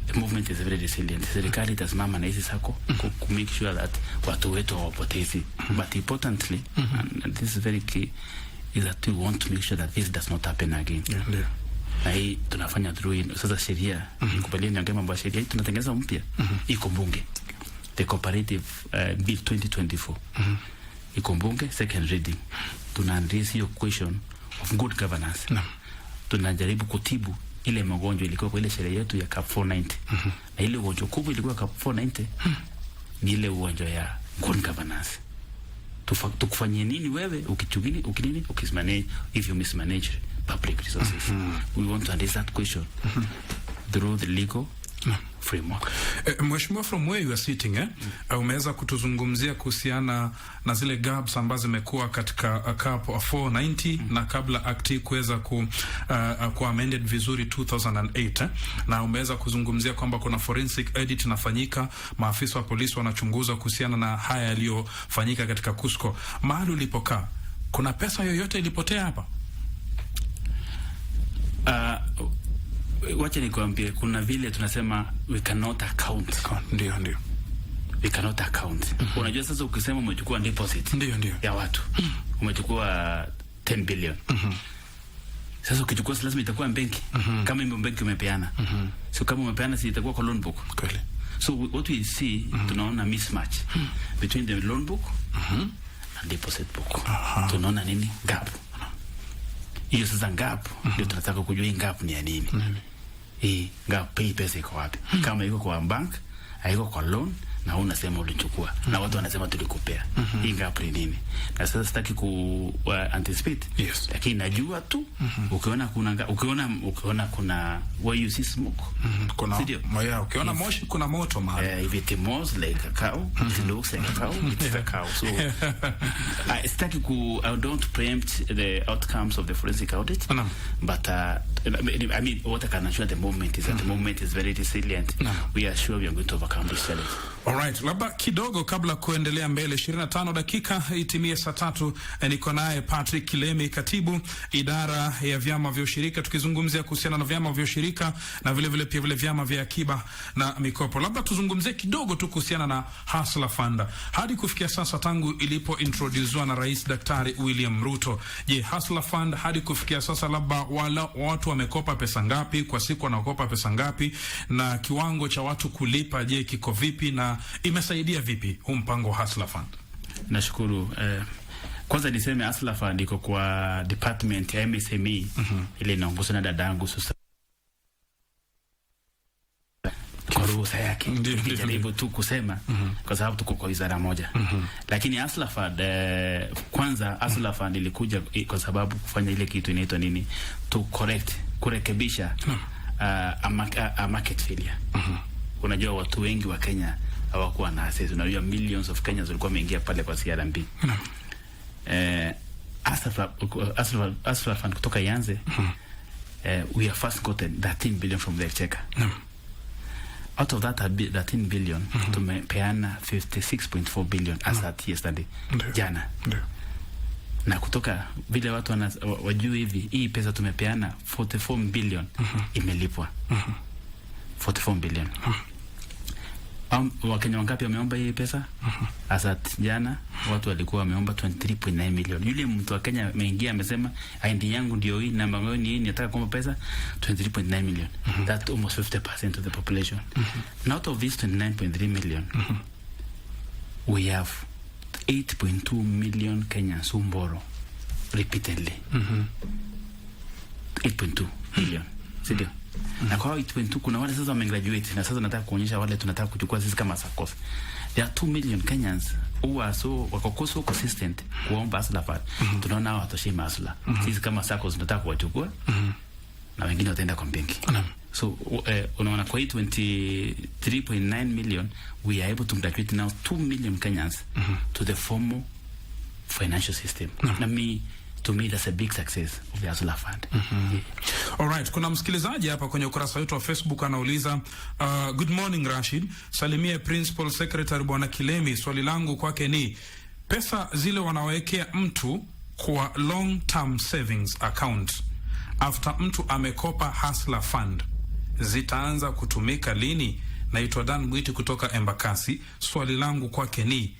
The movement is very resilient. Serikali itasimama na hizi SACCOS to make sure that watu wetu hawapotezi. But importantly, and this is very key, is that we want to make sure that this does not happen again. Na hii tunafanya through sasa sheria, nikubalieni ngema mambo ya sheria hii tunatengeneza mpya. Iko bunge. The cooperative bill 2024. Iko bunge, second reading. Tunaandika hiyo question of good governance. Tunajaribu kutibu ile magonjwa ilikuwa kwa ile sheria yetu ya cap 490. Na ile ugonjwa kubwa ilikuwa cap 490 ni ile ugonjwa ya good governance. Tukufanyie nini wewe ukismanage if you mismanage public resources. We want to address that question through the legal framework. Mheshimiwa, from where you are sitting, umeweza kutuzungumzia kuhusiana na zile gaps ambazo zimekuwa katika cap 490 na kabla act kuweza ku amended vizuri 2008, na umeweza kuzungumzia kwamba kuna forensic audit inafanyika, maafisa wa polisi wanachunguza kuhusiana na haya yaliyofanyika katika Cusco. Mahali ulipokaa, kuna pesa yoyote ilipotea hapa? Wacha nikwambie, kuna vile tunasema we cannot account. Ndio. We cannot account. Unajua sasa ukisema umechukua deposit ndio ya watu, umechukua 10 billion. Sasa ukichukua lazima itakuwa benki. Kama hiyo benki umepeana. So kama umepeana si itakuwa kwa loan book. Kweli. So what we see, tunaona mismatch between the loan book and deposit book. Tunaona nini? Gap. Hiyo sasa gap ndio tunataka kujua hii gap ni ya nini. Hii gap pay pesa iko wapi? Kama iko kwa bank, haiko kwa loan, na unasema ulichukua na watu wanasema tulikupea. Hii gap ni nini? Na sasa sitaki ku anticipate, lakini najua tu ukiona kuna where you see smoke, kuna ukiona moshi kuna moto mahali. If it smells like a cow, it looks like a cow, it's a cow. So I don't preempt the outcomes of the forensic audit, but I mean, what I can assure at the moment is that the moment is very resilient. We are sure we are going to overcome this challenge. Alright, labda kidogo kabla kuendelea mbele, 25 dakika itimie saa 3, niko naye Patrick Kilemi, katibu idara ya vyama vya ushirika, tukizungumzia kuhusiana na vyama vya ushirika na vile pia vile vyama vya akiba na mikopo. Labda tuzungumzie kidogo tu kuhusiana na Hustler Fund. Hadi kufikia sasa tangu ilipo introducewa na Rais Daktari William Ruto, je, Hustler Fund hadi kufikia sasa labda watu wamekopa pesa ngapi kwa siku, wanakopa pesa ngapi, na kiwango cha watu kulipa je kiko vipi, na imesaidia vipi huu mpango wa Hustler Fund? Nashukuru. Kwanza niseme Hustler Fund iko kwa department ya MSME ile inaongozwa na dadangu sasa. Kwa ruhusa yake nijaribu tu kusema kwa sababu tuko kwa wizara moja. Lakini Hustler Fund kwanza Hustler Fund ilikuja kwa sababu kufanya ile kitu inaitwa nini, to kurekebisha a market failure. Unajua watu wengi wa Kenya hawakuwa na access. Unajua millions of Kenyans walikuwa wameingia pale kwa CRMB. Hustler Fund kutoka ianze, we have first gotten 13 billion from the exchequer. Out of that 13 billion, tumepeana 56.4 billion as at yesterday, jana. Na kutoka vile watu wajue hivi, hii pesa tumepeana 44 billion imelipwa. 44 billion. Wakenya wangapi wameomba hii pesa? As at jana watu walikuwa wameomba 23.9 million. Yule mtu wa Kenya ameingia amesema ID yangu ndio hii, namba yangu ni hii, nataka kuomba pesa 23.9 million. That's almost 50% of the population. And out of this 29.3 million, we have 8.2 million Kenyans who borrow repeatedly. 8.2 million. Sidio? Na kwa 8.2 kuna wale sasa wamegraduate, na sasa nataka kuonyesha wale tunataka kuchukua sisi kama SACCOs. There are 2 million Kenyans who are so consistent kuomba Hustler Fund. Tunaona hao watoshima Hustler. Sisi kama SACCOs tunataka kuwachukua na wengine wataenda kwa benki. So unaona kwa 23.9 million we are able to graduate now 2 million Kenyans to the formal financial system. To me that's a big success of the Hustler Fund. Alright, kuna msikilizaji hapa kwenye ukurasa wetu wa Facebook anauliza, good morning Rashid, salimie Principal Secretary Bwana Kilemi. Swali langu kwake ni, pesa zile wanawekea mtu kwa long term savings account after mtu amekopa Hustler Fund zitaanza kutumika lini? Naitwa Dan Mwiti kutoka Embakasi. Swali langu kwake ni,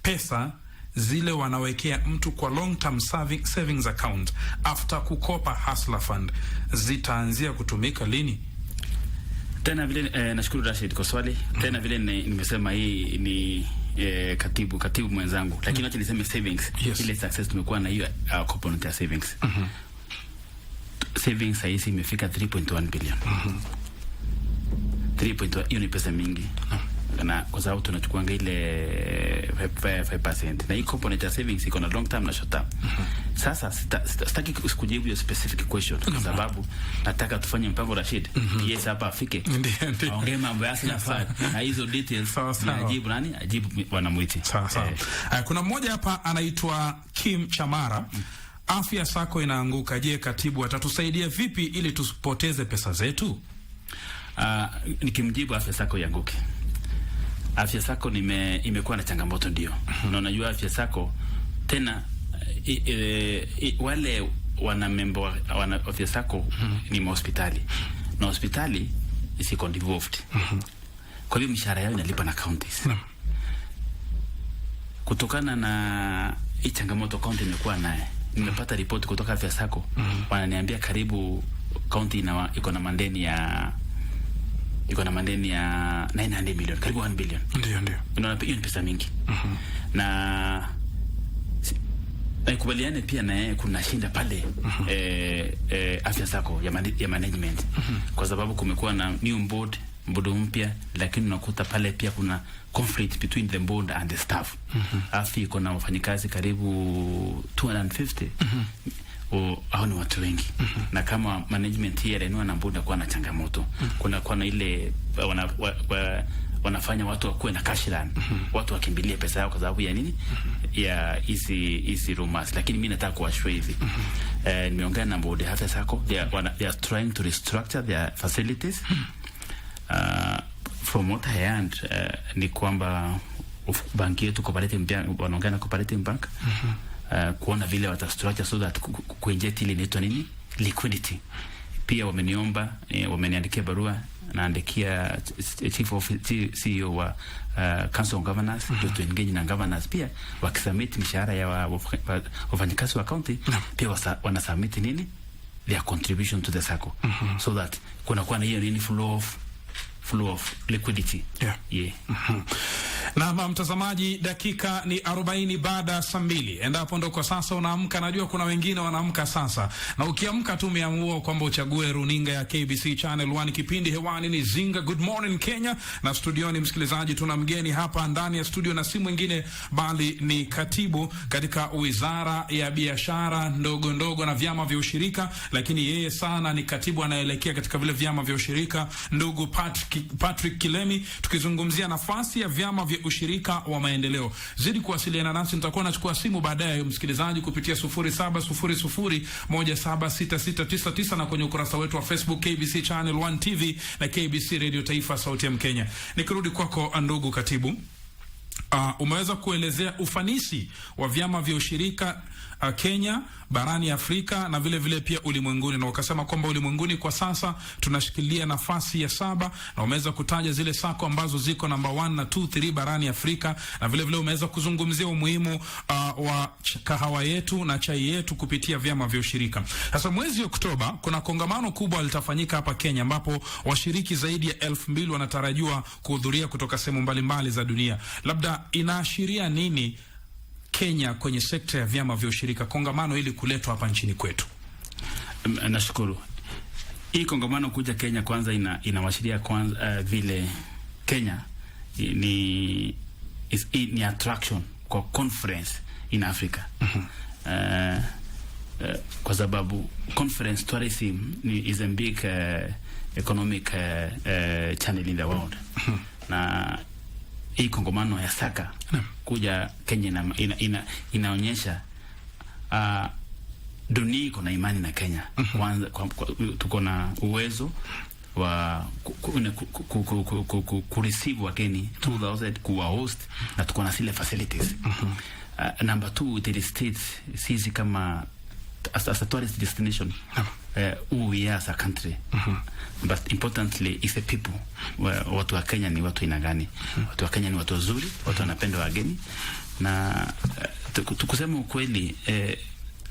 pesa zile wanawekea mtu kwa long term savings account after kukopa Hustler Fund zitaanzia kutumika lini? Tena vile nashukuru Rashid kwa swali. Tena vile nimesema hii ni katibu mwenzangu, lakini acha niseme savings. Ile success tumekuwa na hiyo component ya savings. Savings hizi imefika 3.1 billion. 3.1, hiyo ni pesa mingi. Na kwa sababu tunachukua ile 5%, na hii component ya savings iko na long term na short term. Sasa sitaki kujibu hiyo specific question kwa sababu nataka tufanye mpango Rashid. Yes, hapa afike aongee mambo ya Hustler Fund na hizo details. Ajibu nani? Ajibu Bwana Mwiti. Sawa. Kuna mmoja hapa anaitwa Kim Chamara. Afya Sako inaanguka. Je, katibu atatusaidia vipi ili tusipoteze pesa zetu? Nikimjibu Afya Sako ianguke. Afya Sako imekuwa na changamoto ndio. Na unajua Afya Sako tena wale wana member wana Afya Sako ni hospitali. Na hospitali isiko involved. Kwa hiyo mishahara yao inalipa na counties. Kutokana na hii changamoto county imekuwa naye, nimepata report kutoka Afya Sako wananiambia karibu county iko na mandeni ya 900 million, karibu 1 billion. Ndio. Unaona hiyo ni pesa mingi. Na kubaliane pia na kuna shinda pale Afya Sako ya management. Kwa sababu kumekuwa na new board mbodo mpya, lakini unakuta pale pia kuna conflict between the board and the staff. Afi kuna wafanyikazi karibu 250. Hao ni watu wengi. Na kama management here eneo na board kwa na changamoto. Kuna ile wanafanya watu wakuwe na cash run. Watu wakimbilie pesa yao kwa sababu ya nini? Ya hizi rumors. Lakini mimi nataka kuwashua hivi. Nimeongea na board hata sako they are trying to restructure their facilities. From what I heard ni kwamba banki yetu cooperative wanaongea na cooperative bank kuona vile watastructure so that kuinject ile inaitwa nini liquidity. Pia wameniomba wameniandikia barua naandikia chief of CEO wa council of governors to engage na governors pia wakisubmit mishahara ya wafanyikazi wa county pia wanasubmit nini their contribution to the circle so that kuna kwa hiyo nini flow of liquidity. Na mtazamaji, dakika ni 40 baada ya saa 2. Endapo ndo kwa sasa unaamka, najua kuna wengine wanaamka sasa. Na ukiamka tu umeamua kwamba uchague runinga ya KBC Channel 1. Kipindi hewani ni Zinga Good Morning Kenya, na studioni msikilizaji tuna mgeni hapa ndani ya studio, na si mwingine bali ni katibu katika Wizara ya Biashara ndogo na vyama vya ushirika, lakini yeye sana ni katibu anaelekea katika vile vyama vya ushirika, ndugu Patrick Kilemi, tukizungumzia nafasi ya vyama vya ushirika wa maendeleo. Zidi kuwasiliana nasi, nitakuwa nachukua simu baadaye msikilizaji kupitia 0700176699 na kwenye ukurasa wetu wa Facebook KBC Channel 1 TV na KBC Radio Taifa Sauti ya Mkenya. Nikirudi kwako ndugu katibu, umeweza kuelezea ufanisi wa vyama vya ushirika Kenya, barani Afrika na vile vile pia ulimwenguni, na ukasema kwamba ulimwenguni kwa sasa tunashikilia nafasi ya 7, na umeweza kutaja zile sako ambazo ziko number 1 na 2, 3 barani Afrika, na vile vile umeweza kuzungumzia umuhimu wa kahawa yetu na chai yetu kupitia vyama vya ushirika. Sasa mwezi Oktoba kuna kongamano kubwa litafanyika hapa Kenya ambapo washiriki zaidi ya 2000 wanatarajiwa kuhudhuria kutoka sehemu mbalimbali za dunia. Labda inaashiria nini Kenya kwenye sekta ya vyama vya ushirika, kongamano ili kuletwa hapa nchini kwetu? Nashukuru. Hii kongamano kuja Kenya kwanza inawashiria kwanza vile Kenya ni attraction kwa conference in Africa. Kwa sababu conference tourism is a big economic channel in the world. Na hii kongamano ya saka kuja Kenya inaonyesha dunia iko na imani na Kenya. Kwanza tuko na uwezo wa kureceive wageni 2000 kuwa host, na tuko na zile facilities. Number 2, the states sisi kama as a tourist destination, who we are as a country. But importantly is the people. Watu wa Kenya ni watu ina gani? Watu wa Kenya ni watu wazuri, watu wanapenda wageni, na tukusema ukweli,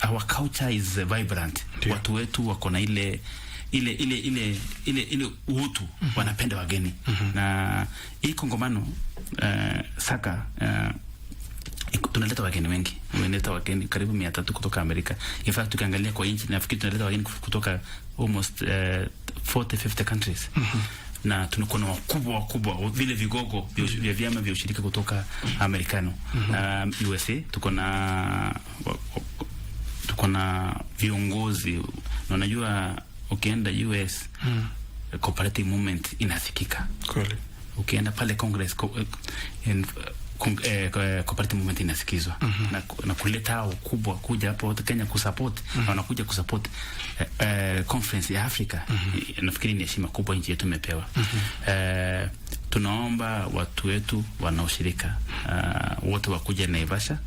our culture is vibrant. Watu wetu wako na ile utu, wanapenda wageni. Na hii kongamano saka tunaleta wageni wengi. Tunaleta wageni karibu 300 kutoka Amerika. In fact tukiangalia kwa nchi nafikiri tunaleta wageni kutoka almost 40-50 countries. Na tunakuwa na wakubwa vile vigogo vya vyama vya ushirika kutoka Amerikano. USA tuko na viongozi, na unajua ukienda US cooperative movement inasikika kweli. Ukienda pale Congress cooperative movement inasikizwa. Na kuleta hao kubwa kuja hapo Kenya kusupport, na wanakuja kusupport conference ya Africa. Nafikiri ni heshima kubwa nchi yetu imepewa. Tunaomba watu wetu wanaoshirika wote wakuja Naivasha.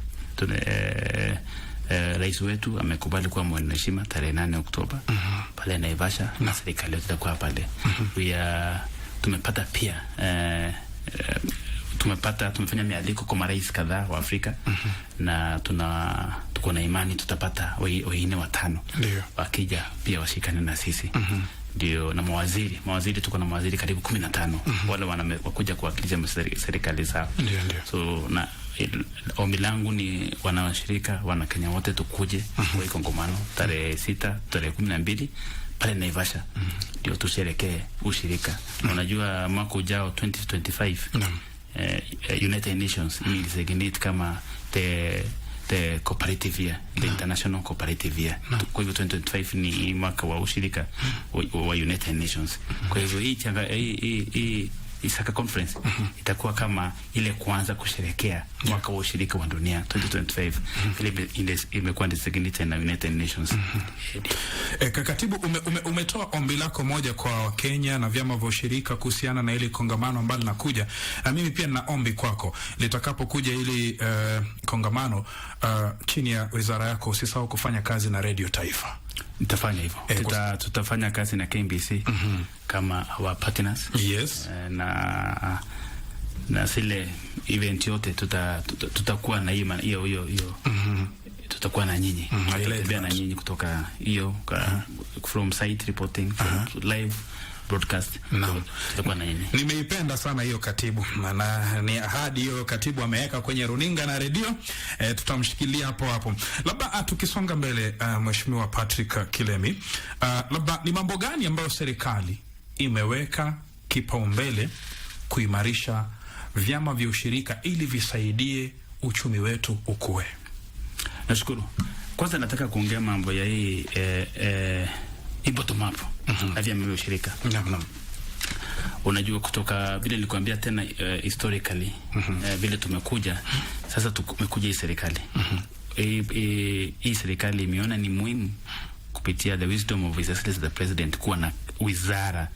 Rais wetu amekubali kuwa mwenye heshima tarehe 8 Oktoba pale Naivasha, na serikali yote itakuwa pale. Tumepata pia tumefanya mialiko kwa marais kadhaa wa Afrika, na tuko na imani tutapata wengine 5 wakija pia washikane na sisi. Ndio, na mawaziri tuko na mawaziri karibu 15 wale wanakuja kuwakilisha serikali zao. So na ombi langu ni wanashirika wana Kenya wote tukuje kwa kongamano tarehe 6, tarehe 12 pale Naivasha ndio tusherekee ushirika. Unajua mwaka ujao 2025 United Nations imedesignate kama the cooperative year, the international cooperative year. Kwa hivyo 2025 ni mwaka wa ushirika wa United Nations. Kwa hivyo hii Isaka conference itakuwa kama ile kuanza kusherekea mwaka wa ushirika wa dunia 2025 ile imekuwa designated na United Nations. Katibu, umetoa ombi lako moja kwa Kenya na vyama vya ushirika kuhusiana na ile kongamano ambalo linakuja. Mimi pia nina ombi kwako, litakapokuja ili kongamano chini ya wizara yako, usisahau kufanya kazi na Radio Taifa. Nitafanya hivyo. Tutafanya kazi na KBC kama our partners. Yes. Na zile event yote tutakuwa na hiyo tutakuwa na nyinyi. Tutatembea na nyinyi kutoka hiyo from site reporting live broadcast. Tutakuwa na nyinyi. Nimeipenda sana hiyo katibu, na ni ahadi hiyo katibu ameweka kwenye runinga na redio. Tutamshikilia hapo. Labda tukisonga mbele, Mheshimiwa Patrick Kilemi, labda ni mambo gani ambayo serikali imeweka kipaumbele kuimarisha vyama vya ushirika ili visaidie uchumi wetu ukue? Nashukuru. Kwanza nataka kuongea mambo ya hii bottom up na vyama vya ushirika. Unajua kutoka vile nilikwambia tena historically vile tumekuja sasa, tumekuja hii serikali. Hii serikali imeona ni muhimu kupitia the wisdom of His Excellency the President kuwa na wizara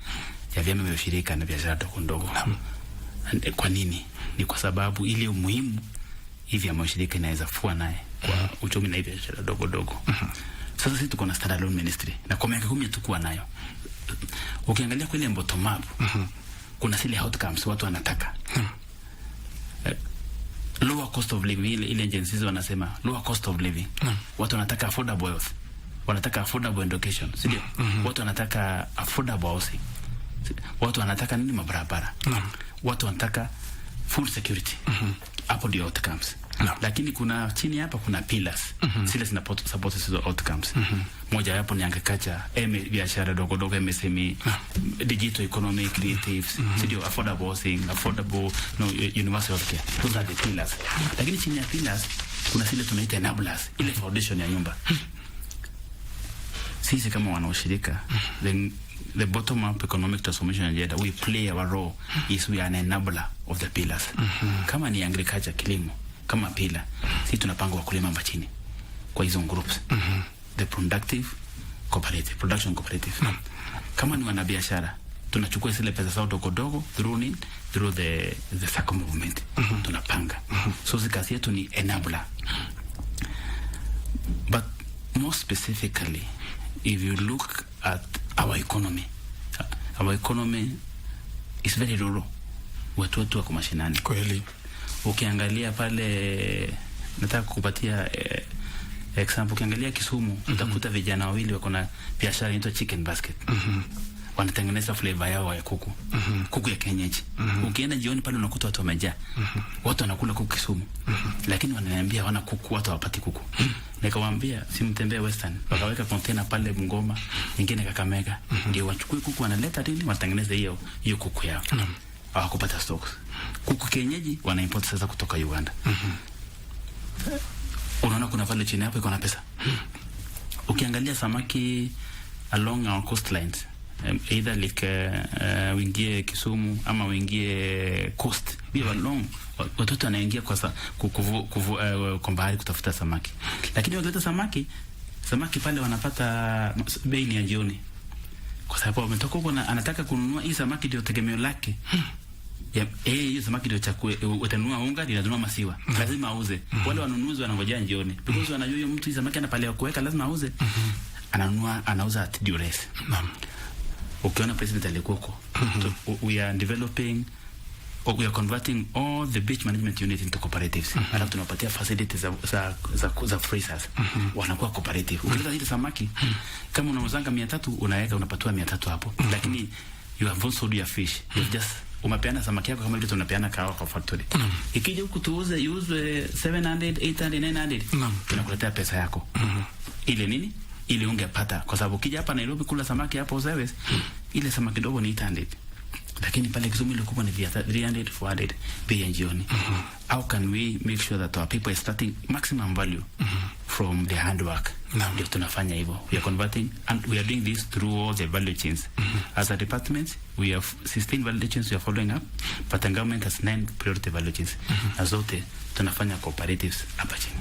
ya vyama vya ushirika na biashara ndogo. Kwa nini? Ni kwa sababu ile umuhimu hivi vyama vya ushirika inaweza fua naye kwa uchumi na biashara ndogo. Sasa sisi tuko na standalone ministry na kwa miaka 10 tukua nayo. Ukiangalia kwa ile bottom up kuna zile outcomes watu wanataka. Lower cost of living, ile agencies wanasema lower cost of living. Watu wanataka affordable health, wanataka affordable education, sio? Watu wanataka affordable housing. Watu wanataka nini? Mabarabara. Watu wanataka food security. Hapo ndio outcomes. Lakini kuna chini hapa kuna pillars. Zile zina support hizo outcomes. Moja hapo ni agriculture, biashara ndogo, MSME, digital economy, creatives, sio? Affordable housing, affordable universal healthcare. Those are the pillars. Lakini chini ya pillars kuna zile tunaita enablers, ile foundation ya nyumba. Sisi kama wanaushirika, the bottom up economic transformation agenda, we play our role is we are an enabler of the pillars. Kama ni agriculture, kilimo kama pillar, sisi tunapanga wakulima hapa chini kwa hizo groups. The productive cooperative, production cooperative. Kama ni wanabiashara, tunachukua zile pesa zao dogo through the circle movement. Tunapanga. So kazi yetu ni enabler. But more specifically, if you look at our economy is very rural. Watu wako mashinani. Kweli. Ukiangalia pale, nataka kukupatia example. Ukiangalia Kisumu, utakuta vijana wawili wako na biashara inaitwa chicken basket. Wanatengeneza flavor yao ya kuku. Kuku ya kienyeji. Ukienda jioni pale unakuta watu wamejaa. Watu wanakula kuku Kisumu. Lakini wananiambia wana kuku, watu hawapati kuku. Nikawaambia simtembee Western. Wakaweka container pale Bungoma, nyingine Kakamega. Ndio wachukue kuku, wanaleta tini, watengeneze hiyo kuku yao. Hawakupata stocks. Kuku kienyeji wana import sasa kutoka Uganda. Unaona kuna vale chini hapo iko na pesa. Ukiangalia samaki along our coastlines, either like wingie Kisumu ama wingie coast, we are long. Watoto wanaingia kwa bahari kutafuta samaki. Lakini wakileta samaki pale wanapata bei ya jioni. Kwa sababu wametoka huko na anataka kununua hii samaki ndio tegemeo lake. Hiyo samaki ndio chakula, utanunua unga, unanunua maziwa. Lazima auze. Wale wanunuzi wanangojea jioni. Because wanajua huyo mtu hii samaki anapalea kuweka lazima auze. Anauza at duress. Ukiona president alikuwa huko. We are developing, or we are converting all the beach management unit into cooperatives. Alafu tunapatia facilities za freezers. Wanakuwa cooperative. Ukileta ile samaki kama unauzanga 300 unaweka unapatiwa 300 hapo. Lakini you have also do your fish. You just umepeana samaki yako kama vile tunapeana kawa kwa factory. Ikija huku tuuze 700, 800, 900. Tunakuletea pesa yako. Ile nini? ili ungepata, kwa sababu ukija hapa Nairobi kula samaki hapo service ile samaki kidogo ni 800, lakini pale Kisumu ile kubwa ni 300 400 bei jioni. How can we make sure that our people are starting maximum value from their handwork? Ndio tunafanya hivyo. We are converting, and we are doing this through all the value chains. As a department, we have 16 value chains we are following up, but the government has 9 priority value chains. Na zote tunafanya cooperatives hapa chini.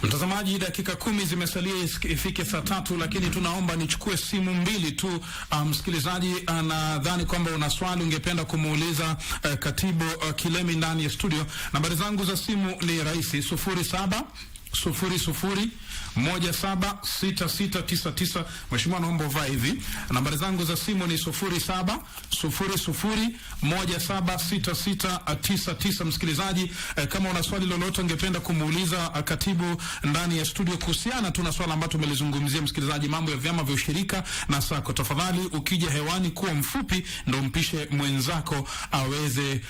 Mtazamaji, dakika 10 zimesalia ifike saa 3, lakini tunaomba nichukue simu mbili tu. Msikilizaji anadhani kwamba una swali ungependa kumuuliza katibu Kilemi ndani ya studio. Nambari zangu za simu ni rahisi: 0700176699. Mheshimiwa, naomba uvae hivi. Nambari zangu za simu ni 0700176699. Msikilizaji, kama una swali lolote ungependa kumuuliza katibu ndani ya studio kuhusiana tu na swala ambalo tumelizungumzia, msikilizaji, mambo ya vyama vya ushirika na sako, tafadhali ukija hewani kuwa mfupi ndo mpishe mwenzako aweze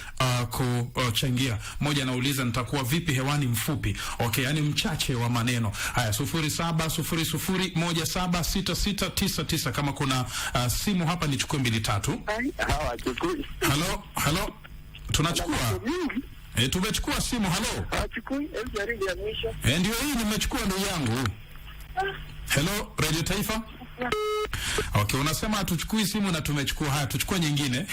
kuchangia. Mmoja anauliza nitakuwa vipi hewani mfupi? Okay, yani mchache wa maneno. Haya, 0700176699. Kama kuna simu hapa nichukue 2-3. Hello. Tunachukua. Tumechukua simu. Hello. Ndio hii nimechukua ndugu yangu. Hello, Radio Taifa. Okay, unasema hatuchukui simu na tumechukua. Haya, tuchukue nyingine.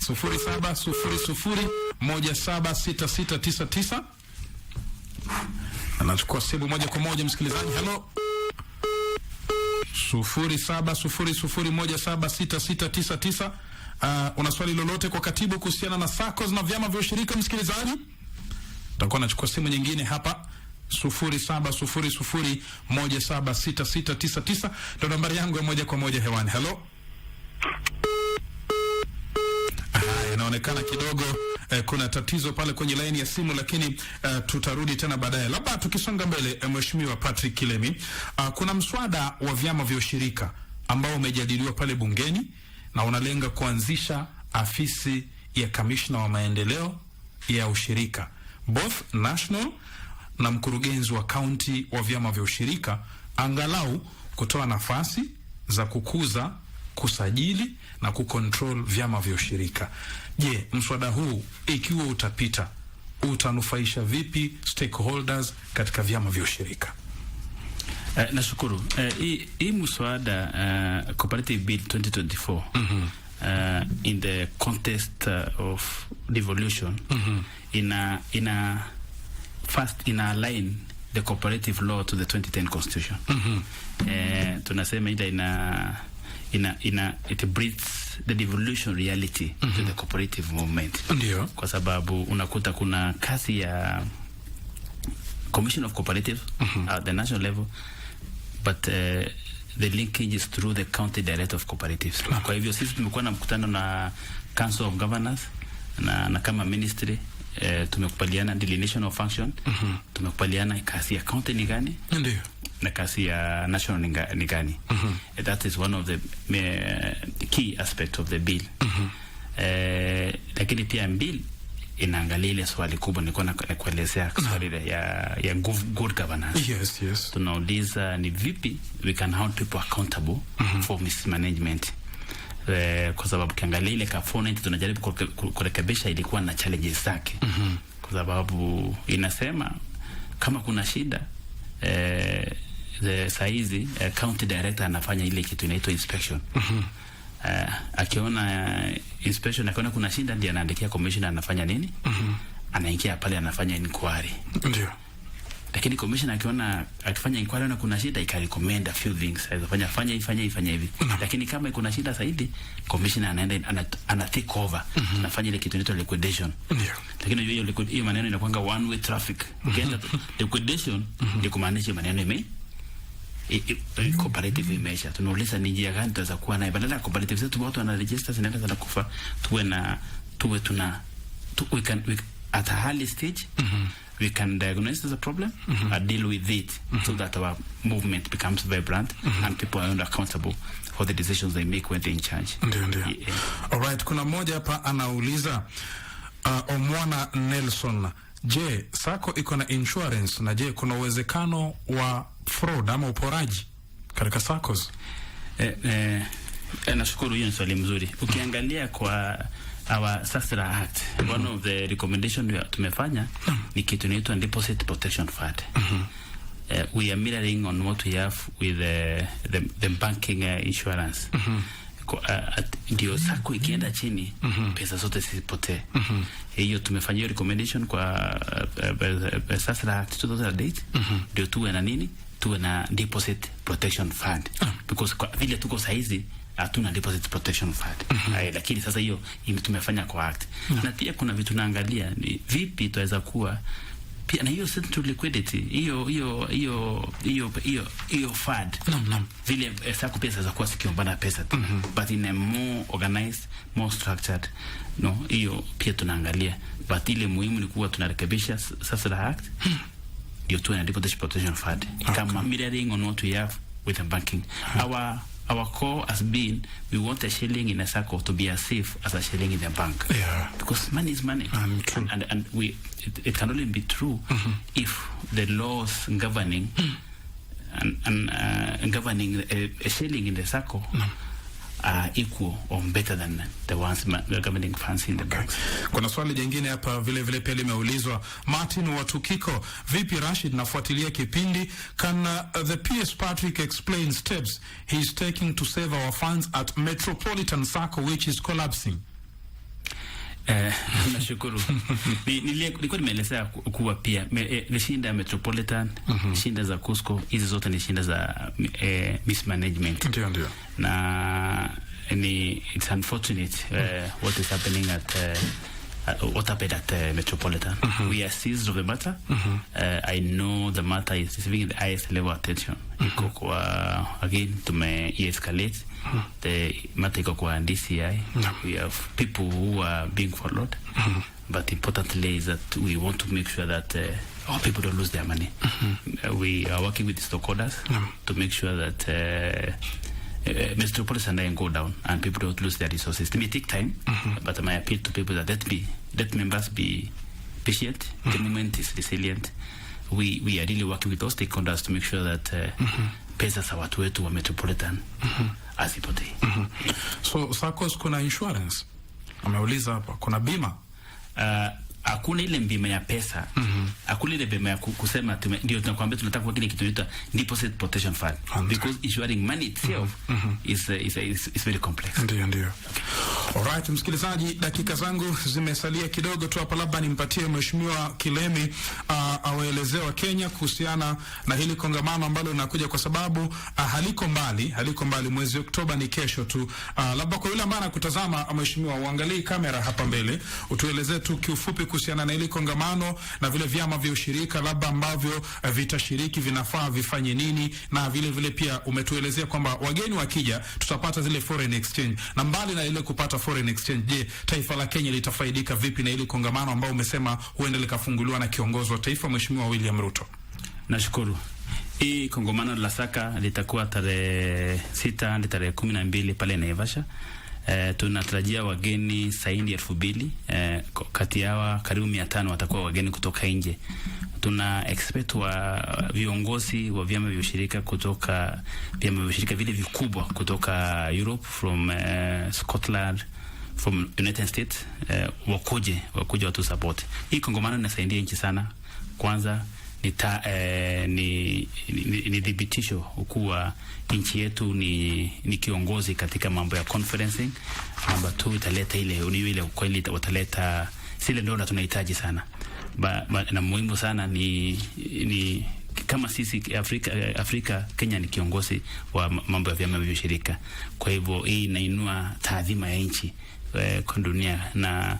0700176699. Anachukua simu moja kwa moja msikilizaji. Hello. 0700176699. Una swali lolote kwa katibu kuhusiana na SACCOS na vyama vya ushirika msikilizaji? Tutakuwa nachukua simu nyingine hapa. 0700176699 ndio nambari yangu ya moja kwa moja hewani. Hello. Inaonekana kidogo kuna tatizo pale kwenye laini ya simu, lakini tutarudi tena baadaye. Labda tukisonga mbele, Mheshimiwa Patrick Kilemi, kuna mswada wa vyama vya ushirika ambao umejadiliwa pale bungeni na unalenga kuanzisha afisi ya kamishna wa maendeleo ya ushirika, both national na mkurugenzi wa kaunti wa vyama vya ushirika, angalau kutoa nafasi za kukuza, kusajili na kucontrol vyama vya ushirika. Je, mswada huu ikiwa utapita utanufaisha vipi stakeholders katika vyama vya ushirika? Nashukuru. Hii mswada Cooperative Bill 2024 in the context of devolution first align the cooperative law to the 2010 constitution. Tunasema it breeds the devolution reality to the cooperative movement. Ndio. Kwa sababu unakuta kuna kasi ya Commission of Cooperative at the national level, but the linkage is through the county director of cooperatives. Kwa hivyo sisi tumekuwa na mkutano na Council of Governors na kama ministry tumekubaliana delineation of function, tumekubaliana kasi ya county ni gani, ndio, na kasi ya national ni gani. That is one of the key aspect of the bill. Lakini pia bill inaangalia ile swali kubwa nilikuwa nakuelezea, swali ya good governance. Yes. Tunauliza ni vipi we can hold people accountable for mismanagement. Kwa sababu kiangalia ile component tunajaribu kurekebisha ilikuwa na challenges zake. Kwa sababu inasema kama kuna shida saizi county director anafanya ile kitu inaitwa inspection. Akiona inspection, akiona kuna shida ndiye anaandikia commissioner, anafanya nini? Anaingia pale anafanya inquiry. Ndio. Lakini commissioner akiona akifanya inquiry na kuna shida, ikarecommend a few things, fanya hivi. Lakini kama kuna shida zaidi, commissioner anaenda ana take over, anafanya ile kitu inaitwa liquidation. Ndio. Lakini hiyo maneno inakuanga one way traffic. Ukienda liquidation ndio kumaanisha maneno cooperative imeisha. Tunauliza ni njia gani tutaweza kuwa nayo badala ya cooperative zetu watu wana register zinaenda za kufa, we can at a early stage we can diagnose the problem and deal with it so that our movement becomes vibrant and people are accountable for the decisions they make when they're in charge. Ndio. All right, kuna mmoja hapa anauliza Omwana Nelson, je, SACCO iko na insurance, na je kuna uwezekano wa fraud ama uporaji katika SACCOs? Nashukuru, hiyo ni swali mzuri. Ukiangalia kwa our SASRA Act, one of the recommendation tumefanya ni kitu inaitwa Deposit Protection Fund. We are mirroring on what we have with the banking insurance. Ndio SACCO ikienda chini, pesa zote zisipotee. Hiyo tumefanyia recommendation kwa SASRA Act 2008, ndio tuwe na nini? Tuwe na Deposit Protection Fund. Because kwa vile tuko saizi hatuna Deposit Protection Fund. Lakini sasa hiyo tumefanya kwa act. Na pia kuna vitu naangalia ni vipi tuweza kuwa pia na hiyo central liquidity, hiyo fund. Vile SACCO pesa za kuwa sikiombana pesa, but in a more organized, more structured. Hiyo pia tunaangalia. But ile muhimu ni kuwa tunarekebisha SASRA Act, ndio tuwe na Deposit Protection Fund. Kama mirroring on what we have with the banking. Our core has been, we want a shilling in a SACCO to be as safe as a shilling in the bank. Because money is money. And it can only be true if the laws governing governing a shilling in the SACCO are equal or better than the ones governing funds in the banks. Kuna swali jingine hapa vile pia limeulizwa. Martin Watukiko, vipi Rashid nafuatilia kipindi? Can the PS Patrick explain steps he's taking to save our funds at Metropolitan SACCO which is collapsing? Nashukuru. Nilikuwa nimeelezea kuwa pia shinda ya Metropolitan, shinda za Cusco, hizi zote ni shinda za mismanagement. Ndio. Na it's unfortunate what is happening at what happened at Metropolitan. We are seized of the matter. I know the matter is receiving the highest level of attention. Again, to escalate the matter kwa DCI. We have people who are being followed. But importantly is that we want to make sure that our people don't lose their money. We are working with the stockholders to make sure that Metropolitan and go down and people don't lose their resources. It may take time, but my appeal to people that let members be patient. The movement is resilient. We are really working with those stakeholders to make sure that pesa za watu wetu wa Metropolitan asipotee. So SACCOs kuna insurance? Ameuliza hapa, kuna bima? Hakuna ile bima ya pesa. Hakuna ile bima ya kusema ndio tunakuambia tunataka kwa kile kitu inaitwa Deposit Protection Fund. Because insuring money itself is very complex. Ndio. Alright, msikilizaji, dakika zangu zimesalia kidogo tu hapa, labda nimpatie Mheshimiwa Kilemi awaelezee wa Kenya kuhusiana na hili kongamano ambalo linakuja, kwa sababu haliko mbali. Mwezi Oktoba ni kesho tu. Labda kwa yule ambaye anakutazama, Mheshimiwa, uangalie kamera hapa mbele, utuelezee tu kiufupi kuhusiana na hili kongamano na vile vyama vya ushirika labda ambavyo vitashiriki vinafaa vifanye nini, na vile pia umetuelezea kwamba wageni wakija tutapata zile foreign exchange, na mbali na ile kupata foreign exchange, je, taifa la Kenya litafaidika vipi na hili kongamano ambao umesema huenda likafunguliwa na kiongozi wa taifa Mheshimiwa William Ruto? Nashukuru. Hii kongamano la SACCO litakuwa tarehe 6 hadi tarehe 12 pale Naivasha. Tunatarajia wageni zaidi ya 2,000. Kati yao karibu 500 watakuwa wageni kutoka nje. Tuna expect viongozi wa vyama vya ushirika kutoka vyama vya ushirika vile vikubwa kutoka Europe, from Scotland, from United States, wakuje watu support. Hii kongamano inasaidia nchi sana. Kwanza ni dhibitisho kuwa nchi yetu ni kiongozi katika mambo ya conferencing. Namba 2, italeta ile ukweli, wataleta sile ndio tunahitaji sana. Na muhimu sana ni kama sisi Afrika, Kenya ni kiongozi wa mambo ya vyama vya ushirika. Kwa hivyo hii inainua taadhima ya nchi kwa dunia, na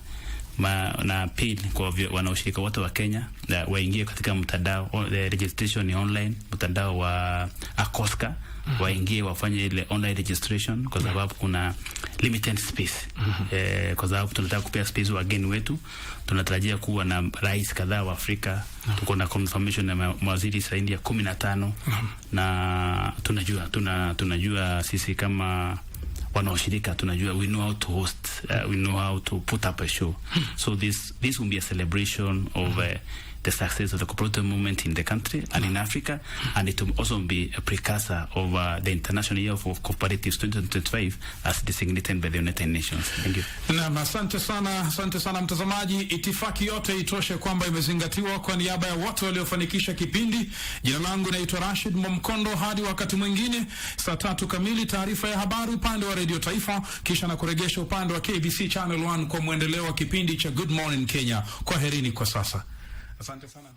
appeal kwa wanaoshirika wote wa Kenya waingie katika mtandao. The registration ni online, mtandao wa Akoska. Waingie wafanye ile online registration, kwa sababu kuna limited space. Kwa sababu tunataka kupea space wageni wetu. Tunatarajia kuwa na rais kadhaa wa Afrika. Tuko na confirmation na mawaziri zaidi ya 15. Na tunajua sisi kama wanaoshirika, tunajua we know how to host, we know how to put up a show. So this will be a celebration of the success of the cooperative movement in the country and in Africa, and it will also be a precursor of the International Year of Cooperatives 2025 as designated by the United Nations. Thank you. Naam, asante sana mtazamaji. Itifaki yote itoshe kwamba imezingatiwa. Kwa niaba ya wote waliofanikisha kipindi, jina langu naitwa Rashid Momkondo. Hadi wakati mwingine, saa 3 kamili taarifa ya habari upande wa Radio Taifa, kisha na kuregesha upande wa KBC Channel 1 kwa muendeleo wa kipindi cha Good Morning Kenya. Kwaherini kwa sasa. Asante sana.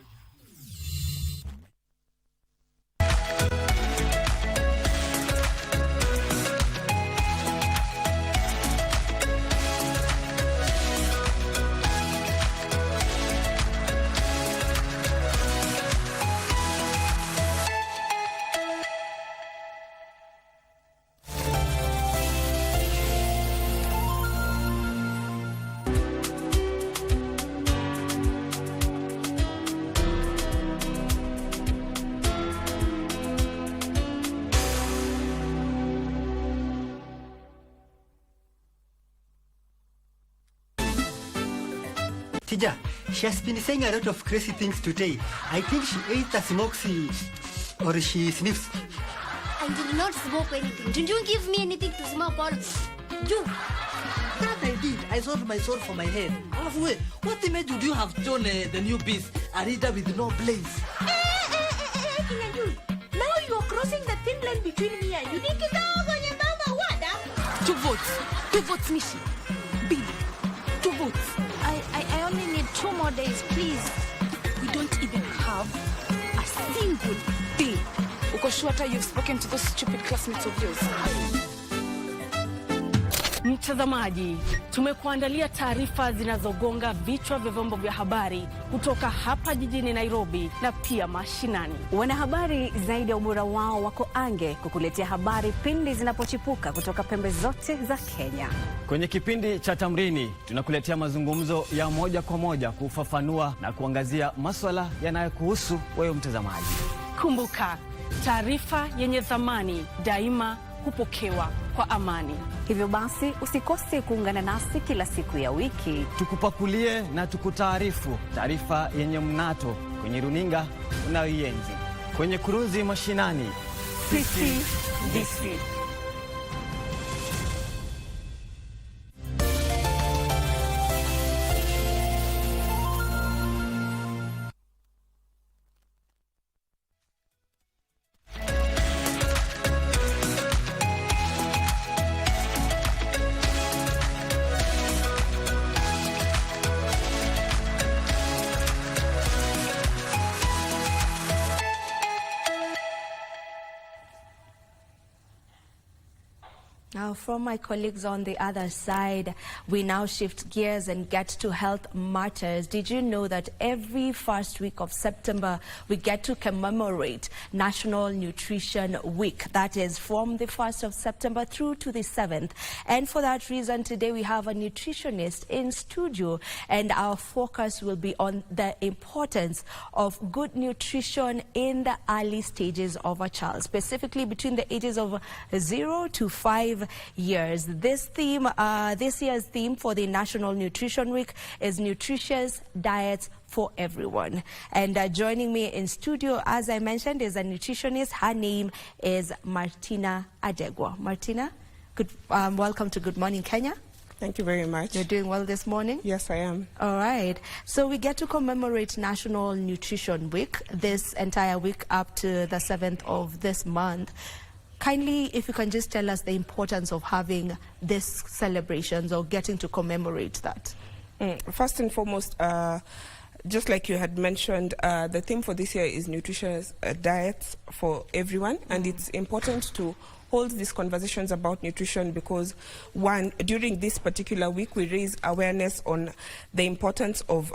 Tija, she has been saying a lot of crazy things today. I think she ate a smoky or she sniffs. I did not smoke anything. Did you give me anything to smoke on? You. That I did. I sold my soul for my head. Wait, what image would you have shown the new beast? A reader with no place. Now you are crossing the thin line between me and you. 2 votes. 2 votes, Nishi. Billy. 2 votes. I only need 2 more days, please. We don't even have a single day. Uko sure hata you've spoken to those stupid classmates of yours? Mtazamaji, tumekuandalia taarifa zinazogonga vichwa vya vyombo vya habari kutoka hapa jijini Nairobi na pia mashinani. Wanahabari zaidi ya ubora wao wako ange kukuletea habari pindi zinapochipuka kutoka pembe zote za Kenya. Kwenye kipindi cha Tamrini tunakuletea mazungumzo ya moja kwa moja kufafanua na kuangazia masuala yanayokuhusu wewe mtazamaji. Kumbuka, taarifa yenye thamani daima hupokewa kwa amani. Hivyo basi usikose kuungana nasi kila siku ya wiki. Tukupakulie na tukutaarifu taarifa yenye mnato kwenye runinga unayoienzi. Kwenye kurunzi mashinani, sisi DC. Now, from my colleagues on the other side, we now shift gears and get to health matters. Did you know that every first week of September, we get to commemorate National Nutrition Week? That is from the 1st of September through to the 7th. And for that reason, today we have a nutritionist in studio, and our focus will be on the importance of good nutrition in the early stages of a child, specifically between the ages of 0 to 5 years. This year's theme for the National Nutrition Week is nutritious diets for everyone. And joining me in studio, as I mentioned, is a nutritionist. Her name is Martina Adegwa. Martina, welcome to Good Morning Kenya. Thank you very much. You're doing well this morning? Yes, I am. All right. So we get to commemorate National Nutrition Week this entire week up to the 7th of this month. Kindly, if you can just tell us the importance of having these celebrations or getting to commemorate that. First and foremost, just like you had mentioned, the theme for this year is nutritious diets for everyone, and it's important to hold these conversations about nutrition because, one, during this particular week, we raise awareness on the importance of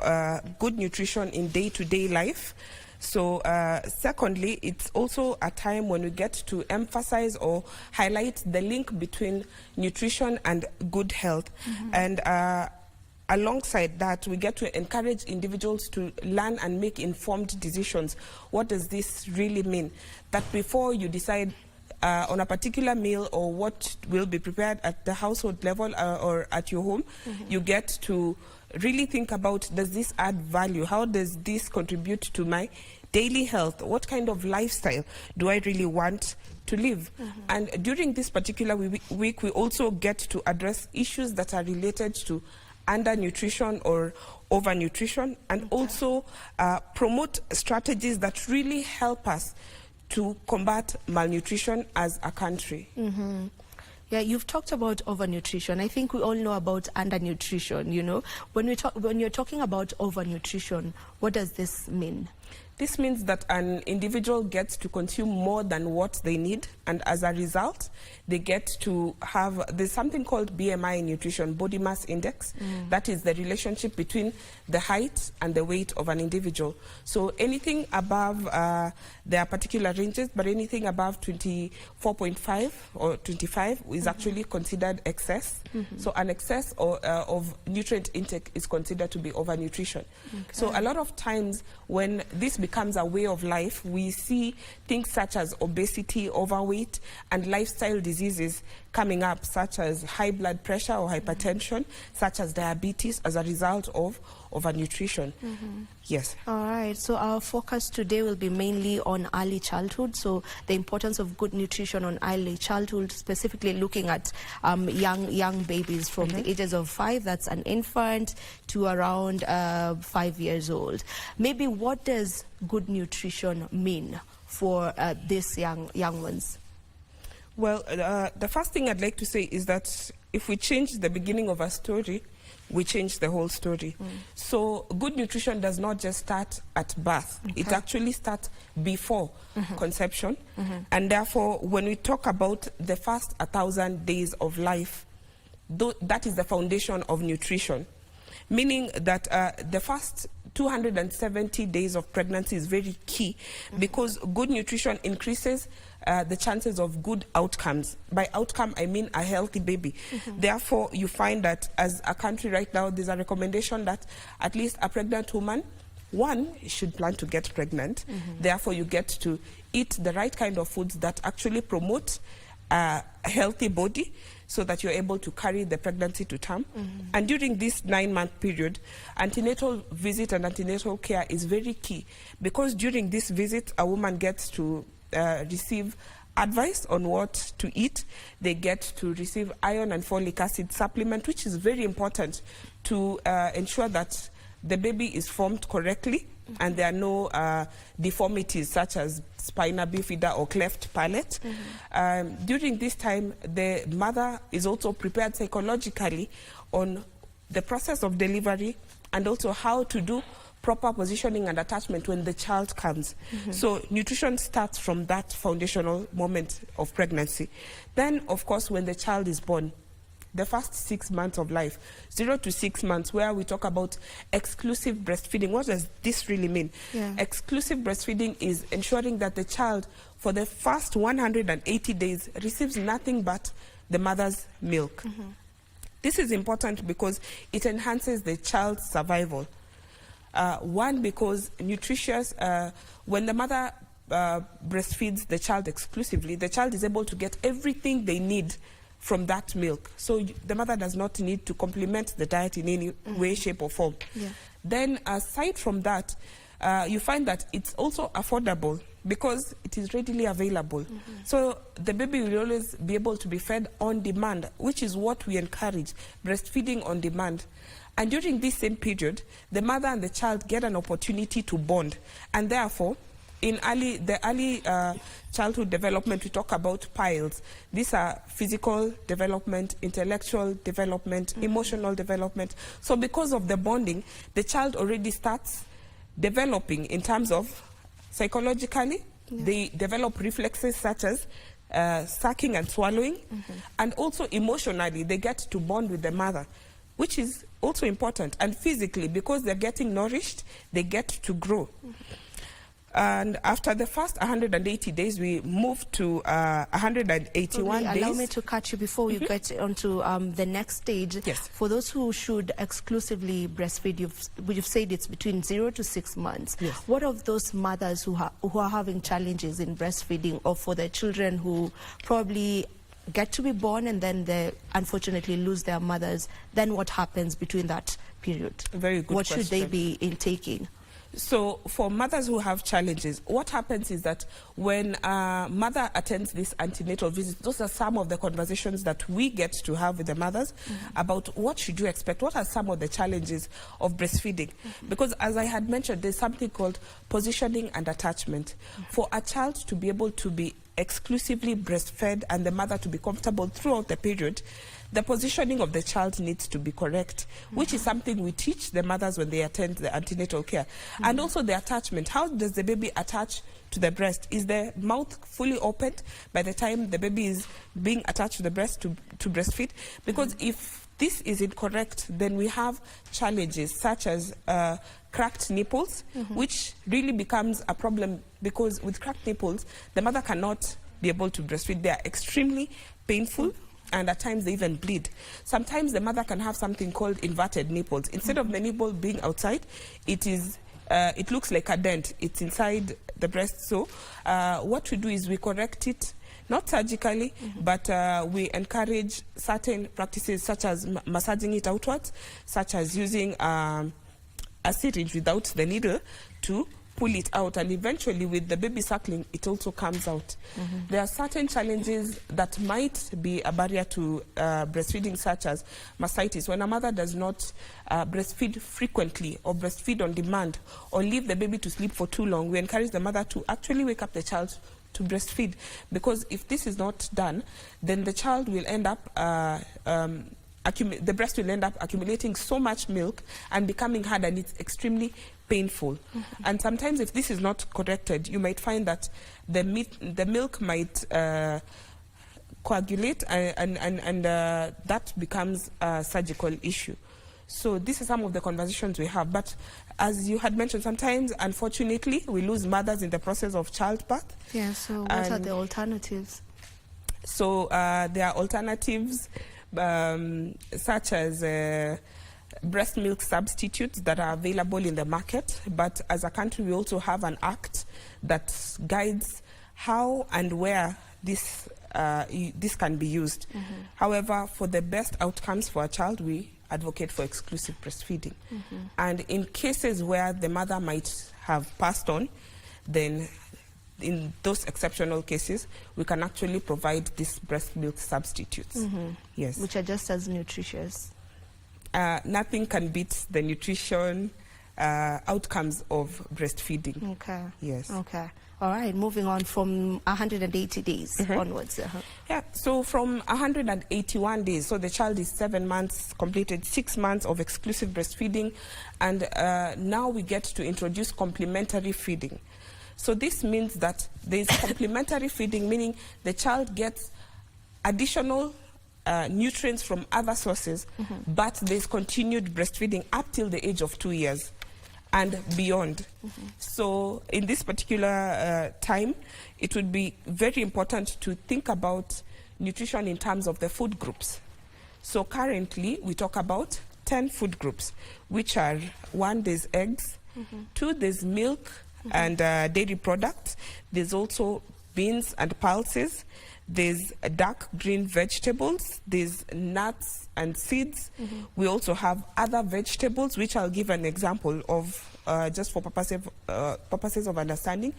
good nutrition in day-to-day life. So secondly, it's also a time when we get to emphasize or highlight the link between nutrition and good health. And alongside that, we get to encourage individuals to learn and make informed decisions. What does this really mean? That before you decide on a particular meal or what will be prepared at the household level or at your home, you get to really think about, does this add value? How does this contribute to my daily health? What kind of lifestyle do I really want to live? And during this particular week, we also get to address issues that are related to undernutrition or overnutrition, and also promote strategies that really help us to combat malnutrition as a country. Yeah, you've talked about overnutrition. I think we all know about undernutrition, you know. When you're talking about overnutrition, what does this mean? This means that an individual gets to consume more than what they need, and as a result, they get to have, there's something called BMI in nutrition, body mass index. That is the relationship between the height and the weight of an individual. So anything above, there are particular ranges, but anything above 24.5 or 25 is actually considered excess. So an excess of nutrient intake is considered to be overnutrition. So a lot of times when this becomes a way of life, we see things such as obesity, overweight, and lifestyle diseases coming up, such as high blood pressure or hypertension, such as diabetes, as a result of overnutrition. Yes. All right, so our focus today will be mainly on early childhood, so the importance of good nutrition on early childhood, specifically looking at young babies from the ages of 5, that's an infant, to around 5 years old. Maybe what does good nutrition mean for these young ones? Well, the first thing I'd like to say is that if we change the beginning of a story, we change the whole story. So good nutrition does not just start at birth. It actually starts before conception. And therefore, when we talk about the first 1,000 days of life, that is the foundation of nutrition. Meaning that the first 270 days of pregnancy is very key, because good nutrition increases the chances of good outcomes. By outcome, I mean a healthy baby. Therefore, you find that as a country right now, there's a recommendation that at least a pregnant woman, one, should plan to get pregnant. Therefore, you get to eat the right kind of foods that actually promote a healthy body, so that you're able to carry the pregnancy to term. And during this 9-month period, antenatal visit and antenatal care is very key, because during this visit, a woman gets to receive advice on what to eat. They get to receive iron and folic acid supplement, which is very important to ensure that the baby is formed correctly and there are no deformities such as spina bifida or cleft palate. During this time, the mother is also prepared psychologically on the process of delivery and also how to do proper positioning and attachment when the child comes. So nutrition starts from that foundational moment of pregnancy. Then, of course, when the child is born, the first 6 months of life, 0 to 6 months, where we talk about exclusive breastfeeding. What does this really mean? Exclusive breastfeeding is ensuring that the child, for the first 180 days, receives nothing but the mother's milk. This is important because it enhances the child's survival. One, because nutritious, when the mother breastfeeds the child exclusively, the child is able to get everything they need from that milk. So the mother does not need to complement the diet in any way, shape or form. Then aside from that, you find that it's also affordable because it is readily available. So the baby will always be able to be fed on demand, which is what we encourage, breastfeeding on demand. And during this same period, the mother and the child get an opportunity to bond. And therefore, in the early childhood development, we talk about piles. These are physical development, intellectual development, emotional development. So because of the bonding, the child already starts developing in terms of psychologically. They develop reflexes such as sucking and swallowing. And also emotionally, they get to bond with the mother, which is also important. And physically, because they're getting nourished, they get to grow. And after the first 180 days, we moved to 181 days. Allow me to catch you before we get onto the next stage. Yes. For those who should exclusively breastfeed, you've said it's between 0 to 6 months. Yes. What of those mothers who are having challenges in breastfeeding, or for their children who probably get to be born and then they unfortunately lose their mothers? Then what happens between that period? Very good What question. should they be intaking? So for mothers who have challenges, what happens is that when a mother attends this antenatal visit, those are some of the conversations that we get to have with the mothers about what should you expect, what are some of the challenges of breastfeeding. Because as I had mentioned, there's something called positioning and attachment. For a child to be able to be exclusively breastfed and the mother to be comfortable throughout the period, the positioning of the child needs to be correct, which is something we teach the mothers when they attend the antenatal care. And also the attachment. How does the baby attach to the breast? Is the mouth fully opened by the time the baby is being attached to the breast to breastfeed? Because if this is incorrect, then we have challenges such as cracked nipples, which really becomes a problem, because with cracked nipples, the mother cannot be able to breastfeed. They are extremely painful. And at times they even bleed. Sometimes the mother can have something called inverted nipples. Instead of the nipple being outside, it looks like a dent. It's inside the breast. So what we do is we correct it, not surgically, but we encourage certain practices such as massaging it outwards, such as using a syringe without the needle to pull it out, and eventually with the baby suckling, it also comes out. There are certain challenges that might be a barrier to breastfeeding, such as mastitis. When a mother does not breastfeed frequently or breastfeed on demand or leave the baby to sleep for too long, we encourage the mother to actually wake up the child to breastfeed, because if this is not done, then the child will end up the breast will end up accumulating so much milk and becoming hard, and it's extremely painful. And sometimes if this is not corrected, you might find that the milk might coagulate, and that becomes a surgical issue. So these are some of the conversations we have. But as you had mentioned, sometimes, unfortunately, we lose mothers in the process of childbirth. Yeah, so what are the alternatives? So there are alternatives such as breast milk substitutes that are available in the market, but as a country we also have an act that guides how and where this can be used. However, for the best outcomes for a child, we advocate for exclusive breastfeeding. And in cases where the mother might have passed on, then in those exceptional cases, we can actually provide these breast milk substitutes. Yes. Which are just as nutritious. Nothing can beat the nutrition outcomes of breastfeeding. Okay. Yes. Okay. All right. Moving on from 180 days onwards. Yeah. So from 181 days, so the child is 7 months, completed 6 months of exclusive breastfeeding, and now we get to introduce complementary feeding. So this means that there is complementary feeding, meaning the child gets additional nutrients from other sources, but there's continued breastfeeding up till the age of 2 years and beyond. So in this particular time, it would be very important to think about nutrition in terms of the food groups. So currently, we talk about 10 food groups, which are: 1, there's eggs; 2, there's milk and dairy products; there's also beans and pulses; there's dark green vegetables; there's nuts and seeds. We also have other vegetables, which I'll give an example of just for purposes of understanding.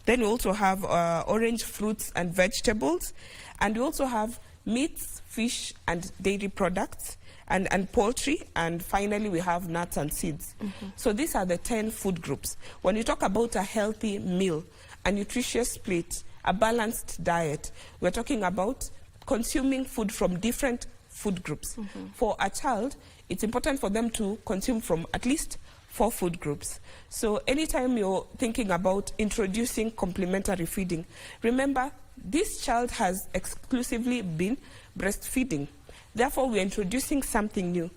Then we also have orange fruits and vegetables, and we also have meats, fish and dairy products, and poultry, and finally we have nuts and seeds. So these are the 10 food groups. When you talk about a healthy meal, a nutritious plate, a balanced diet, we're talking about consuming food from different food groups. For a child, it's important for them to consume from at least 4 food groups. So anytime you're thinking about introducing complementary feeding, remember, this child has exclusively been breastfeeding. Therefore, we're introducing something new,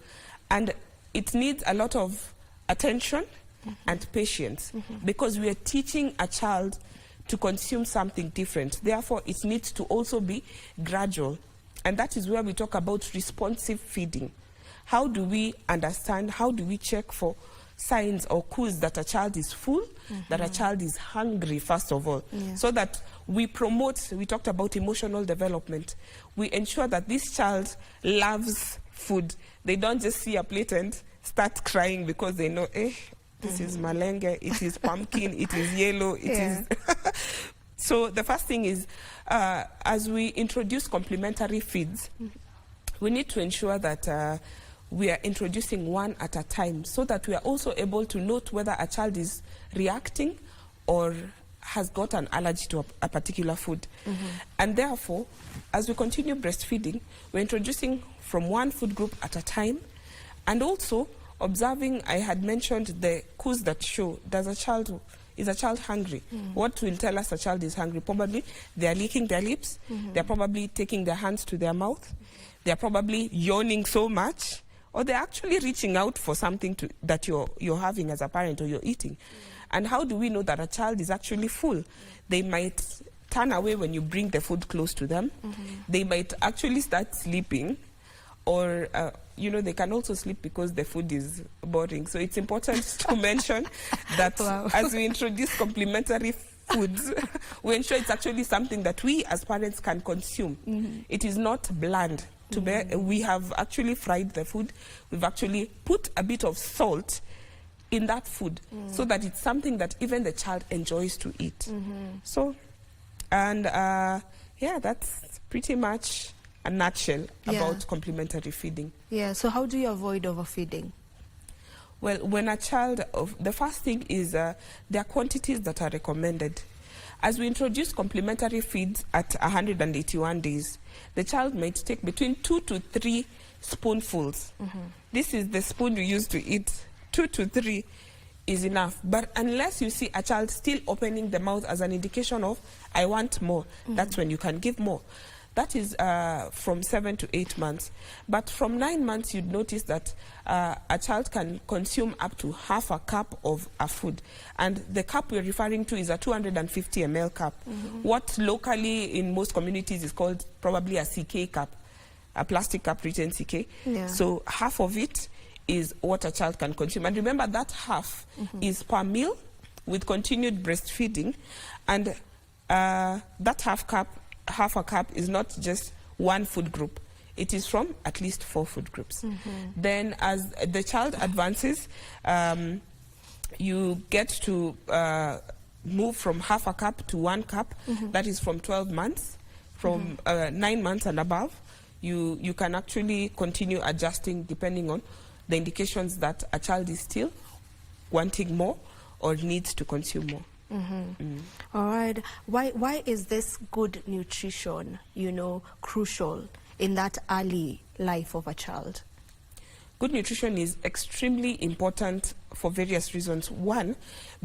and it needs a lot of attention and patience, because we are teaching a child to consume something different. Therefore, it needs to also be gradual. And that is where we talk about responsive feeding. How do we understand, how do we check for signs or cues that a child is full, that a child is hungry, first of all, so that we promote, we talked about emotional development. We ensure that this child loves food. They don't just see a plate and start crying because they know, this is malenge, it is pumpkin, it is yellow, it is... So the first thing is, as we introduce complementary feeds, we need to ensure that we are introducing one at a time, so that we are also able to note whether a child is reacting or has got an allergy to a particular food. And therefore, as we continue breastfeeding, we're introducing from one food group at a time, and also observing, I had mentioned the cues that show, is a child hungry? What will tell us a child is hungry? Probably they are licking their lips, they're probably taking their hands to their mouth, they're probably yawning so much, or they're actually reaching out for something that you're having as a parent or you're eating. And how do we know that a child is actually full? They might turn away when you bring the food close to them. They might actually start sleeping, or they can also sleep because the food is boring. So it's important to mention that as we introduce complementary foods, we ensure it's actually something that we as parents can consume. It is not bland. We have actually fried the food. We've actually put a bit of salt in that food so that it's something that even the child enjoys to eat. So, and that's pretty much a nutshell about complementary feeding. So how do you avoid overfeeding? Well, when a child, the first thing is there are quantities that are recommended. As we introduce complementary feeds at 181 days, the child might take between 2 to 3 spoonfuls. This is the spoon you use to eat. 2 to 3 is enough. But unless you see a child still opening the mouth as an indication of, I want more, that's when you can give more. That is from 7 to 8 months. But from 9 months, you'd notice that a child can consume up to half a cup of a food. And the cup we're referring to is a 250 ml cup. What locally in most communities is called probably a CK cup, a plastic cup written CK. So half of it is what a child can consume. And remember, that half is per meal with continued breastfeeding. And that half a cup is not just one food group. It is from at least 4 food groups. Then as the child advances, you get to move from half a cup to 1 cup. That is from 12 months. From 9 months and above, you can actually continue adjusting depending on the indications that a child is still wanting more or needs to consume more. All right. Why is this good nutrition, crucial in that early life of a child? Good nutrition is extremely important for various reasons. One,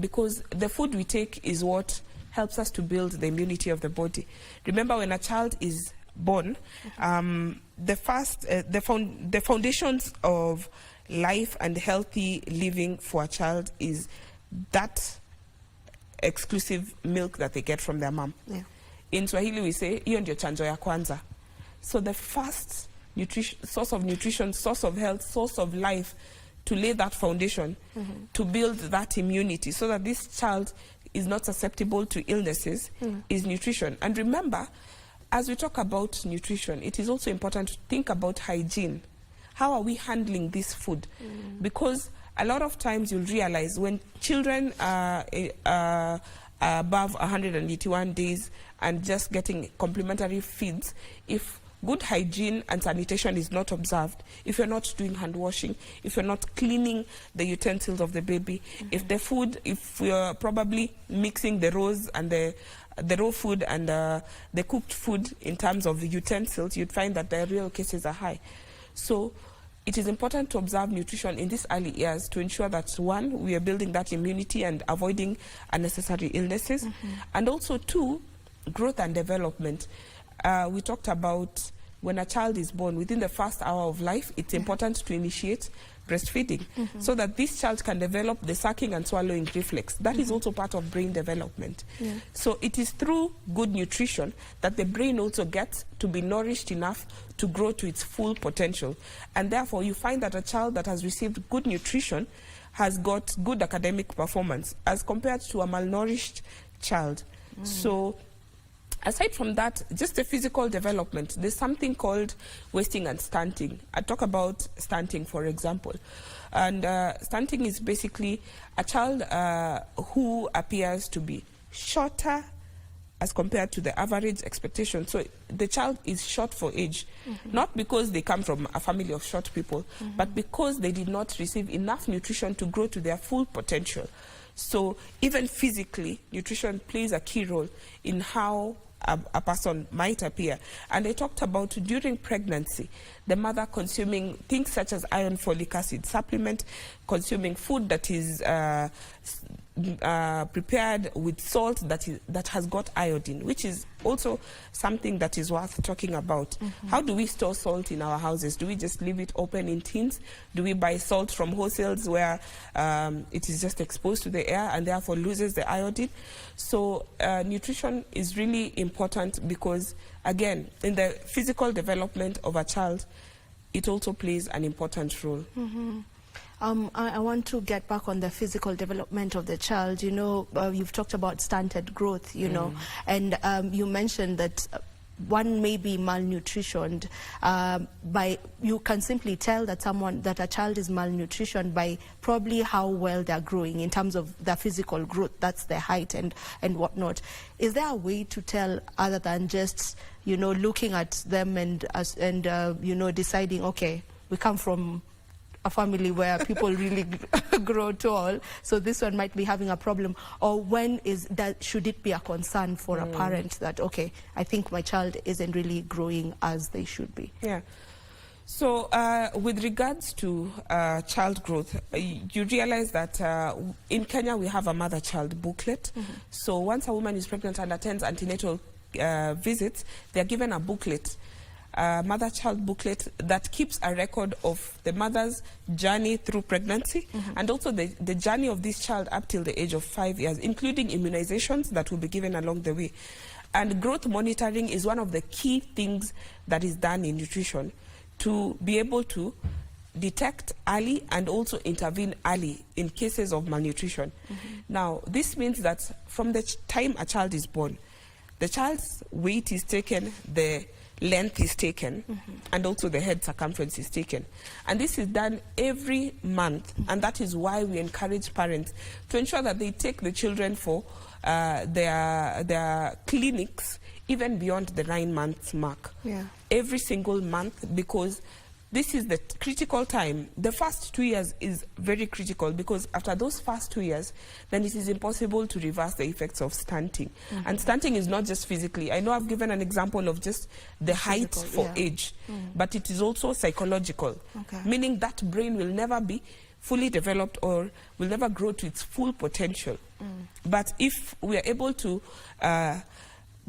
because the food we take is what helps us to build the immunity of the body. Remember, when a child is born, the foundations of life and healthy living for a child is that exclusive milk that they get from their mom. In Swahili we say, hiyo ndio chanjo ya kwanza. So the first source of nutrition, source of health, source of life, to lay that foundation, to build that immunity so that this child is not susceptible to illnesses, is nutrition. And remember, as we talk about nutrition, it is also important to think about hygiene. How are we handling this food? Because a lot of times you'll realize when children are above 181 days and just getting complementary feeds, if good hygiene and sanitation is not observed, if you're not doing hand washing, if you're not cleaning the utensils of the baby, if you're probably mixing the raws and the raw food and the cooked food in terms of the utensils, you'd find that diarrheal cases are high. So it is important to observe nutrition in these early years to ensure that, one, we are building that immunity and avoiding unnecessary illnesses. And also, two, growth and development. We talked about when a child is born, within the first hour of life, it's important to initiate breastfeeding, so that this child can develop the sucking and swallowing reflex. That is also part of brain development. So it is through good nutrition that the brain also gets to be nourished enough to grow to its full potential. And therefore, you find that a child that has received good nutrition has got good academic performance as compared to a malnourished child. So aside from that, just the physical development, there's something called wasting and stunting. I talk about stunting, for example. And stunting is basically a child who appears to be shorter as compared to the average expectation. So the child is short for age, not because they come from a family of short people, but because they did not receive enough nutrition to grow to their full potential. So even physically, nutrition plays a key role in how a person might appear. And I talked about during pregnancy, the mother consuming things such as iron folic acid supplement, consuming food that is prepared with salt that has got iodine, which is also something that is worth talking about. How do we store salt in our houses? Do we just leave it open in tins? Do we buy salt from wholesales where it is just exposed to the air and therefore loses the iodine? So nutrition is really important because, again, in the physical development of a child, it also plays an important role. I want to get back on the physical development of the child. You know, you've talked about stunted growth, you know, and you mentioned that one may be malnutritioned you can simply tell that a child is malnutritioned by probably how well they're growing in terms of their physical growth. That's their height and whatnot. Is there a way to tell other than just, you know, looking at them and you know, deciding, okay, we come from a family where people really grow tall, so this one might be having a problem? Or when should it be a concern for a parent that, okay, I think my child isn't really growing as they should be? Yeah. So with regards to child growth, you realize that in Kenya we have a mother-child booklet. So once a woman is pregnant and attends antenatal visits, they're given a booklet, mother-child booklet that keeps a record of the mother's journey through pregnancy and also the journey of this child up till the age of 5 years, including immunizations that will be given along the way. And growth monitoring is one of the key things that is done in nutrition to be able to detect early and also intervene early in cases of malnutrition. Now, this means that from the time a child is born, the child's weight is taken, the length is taken, and also the head circumference is taken. And this is done every month, and that is why we encourage parents to ensure that they take the children for their clinics even beyond the 9 months mark. Every single month, because this is the critical time. The first 2 years is very critical because after those first 2 years, then it is impossible to reverse the effects of stunting. And stunting is not just physically. I know I've given an example of just the height for age, but it is also psychological, meaning that brain will never be fully developed or will never grow to its full potential. But if we are able to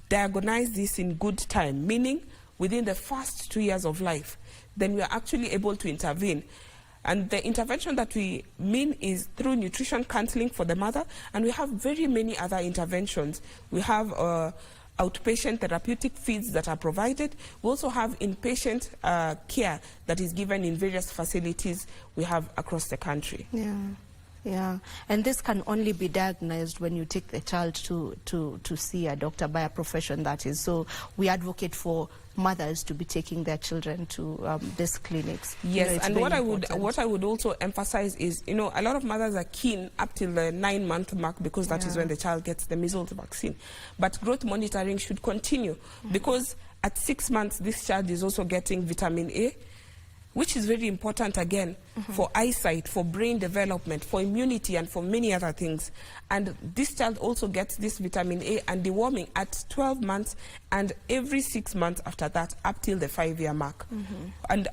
diagnose this in good time, meaning within the first 2 years of life, then we are actually able to intervene. And the intervention that we mean is through nutrition counseling for the mother, and we have very many other interventions. We have outpatient therapeutic feeds that are provided. We also have inpatient care that is given in various facilities we have across the country. Yeah, and this can only be diagnosed when you take the child to see a doctor, by a profession that is. So we advocate for mothers to be taking their children to these clinics. Yes, you know, and what I would also emphasize is, you know, a lot of mothers are keen up till the 9-month mark because that is when the child gets the measles vaccine. But growth monitoring should continue because at 6 months this child is also getting vitamin A, which is very important again for eyesight, for brain development, for immunity, and for many other things. And this child also gets this vitamin A and deworming at 12 months and every 6 months after that up till the 5-year mark. And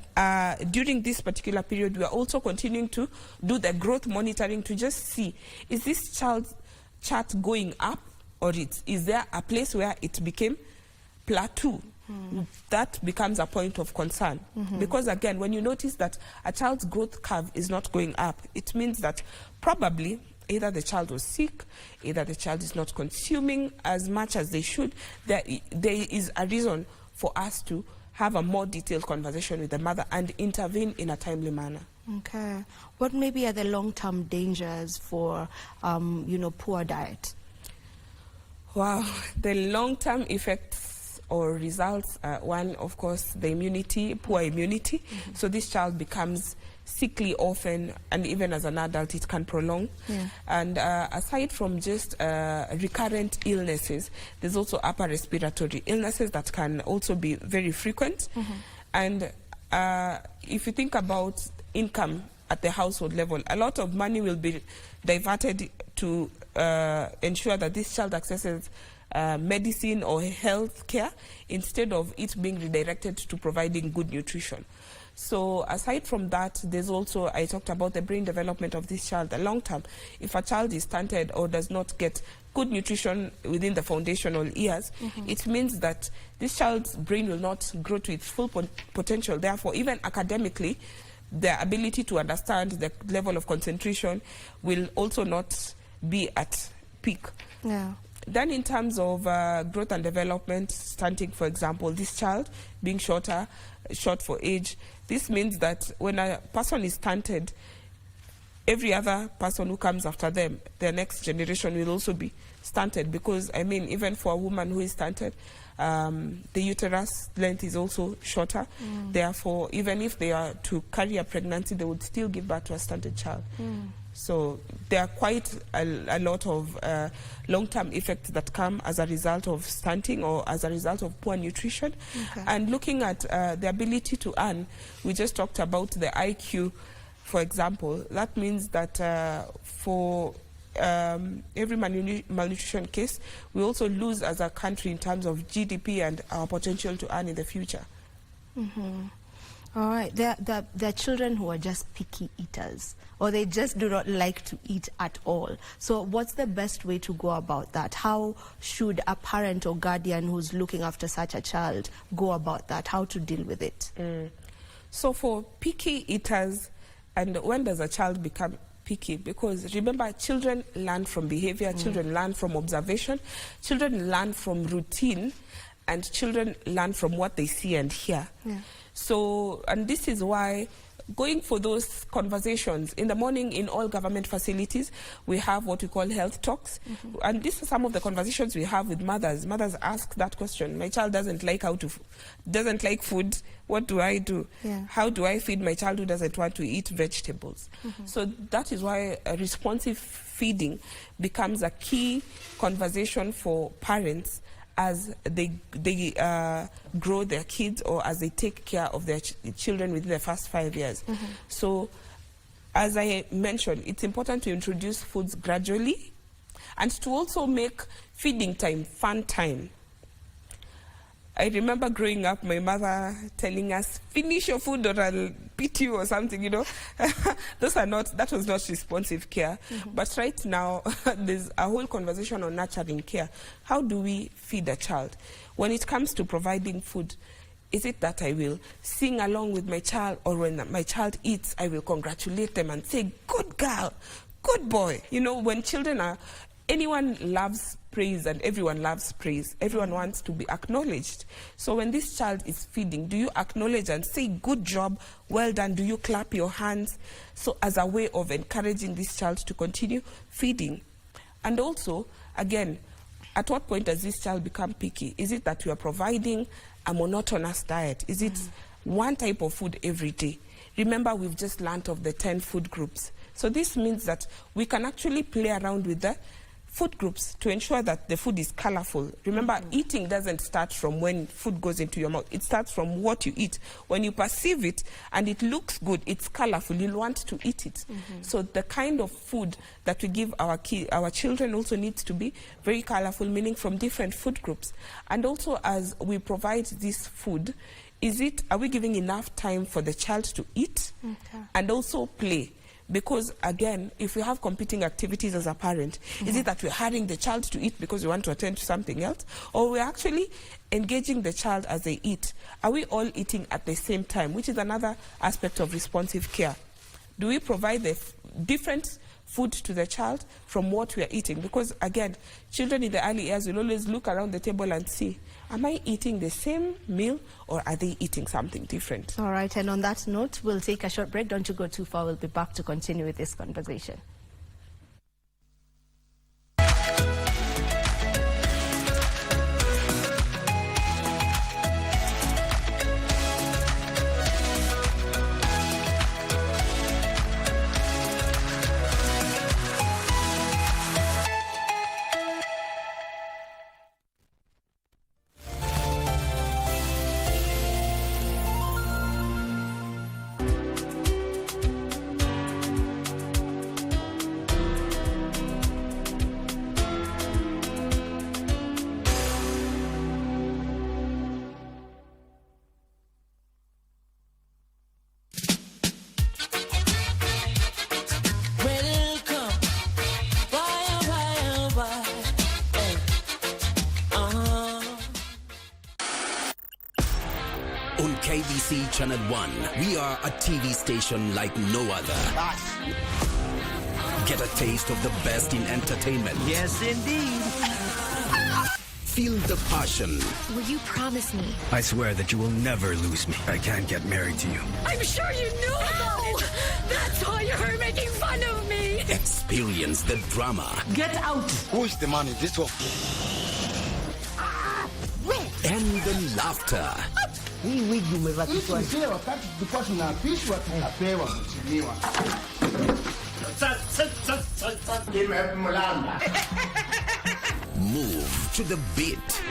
during this particular period, we are also continuing to do the growth monitoring to just see, is this child's chart going up or is there a place where it became plateau? that becomes a point of concern. Because again, when you notice that a child's growth curve is not going up, it means that probably either the child was sick, either the child is not consuming as much as they should. There is a reason for us to have a more detailed conversation with the mother and intervene in a timely manner. Okay. What maybe are the long-term dangers for, poor diet? Wow, the long-term effects or results are one, of course, the immunity, poor immunity. So this child becomes sickly often, and even as an adult it can prolong. And aside from just recurrent illnesses, there's also upper respiratory illnesses that can also be very frequent. And if you think about income at the household level, a lot of money will be diverted to ensure that this child accesses medicine or health care instead of it being redirected to providing good nutrition. So aside from that, there's also, I talked about the brain development of this child, the long term. If a child is stunted or does not get good nutrition within the foundational years, it means that this child's brain will not grow to its full potential. Therefore, even academically, their ability to understand the level of concentration will also not be at peak. Then in terms of growth and development, stunting, for example, this child being short for age, this means that when a person is stunted, every other person who comes after them, their next generation will also be stunted, because, I mean, even for a woman who is stunted, the uterus length is also shorter. Therefore, even if they are to carry a pregnancy, they would still give birth to a stunted child. So there are quite a lot of long-term effects that come as a result of stunting or as a result of poor nutrition. And looking at the ability to earn, we just talked about the IQ, for example. That means that for every malnutrition case, we also lose as a country in terms of GDP and our potential to earn in the future. All right, there are children who are just picky eaters, or they just do not like to eat at all. So what's the best way to go about that? How should a parent or guardian who's looking after such a child go about that? How to deal with it? So for picky eaters, and when does a child become picky? Because remember, children learn from behavior, children learn from observation, children learn from routine, and children learn from what they see and hear. So, and this is why going for those conversations in the morning in all government facilities, we have what we call health talks. And these are some of the conversations we have with mothers. Mothers ask that question: my child doesn't like food, what do I do? How do I feed my child who doesn't want to eat vegetables? So that is why responsive feeding becomes a key conversation for parents as they grow their kids, or as they take care of their children within the first 5 years. So, as I mentioned, it's important to introduce foods gradually and to also make feeding time fun time. I remember growing up, my mother telling us, finish your food or I'll beat you or something, you know. That was not responsive care. But right now, there's a whole conversation on nurturing care. How do we feed a child? When it comes to providing food, is it that I will sing along with my child, or when my child eats, I will congratulate them and say, good girl, good boy? You know, when children are, anyone loves praise and everyone loves praise. Everyone wants to be acknowledged. So when this child is feeding, do you acknowledge and say, good job, well done? Do you clap your hands? So as a way of encouraging this child to continue feeding. And also, again, at what point does this child become picky? Is it that we are providing a monotonous diet? Is it one type of food every day? Remember, we've just learned of the 10 food groups. So this means that we can actually play around with the food groups to ensure that the food is colorful. Remember, eating doesn't start from when food goes into your mouth. It starts from what you eat. When you perceive it and it looks good, it's colorful, you'll want to eat it. So the kind of food that we give our children also needs to be very colorful, meaning from different food groups. And also, as we provide this food, are we giving enough time for the child to eat and also play? Because again, if we have competing activities as a parent, is it that we're hurrying the child to eat because we want to attend to something else? Or we're actually engaging the child as they eat? Are we all eating at the same time? Which is another aspect of responsive care. Do we provide the different food to the child from what we are eating? Because again, children in the early years will always look around the table and see, am I eating the same meal or are they eating something different? All right, and on that note, we'll take a short break. Don't you go too far. We'll be back to continue with this conversation. On KBC Channel 1, we are a TV station like no other. Get a taste of the best in entertainment. Yes, indeed. Feel the passion. Will you promise me? I swear that you will never lose me. I can't get married to you. I'm sure you knew about it. That's why you're making fun of me. Experience the drama. Get out. Who is the man in this one? And the laughter. Hii wigi umevaa kichwani. Kile wakati tulikuwa tunaapishwa tunapewa mheshimiwa. Move to the beat.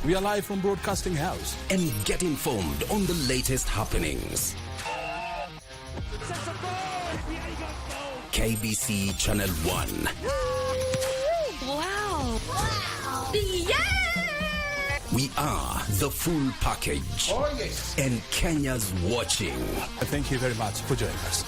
We are live from Broadcasting House. And get informed on the latest happenings. KBC Channel 1. Wow. Yeah! We are the full package. Oh, yes. And Kenya's watching. Thank you very much for joining us.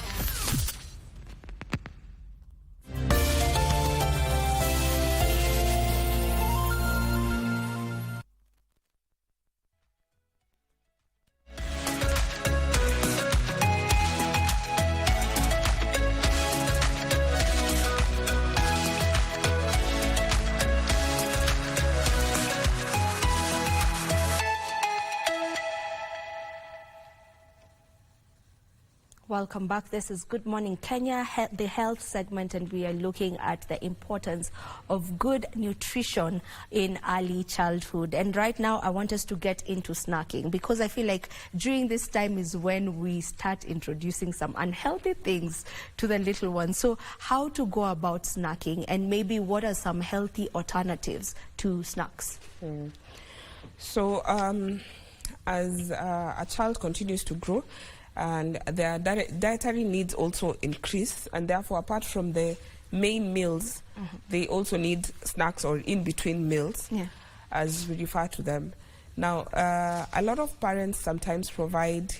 Welcome back. This is Good Morning Kenya, the health segment, and we are looking at the importance of good nutrition in early childhood. And right now, I want us to get into snacking, because I feel like during this time is when we start introducing some unhealthy things to the little ones. So how to go about snacking, and maybe what are some healthy alternatives to snacks? So as a child continues to grow, and their dietary needs also increase, and therefore apart from the main meals, they also need snacks or in-between meals, as we refer to them. Now, a lot of parents sometimes provide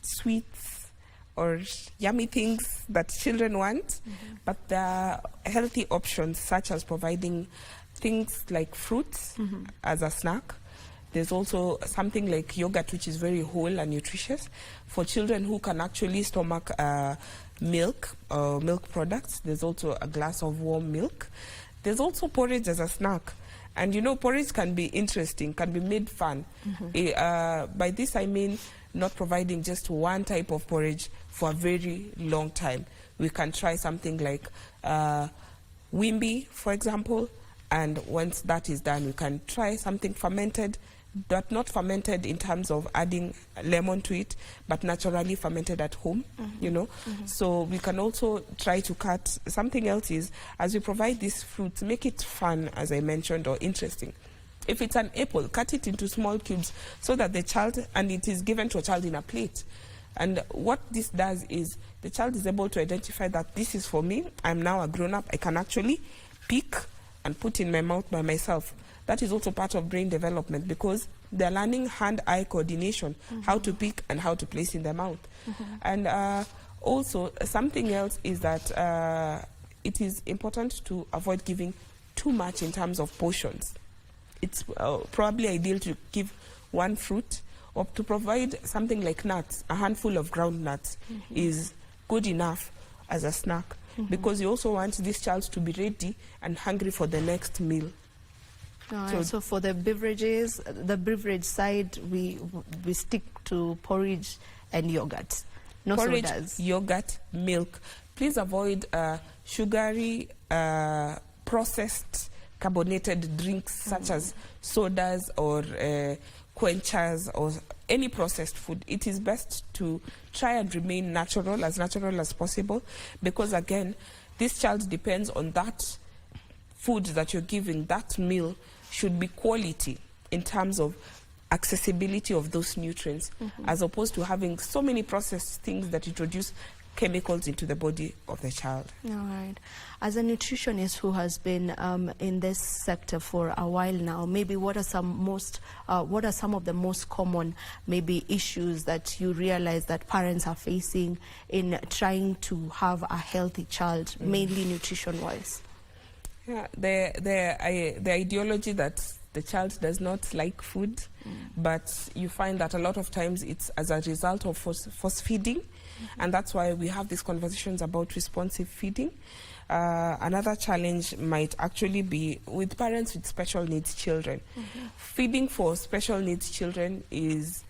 sweets or yummy things that children want, but there are healthy options, such as providing things like fruits as a snack. There's also something like yogurt, which is very whole and nutritious for children who can actually stomach milk or milk products. There's also a glass of warm milk. There's also porridge as a snack. And you know, porridge can be interesting, can be made fun. By this I mean not providing just one type of porridge for a very long time. We can try something like wimbi, for example, and once that is done, we can try something fermented, but not fermented in terms of adding lemon to it, but naturally fermented at home, you know. So we can also try to cut. Something else is, as we provide these fruits, make it fun, as I mentioned, or interesting. If it's an apple, cut it into small cubes so that the child, and it is given to a child in a plate. And what this does is the child is able to identify that this is for me. I'm now a grown-up. I can actually pick and put in my mouth by myself. that is also part of brain development, because they're learning hand-eye coordination, how to pick and how to place in their mouth. And also, something else is that it is important to avoid giving too much in terms of portions. It's probably ideal to give one fruit, or to provide something like nuts. A handful of ground nuts is good enough as a snack, because you also want this child to be ready and hungry for the next meal. So for the beverages, the beverage side, we stick to porridge and yogurt. No Porridge, sodas. yogurt, milk. Please avoid sugary, processed, carbonated drinks such as sodas or quenchers or any processed food. It is best to try and remain natural as possible, because again, this child depends on that food that you're giving. That meal should be quality in terms of accessibility of those nutrients, as opposed to having so many processed things that introduce chemicals into the body of the child. All right. As a nutritionist who has been in this sector for a while now, maybe what are some of the most common maybe issues that you realize that parents are facing in trying to have a healthy child, mainly nutrition-wise? Yeah, the ideology that the child does not like food, but you find that a lot of times it's as a result of force feeding, and that's why we have these conversations about responsive feeding. Another challenge might actually be with parents with special needs children. Feeding for special needs children is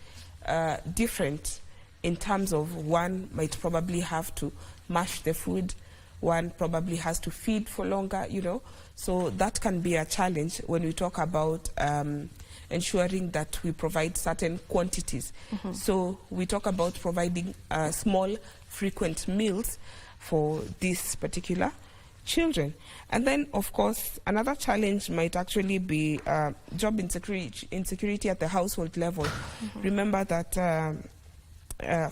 different in terms of one might probably have to mash the food, one probably has to feed for longer, you know. So that can be a challenge when we talk about ensuring that we provide certain quantities. So we talk about providing small, frequent meals for these particular children. And then, of course, another challenge might actually be job insecurity at the household level. Remember that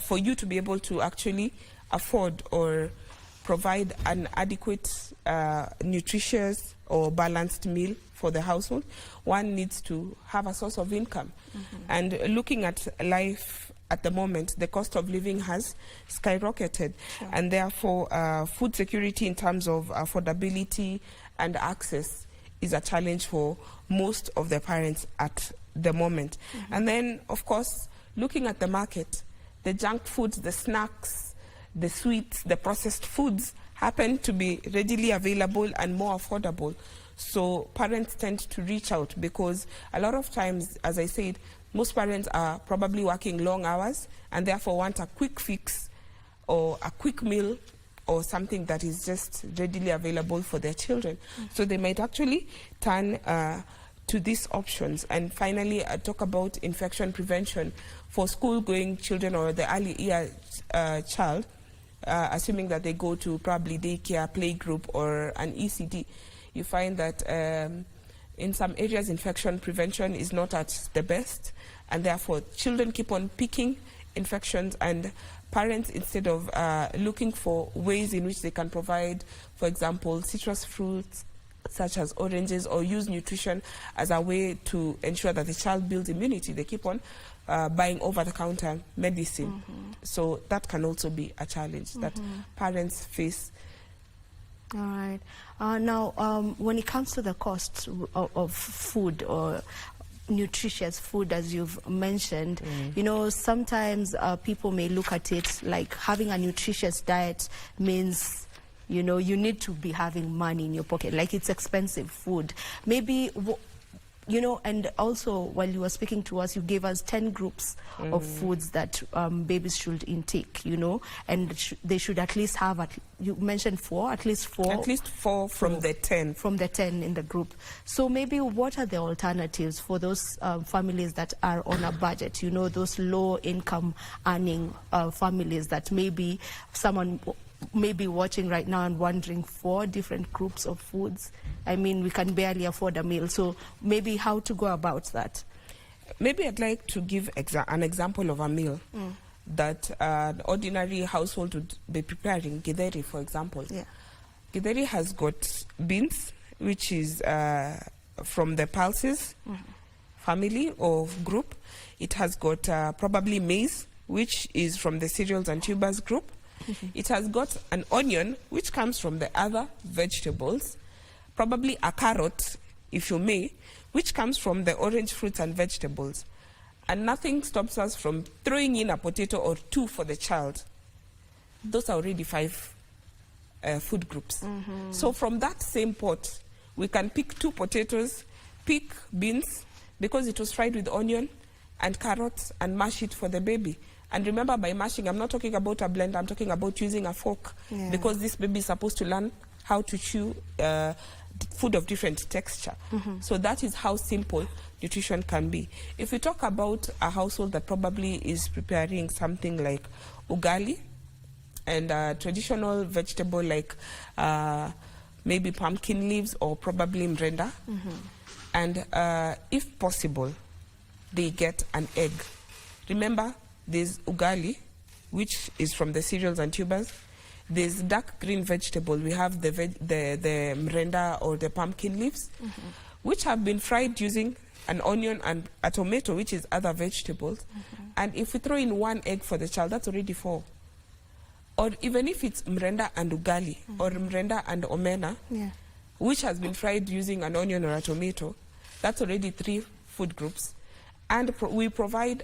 for you to be able to actually afford or provide an adequate, nutritious or balanced meal for the household, one needs to have a source of income. And looking at life at the moment, the cost of living has skyrocketed. And therefore, food security in terms of affordability and access is a challenge for most of the parents at the moment. And then, of course, looking at the market, the junk foods, the snacks, the sweets, the processed foods happen to be readily available and more affordable. So parents tend to reach out, because a lot of times, as I said, most parents are probably working long hours and therefore want a quick fix or a quick meal or something that is just readily available for their children. So they might actually turn to these options. And finally, I talk about infection prevention for school-going children or the early year child. Assuming that they go to probably daycare, playgroup, or an ECD, you find that in some areas infection prevention is not at the best, and therefore children keep on picking infections, and parents, instead of looking for ways in which they can provide, for example, citrus fruits such as oranges, or use nutrition as a way to ensure that the child builds immunity, they keep on buying over-the-counter medicine. So that can also be a challenge that parents face. All right. Now, when it comes to the cost of food or nutritious food, as you've mentioned, you know, sometimes people may look at it like having a nutritious diet means, you know, you need to be having money in your pocket, like it's expensive food. Maybe, you know, and also while you were speaking to us, you gave us 10 groups of foods that babies should intake, you know, and they should at least have, you mentioned 4, at least 4. At least 4 from the 10. From the 10 in the group. So maybe what are the alternatives for those families that are on a budget, you know, those low income earning families that maybe someone may be watching right now and wondering 4 different groups of foods? I mean, we can barely afford a meal. So maybe how to go about that? Maybe I'd like to give an example of a meal that an ordinary household would be preparing. Githeri, for example. Githeri has got beans, which is from the pulses family or group. It has got probably maize, which is from the cereals and tubers group. It has got an onion, which comes from the other vegetables. Probably a carrot, if you may, which comes from the orange fruits and vegetables. And nothing stops us from throwing in a potato or two for the child. Those are already 5 food groups. So from that same pot, we can pick 2 potatoes, pick beans, because it was fried with onion and carrots, and mash it for the baby. And remember, by mashing, I'm not talking about a blender, I'm talking about using a fork, because this baby is supposed to learn how to chew food of different texture. So that is how simple nutrition can be. If we talk about a household that probably is preparing something like ugali and a traditional vegetable like maybe pumpkin leaves or probably mrenda, and if possible, they get an egg. Remember, there's ugali, which is from the cereals and tubers. There's dark green vegetable. We have the mrenda or the pumpkin leaves, which have been fried using an onion and a tomato, which is other vegetables. And if we throw in 1 egg for the child, that's already 4. Or even if it's mrenda and ugali, or mrenda and omena, which has been fried using an onion or a tomato, that's already 3 food groups. And we provide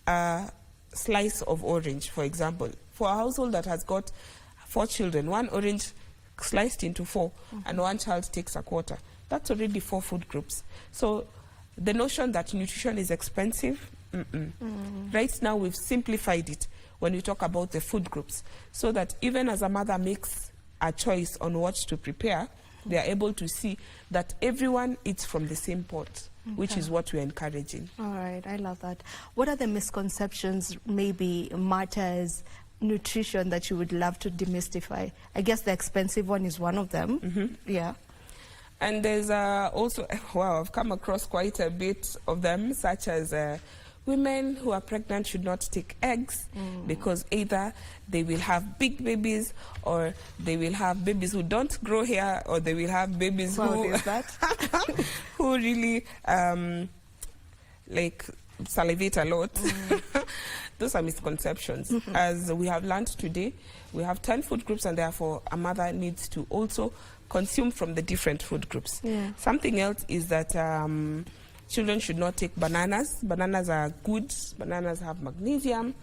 a slice of orange, for example. For a household that has got 4 children, 1 orange sliced into 4, and 1 child takes a quarter. That's already 4 food groups. So the notion that nutrition is expensive, right now we've simplified it when we talk about the food groups, so that even as a mother makes a choice on what to prepare, they are able to see that everyone eats from the same pot, which is what we're encouraging. All right, I love that. What are the misconceptions, maybe matters, nutrition that you would love to demystify? I guess the expensive one is one of them. Yeah. And there's also, wow, I've come across quite a bit of them, such as women who are pregnant should not take eggs because either they will have big babies, or they will have babies who don't grow hair, or they will have babies who who really like salivate a lot. Those are misconceptions. As we have learned today, we have 10 food groups, and therefore a mother needs to also consume from the different food groups. Something else is that children should not take bananas. Bananas are good. Bananas have magnesium,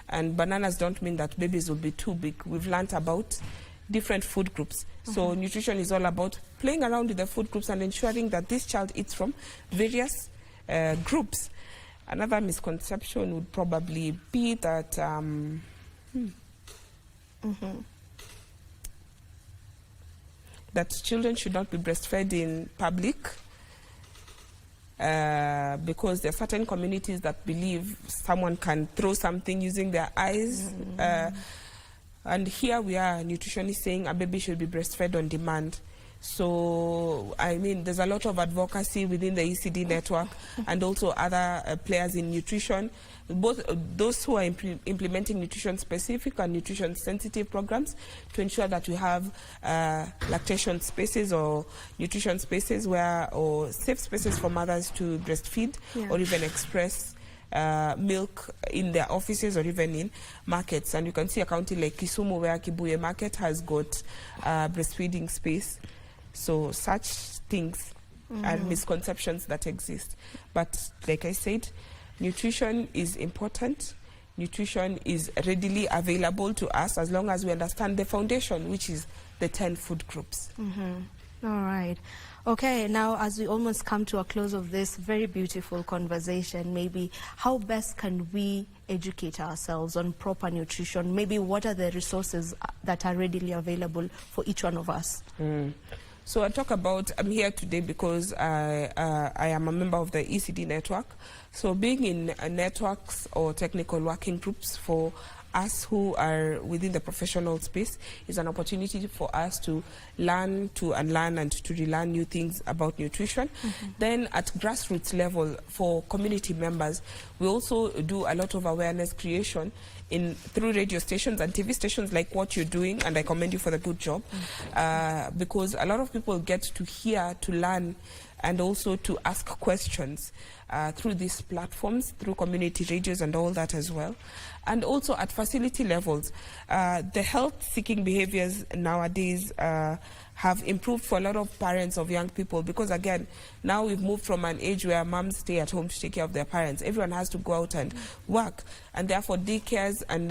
and bananas don't mean that babies will be too big. We've learned about different food groups. So nutrition is all about playing around with the food groups and ensuring that this child eats from various groups. Another misconception would probably be that that children should not be breastfed in public, because there are certain communities that believe someone can throw something using their eyes. And here we are, nutritionists saying a baby should be breastfed on demand. So, I mean, there's a lot of advocacy within the ECD network and also other players in nutrition, both those who are implementing nutrition-specific and nutrition-sensitive programs, to ensure that we have lactation spaces or nutrition spaces or safe spaces for mothers to breastfeed or even express milk in their offices or even in markets. And you can see a county like Kisumu, where Kibuye Market has got breastfeeding space. So such things are misconceptions that exist. But like I said, nutrition is important. Nutrition is readily available to us as long as we understand the foundation, which is the 10 food groups. All right. Okay, now as we almost come to a close of this very beautiful conversation, maybe how best can we educate ourselves on proper nutrition? Maybe what are the resources that are readily available for each one of us? So I talk about, I'm here today because I am a member of the ECD network. So being in networks or technical working groups for us who are within the professional space is an opportunity for us to learn, to unlearn, and to relearn new things about nutrition. Then at grassroots level, for community members, we also do a lot of awareness creation through radio stations and TV stations like what you're doing, and I commend you for the good job, because a lot of people get to hear, to learn and also to ask questions through these platforms, through community radios and all that as well. And also at facility levels, the health-seeking behaviors nowadays have improved for a lot of parents of young people, because again, now we've moved from an age where moms stay at home to take care of their parents. Everyone has to go out and work, and therefore daycares and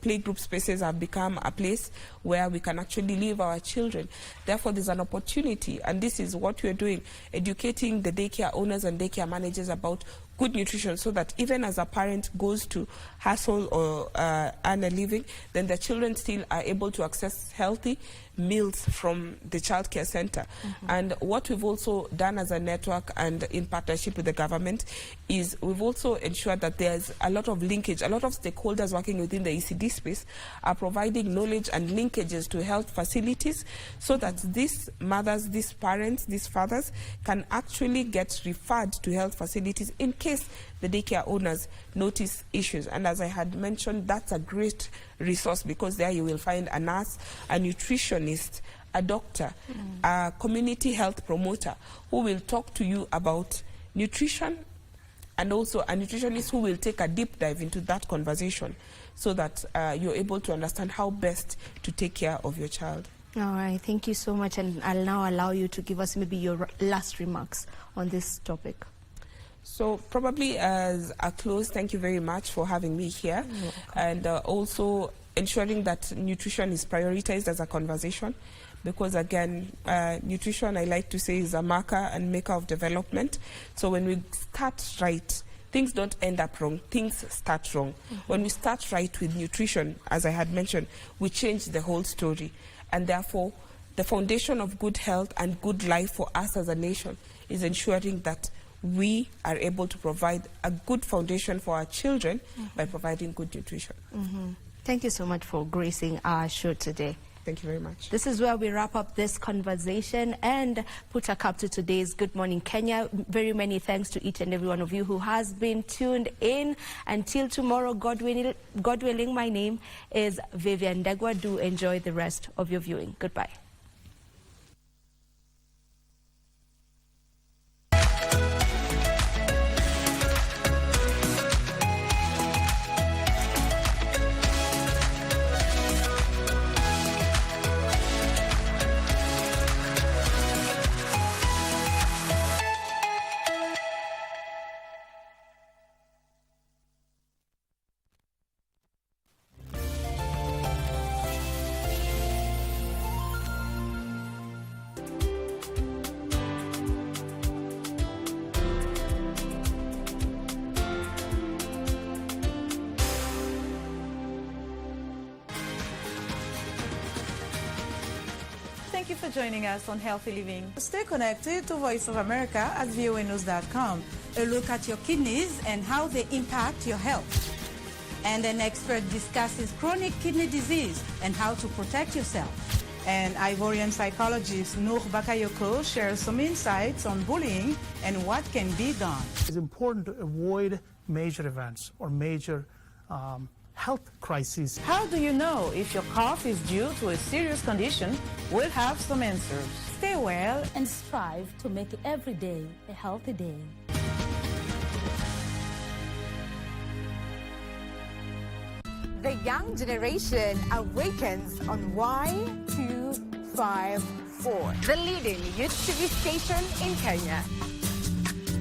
playgroup spaces have become a place where we can actually leave our children. Therefore, there's an opportunity, and this is what we're doing, educating the daycare owners and daycare managers about good nutrition, so that even as a parent goes to hustle or earn a living, then the children still are able to access healthy meals from the childcare center. And what we've also done as a network and in partnership with the government is we've also ensured that there's a lot of linkage. A lot of stakeholders working within the ECD space are providing knowledge and linkages to health facilities, so that these mothers, these parents, these fathers can actually get referred to health facilities in case the daycare owners notice issues. And as I had mentioned, that's a great resource, because there you will find a nurse, a nutritionist, a doctor, a community health promoter who will talk to you about nutrition, and also a nutritionist who will take a deep dive into that conversation, so that you're able to understand how best to take care of your child. All right, thank you so much, and I'll now allow you to give us maybe your last remarks on this topic. So probably as a close, thank you very much for having me here, and also ensuring that nutrition is prioritized as a conversation, because again, nutrition, I like to say, is a marker and maker of development. So when we start right, things don't end up wrong, things start wrong. When we start right with nutrition, as I had mentioned, we change the whole story, and therefore the foundation of good health and good life for us as a nation is ensuring that we are able to provide a good foundation for our children by providing good nutrition. Thank you so much for gracing our show today. Thank you very much. This is where we wrap up this conversation and put a cap to today's Good Morning Kenya. Very many thanks to each and every one of you who has been tuned in. Until tomorrow, God willing, my name is Vivian Degwa. Do enjoy the rest of your viewing. Goodbye. Thank you for joining us on Healthy Living. Stay connected to Voice of America at voanews.com. A look at your kidneys and how they impact your health. And an expert discusses chronic kidney disease and how to protect yourself. And Ivorian psychologist Noor Bakayoko shares some insights on bullying and what can be done. It's important to avoid major events or major health crises. How do you know if your cough is due to a serious condition? We'll have some answers. Stay well and strive to make every day a healthy day. The young generation awakens on Y254, the leading youth TV station in Kenya.